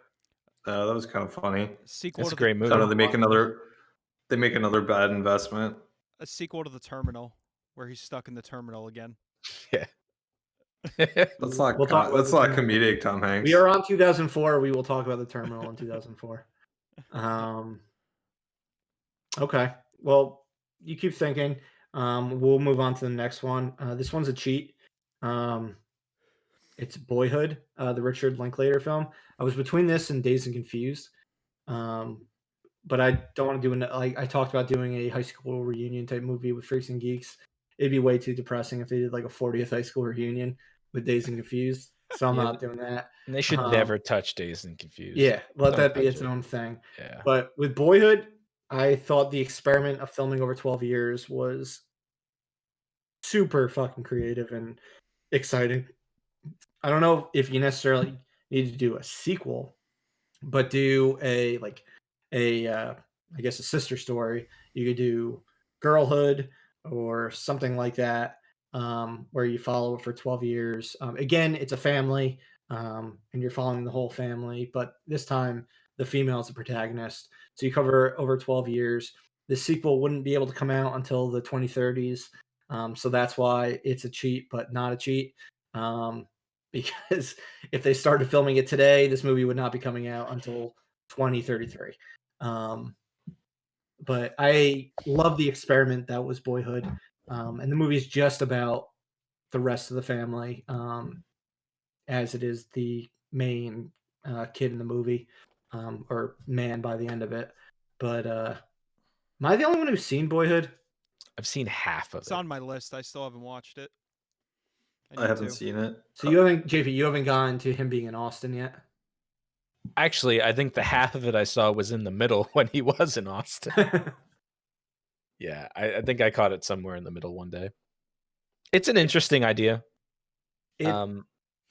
Speaker 3: That was kind of funny.
Speaker 4: Sequel
Speaker 2: That's
Speaker 4: to
Speaker 2: a great
Speaker 4: the,
Speaker 2: movie.
Speaker 3: Kind of they make another bad investment.
Speaker 4: a sequel to The Terminal, where he's stuck in the terminal again.
Speaker 2: Yeah.
Speaker 3: That's not
Speaker 1: We'll talk about
Speaker 3: that's
Speaker 1: the
Speaker 3: not
Speaker 1: Terminal.
Speaker 3: comedic, Tom Hanks.
Speaker 1: We are on 2004. We will talk about the terminal in 2004. Okay. Well, you keep thinking. We'll move on to the next one. This one's a cheat. It's Boyhood, the Richard Linklater film. I was between this and Dazed and Confused. But I don't want to do I talked about doing a high school reunion type movie with Freaks and Geeks. It'd be way too depressing if they did like a 40th high school reunion with Dazed and Confused. So I'm
Speaker 2: Yeah,
Speaker 1: not doing that.
Speaker 2: And they should never touch Dazed and Confused.
Speaker 1: Yeah, let
Speaker 2: Don't
Speaker 1: that be
Speaker 2: touch
Speaker 1: its
Speaker 2: it.
Speaker 1: own thing.
Speaker 2: Yeah.
Speaker 1: But with Boyhood, I thought the experiment of filming over 12 years was super fucking creative and exciting. I don't know if you necessarily need to do a sequel, but do I guess a sister story. You could do Girlhood or something like that, where you follow it for 12 years. Again, it's a family, and you're following the whole family, but this time the female is the protagonist. So you cover over 12 years. The sequel wouldn't be able to come out until the 2030s. So that's why it's a cheat, but not a cheat. Because if they started filming it today, this movie would not be coming out until 2033. But I love the experiment that was Boyhood. And the movie is just about the rest of the family, as it is the main kid in the movie. or man by the end of it. But am I the only one who's seen Boyhood?
Speaker 2: I've seen half of
Speaker 4: It's
Speaker 2: it.
Speaker 4: on my list. I still haven't watched it.
Speaker 3: I haven't seen it.
Speaker 1: So you haven't, JP, you haven't gotten to him being in Austin yet?
Speaker 2: Actually, I think the half of it I saw was in the middle when he was in Austin. Yeah, I think I caught it somewhere in the middle one day. It's an interesting idea.
Speaker 1: Yeah.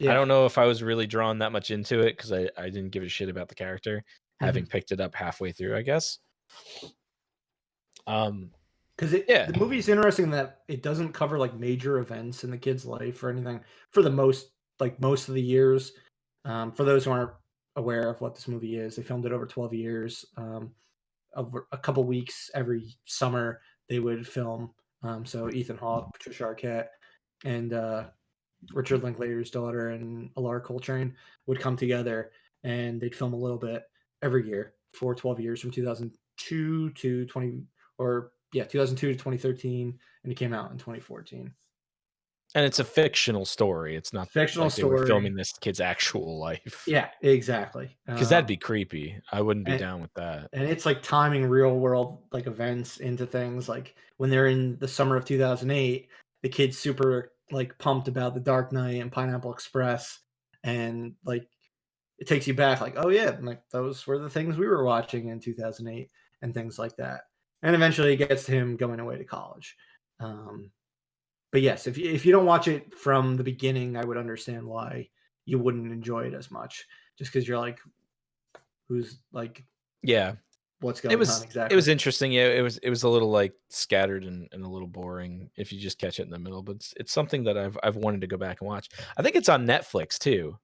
Speaker 2: I don't know if I was really drawn that much into it because I didn't give a shit about the character, having picked it up halfway through, I guess.
Speaker 1: Because the movie's interesting that it doesn't cover like major events in the kid's life or anything for the most of the years. For those who aren't aware of what this movie is, they filmed it over 12 years. Over a couple weeks every summer they would film. So Ethan Hawke, Patricia Arquette, and Richard Linklater's daughter and Alara Coltrane would come together and they'd film a little bit every year for 12 years from 2002 to 2013, and it came out in 2014.
Speaker 2: And it's a fictional story. It's not
Speaker 1: fictional
Speaker 2: like they were filming this kid's actual life.
Speaker 1: Yeah, exactly.
Speaker 2: Because that'd be creepy. I wouldn't be down with that.
Speaker 1: And it's like timing real world like events into things. Like when they're in the summer of 2008, the kid's super like pumped about The Dark Knight and Pineapple Express, and like it takes you back like, oh yeah, like those were the things we were watching in 2008 and things like that. And eventually it gets to him going away to college. But yes, if you don't watch it from the beginning, I would understand why you wouldn't enjoy it as much, just because you're like, who's like, what's going on exactly?
Speaker 2: It was interesting. Yeah, it was a little like scattered and a little boring if you just catch it in the middle. But it's something that I've wanted to go back and watch. I think it's on Netflix too.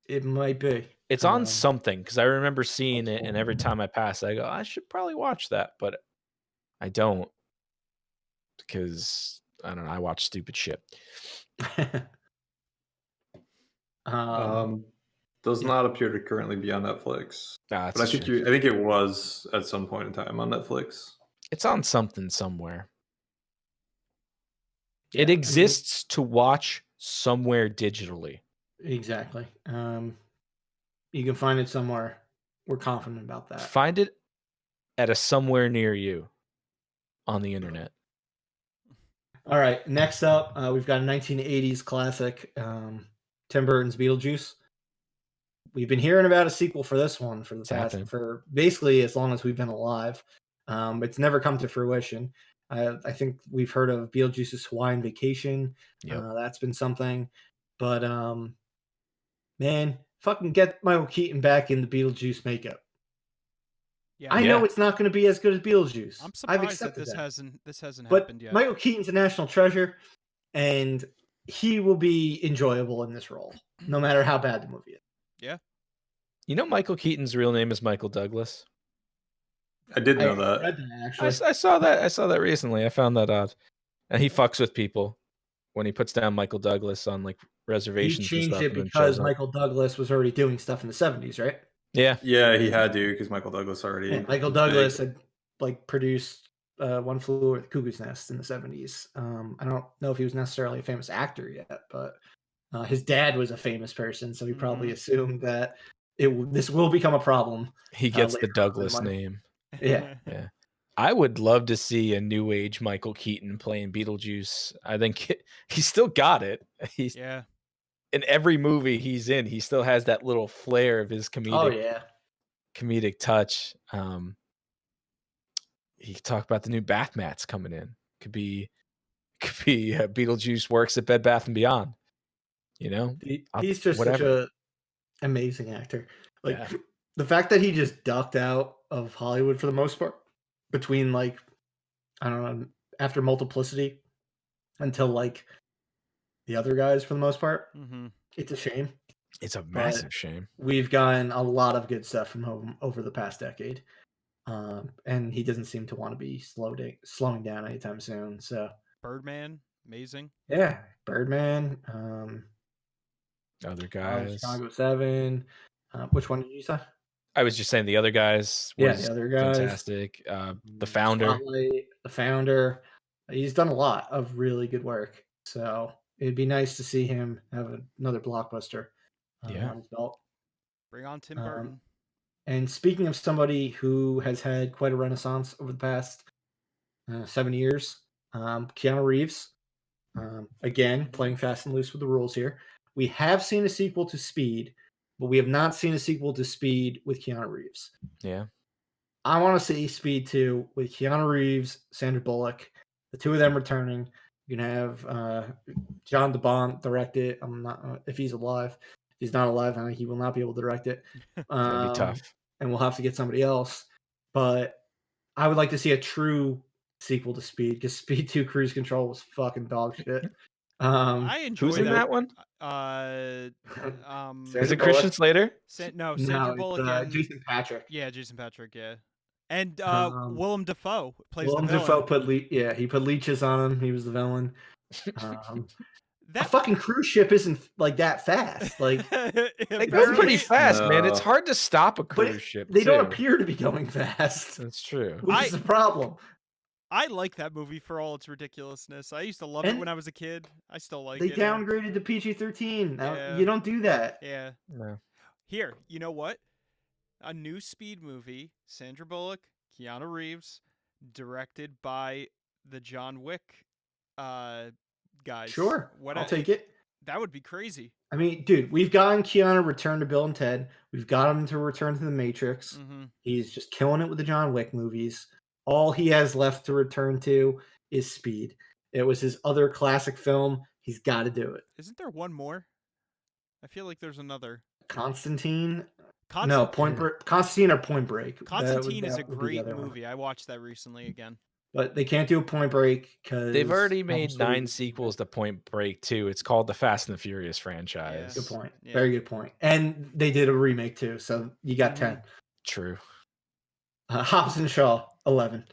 Speaker 1: It might be.
Speaker 2: It's on something because I remember seeing it, and every time I pass, I go, I should probably watch that, but I don't because I don't know. I watch stupid shit.
Speaker 3: Does not appear to currently be on Netflix.
Speaker 2: But
Speaker 3: I think it was at some point in time on Netflix.
Speaker 2: It's on something somewhere. It exists to watch somewhere digitally.
Speaker 1: Exactly. You can find it somewhere. We're confident about that.
Speaker 2: Find it at a somewhere near you on the internet.
Speaker 1: All right. Next up, we've got a 1980s classic, Tim Burton's Beetlejuice. We've been hearing about a sequel for this one for basically as long as we've been alive. It's never come to fruition. I think we've heard of Beetlejuice's Hawaiian Vacation. That's been something. But man, fucking get Michael Keaton back in the Beetlejuice makeup. Yeah, I know it's not going to be as good as Beetlejuice.
Speaker 4: I'm surprised that this hasn't happened yet.
Speaker 1: Michael Keaton's a national treasure, and he will be enjoyable in this role, no matter how bad the movie is.
Speaker 4: Yeah.
Speaker 2: You know, Michael Keaton's real name is Michael Douglas.
Speaker 3: I did know that.
Speaker 1: Read that actually.
Speaker 2: I saw that. I saw that recently. I found that odd. And he fucks with people when he puts down Michael Douglas on like reservations.
Speaker 1: He changed it because Michael Douglas was already doing stuff in the 70s, right?
Speaker 2: Yeah.
Speaker 3: Yeah, he had to because Michael Douglas already.
Speaker 1: Yeah, Michael Douglas had like produced One Flew Over the Cuckoo's Nest in the 70s. I don't know if he was necessarily a famous actor yet, but his dad was a famous person, so he probably assumed that this will become a problem.
Speaker 2: He gets the Douglas name.
Speaker 1: Yeah.
Speaker 2: Yeah. I would love to see a new age Michael Keaton playing Beetlejuice. I think he still got it. In every movie he's in, he still has that little flair of his comedic touch. He could talk about the new bath mats coming in. Could be Beetlejuice works at Bed Bath & Beyond. You know,
Speaker 1: he's just such a amazing actor. Like the fact that he just ducked out of Hollywood for the most part between like, I don't know, after Multiplicity until like the other guys for the most part. It's a shame.
Speaker 2: It's a massive shame.
Speaker 1: We've gotten a lot of good stuff from him over the past decade. And he doesn't seem to want to be slowing down anytime soon. So
Speaker 4: Birdman, amazing.
Speaker 1: Yeah, Birdman.
Speaker 2: Other guys.
Speaker 1: Chicago 7. Which one did you say?
Speaker 2: I was just saying the other guys.
Speaker 1: The other guys.
Speaker 2: Fantastic. The Founder.
Speaker 1: Spotlight, The Founder. He's done a lot of really good work. So it'd be nice to see him have another blockbuster on his belt.
Speaker 4: Bring on Tim Burton.
Speaker 1: And speaking of somebody who has had quite a renaissance over the past 7 years, Keanu Reeves, again, playing fast and loose with the rules here. We have seen a sequel to Speed, but we have not seen a sequel to Speed with Keanu Reeves.
Speaker 2: Yeah.
Speaker 1: I want to see Speed 2 with Keanu Reeves, Sandra Bullock, the two of them returning. You can have John DeBont direct it. I'm not if he's alive. If he's not alive, I think he will not be able to direct it.
Speaker 2: That'd be tough.
Speaker 1: And we'll have to get somebody else. But I would like to see a true sequel to Speed, because Speed 2 Cruise Control was fucking dog shit.
Speaker 4: I enjoyed
Speaker 2: Who's in that one? Is it Christian Slater?
Speaker 4: No, Sandra Bullock and
Speaker 1: Jason Patrick.
Speaker 4: Yeah, Jason Patrick. Yeah, and Willem Dafoe plays
Speaker 1: Willem
Speaker 4: the villain.
Speaker 1: Dafoe put leeches on him. He was the villain. A fucking cruise ship isn't like that fast. Like
Speaker 2: it goes pretty fast, man. It's hard to stop a cruise ship.
Speaker 1: They don't appear to be going fast.
Speaker 2: That's true.
Speaker 1: Which is the problem.
Speaker 4: I like that movie for all its ridiculousness. I used to love it when I was a kid. I still like it.
Speaker 1: They downgraded to PG-13.
Speaker 4: Yeah.
Speaker 1: You don't do that.
Speaker 4: Yeah.
Speaker 2: No.
Speaker 4: Here, you know what? A new Speed movie, Sandra Bullock, Keanu Reeves, directed by the John Wick guys.
Speaker 1: Sure. I'll take it.
Speaker 4: That would be crazy.
Speaker 1: I mean, dude, we've gotten Keanu return to Bill and Ted. We've got him to return to the Matrix.
Speaker 4: Mm-hmm.
Speaker 1: He's just killing it with the John Wick movies. All he has left to return to is Speed. It was his other classic film. He's got to do it.
Speaker 4: Isn't there one more? I feel like there's another.
Speaker 1: Constantine? No, Constantine or Point Break.
Speaker 4: Constantine is a great movie. I watched that recently again.
Speaker 1: But they can't do a Point Break because
Speaker 2: they've already made 9 sequels to Point Break 2. It's called the Fast and the Furious franchise.
Speaker 1: Good point. Yeah. Very good point. And they did a remake too, so you got 10.
Speaker 2: True.
Speaker 1: Hobbs and Shaw, 11.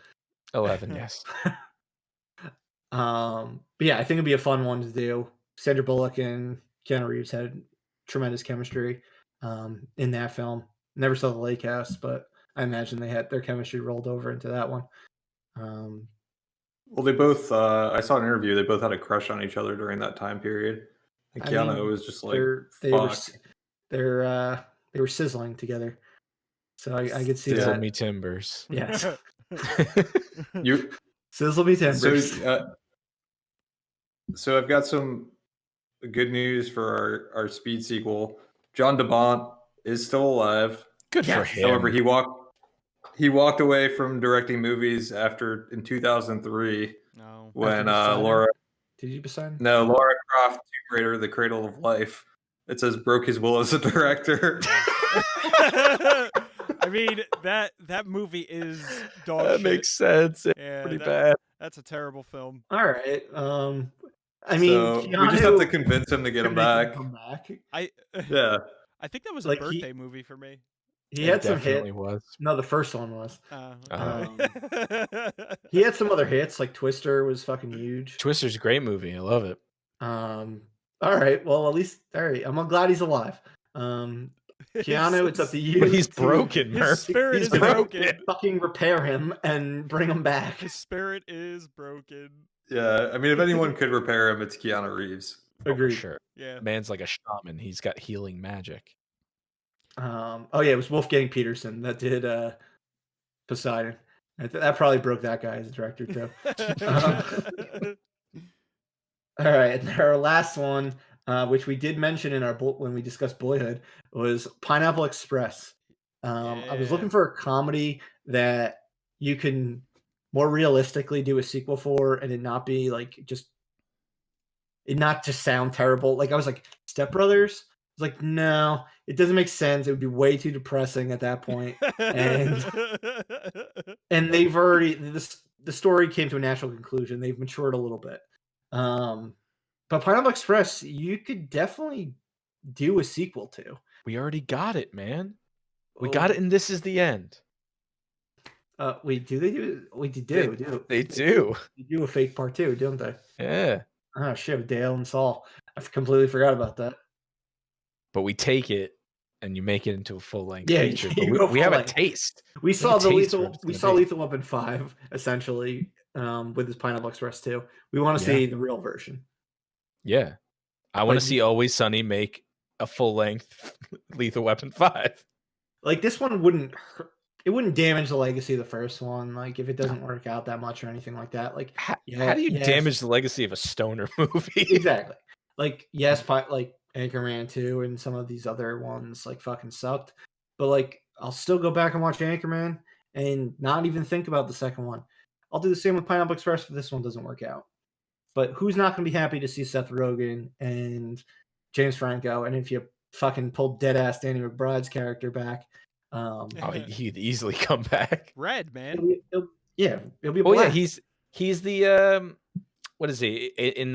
Speaker 2: 11, yes.
Speaker 1: But yeah, I think it'd be a fun one to do. Sandra Bullock and Keanu Reeves had tremendous chemistry in that film. Never saw the Lake House, but I imagine they had their chemistry rolled over into that one.
Speaker 3: Well, they both. I saw an interview. They both had a crush on each other during that time period. And Keanu was just like,
Speaker 1: they were sizzling together. So I could see
Speaker 2: Sizzle
Speaker 1: that.
Speaker 2: me timbers.
Speaker 1: Yes.
Speaker 3: You
Speaker 1: sizzle me timbers.
Speaker 3: So I've got some good news for our Speed sequel. John DeBont is still alive.
Speaker 2: Good for him.
Speaker 3: However, he walked away from directing movies in 2003 when Laura.
Speaker 1: Did you beside him?
Speaker 3: No, Laura Croft, Tomb Raider: The Cradle of Life. It says broke his will as a director.
Speaker 4: I mean, that movie is dog
Speaker 2: that
Speaker 4: shit.
Speaker 2: makes sense. It's pretty bad.
Speaker 4: That's a terrible film.
Speaker 1: All right. I mean,
Speaker 3: so we just have to convince him to get him back.
Speaker 4: I think that was a birthday movie for me.
Speaker 1: He had some hits. No, the first one was. He had some other hits, like Twister was fucking huge.
Speaker 2: Twister's a great movie. I love it.
Speaker 1: All right. Well, at least I'm glad he's alive. Keanu, it's up to you.
Speaker 2: But he's broken, Murph.
Speaker 4: His spirit is broken.
Speaker 1: Fucking repair him and bring him back.
Speaker 4: His spirit is broken.
Speaker 3: Yeah, I mean, if anyone could repair him, it's Keanu Reeves.
Speaker 1: Agreed.
Speaker 2: Sure.
Speaker 4: Yeah.
Speaker 2: Man's like a shaman. He's got healing magic.
Speaker 1: It was Wolfgang Peterson that did Poseidon. That probably broke that guy as a director too. All right, and our last one, which we did mention in when we discussed Boyhood, was Pineapple Express. I was looking for a comedy that you can more realistically do a sequel for, and it not be like it not just sound terrible. Like I was like Step Brothers. I was like, no, it doesn't make sense. It would be way too depressing at that point. And they've already the story came to a natural conclusion. They've matured a little bit. But Pineapple Express, you could definitely do a sequel to.
Speaker 2: We already got it, man. We got it, and this is the end.
Speaker 1: Wait, do they do? We do.
Speaker 2: They do.
Speaker 1: They do a fake part 2, don't they?
Speaker 2: Yeah.
Speaker 1: Oh shit, Dale and Saul. I completely forgot about that.
Speaker 2: But we take it and you make it into a full length
Speaker 1: feature.
Speaker 2: We have a taste.
Speaker 1: We saw Lethal Weapon 5 essentially with this Pineapple Express 2. We want to see the real version.
Speaker 2: Yeah. I want to see Always Sunny make a full length Lethal Weapon 5.
Speaker 1: like this one wouldn't hurt. It wouldn't damage the legacy of the first one, like if it doesn't work out that much or anything like that. Like,
Speaker 2: How do you damage the legacy of a stoner movie?
Speaker 1: Exactly. Like, yes, like Anchorman 2 and some of these other ones like fucking sucked, but like I'll still go back and watch Anchorman and not even think about the second one. I'll do the same with Pineapple Express if this one doesn't work out. But who's not going to be happy to see Seth Rogen and James Franco? And if you fucking pulled dead ass Danny McBride's character back,
Speaker 2: he'd easily come back.
Speaker 4: Red, man.
Speaker 1: It'll be a
Speaker 2: Oh
Speaker 1: blast.
Speaker 2: yeah, he's the what is he in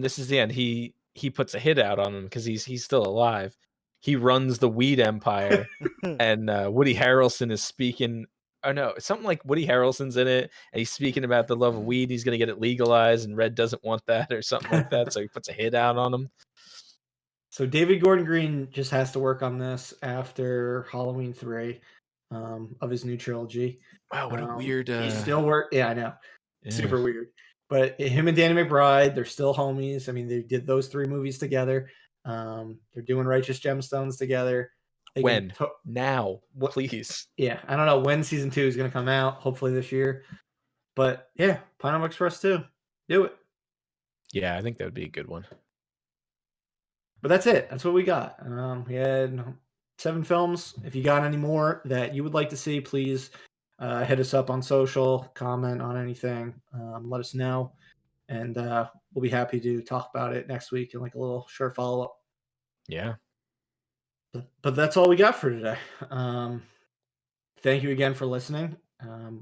Speaker 2: This Is the End? He puts a hit out on him because he's still alive. He runs the weed empire, and Woody Harrelson is speaking. Oh no, something like Woody Harrelson's in it, and he's speaking about the love of weed. He's gonna get it legalized, and Red doesn't want that, or something like that. So he puts a hit out on him.
Speaker 1: So David Gordon Green just has to work on this after Halloween 3 of his new trilogy.
Speaker 2: Wow, what a weird.
Speaker 1: He still work. Yeah, I know.
Speaker 2: Yeah.
Speaker 1: Super weird. But him and Danny McBride, they're still homies. I mean, they did those 3 movies together. They're doing Righteous Gemstones together.
Speaker 2: When? Now, please.
Speaker 1: Yeah, I don't know when season 2 is going to come out. Hopefully this year. But yeah, Pineapple Express 2. Do it.
Speaker 2: Yeah, I think that would be a good one.
Speaker 1: But that's it. That's what we got. We had 7 films. If you got any more that you would like to see, please hit us up on social, comment on anything, let us know, and we'll be happy to talk about it next week in like a little short follow-up.
Speaker 2: Yeah.
Speaker 1: But that's all we got for today. Thank you again for listening.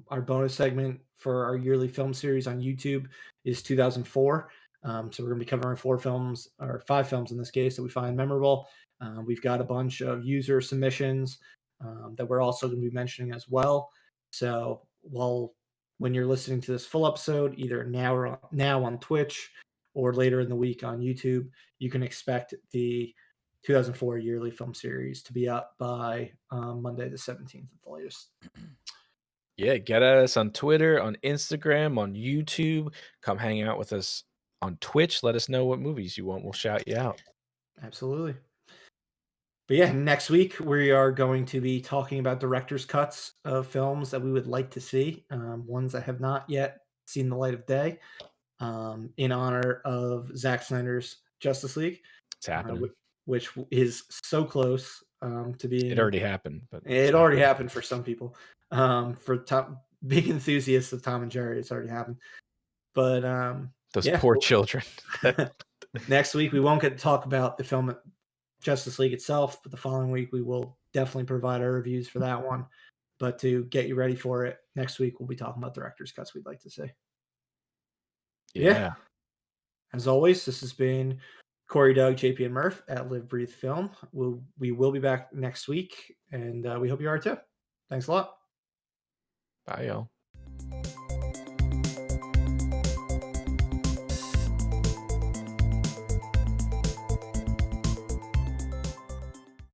Speaker 1: Our bonus segment for our yearly film series on YouTube is 2004. So we're going to be covering 4 films, or 5 films in this case, that we find memorable. We've got a bunch of user submissions that we're also going to be mentioning as well. So when you're listening to this full episode, either now on Twitch or later in the week on YouTube, you can expect the 2004 yearly film series to be up by Monday the 17th at the latest.
Speaker 2: Yeah, get at us on Twitter, on Instagram, on YouTube. Come hang out with us on Twitch. Let us know what movies you want. We'll shout you out.
Speaker 1: Absolutely. But yeah, next week we are going to be talking about director's cuts of films that we would like to see, ones that have not yet seen the light of day, in honor of Zack Snyder's Justice League.
Speaker 2: It's happening.
Speaker 1: Which is so close to being...
Speaker 2: It already happened. But
Speaker 1: it already happened for some people. For big enthusiasts of Tom and Jerry, it's already happened. But
Speaker 2: those poor children.
Speaker 1: Next week, we won't get to talk about the film Justice League itself, but the following week, we will definitely provide our reviews for that one. But to get you ready for it, next week, we'll be talking about director's cuts we'd like to see. Yeah. As always, this has been Corey, Doug, JP, and Murph at Live Breathe Film. We will be back next week, and we hope you are too. Thanks a lot.
Speaker 2: Bye, y'all.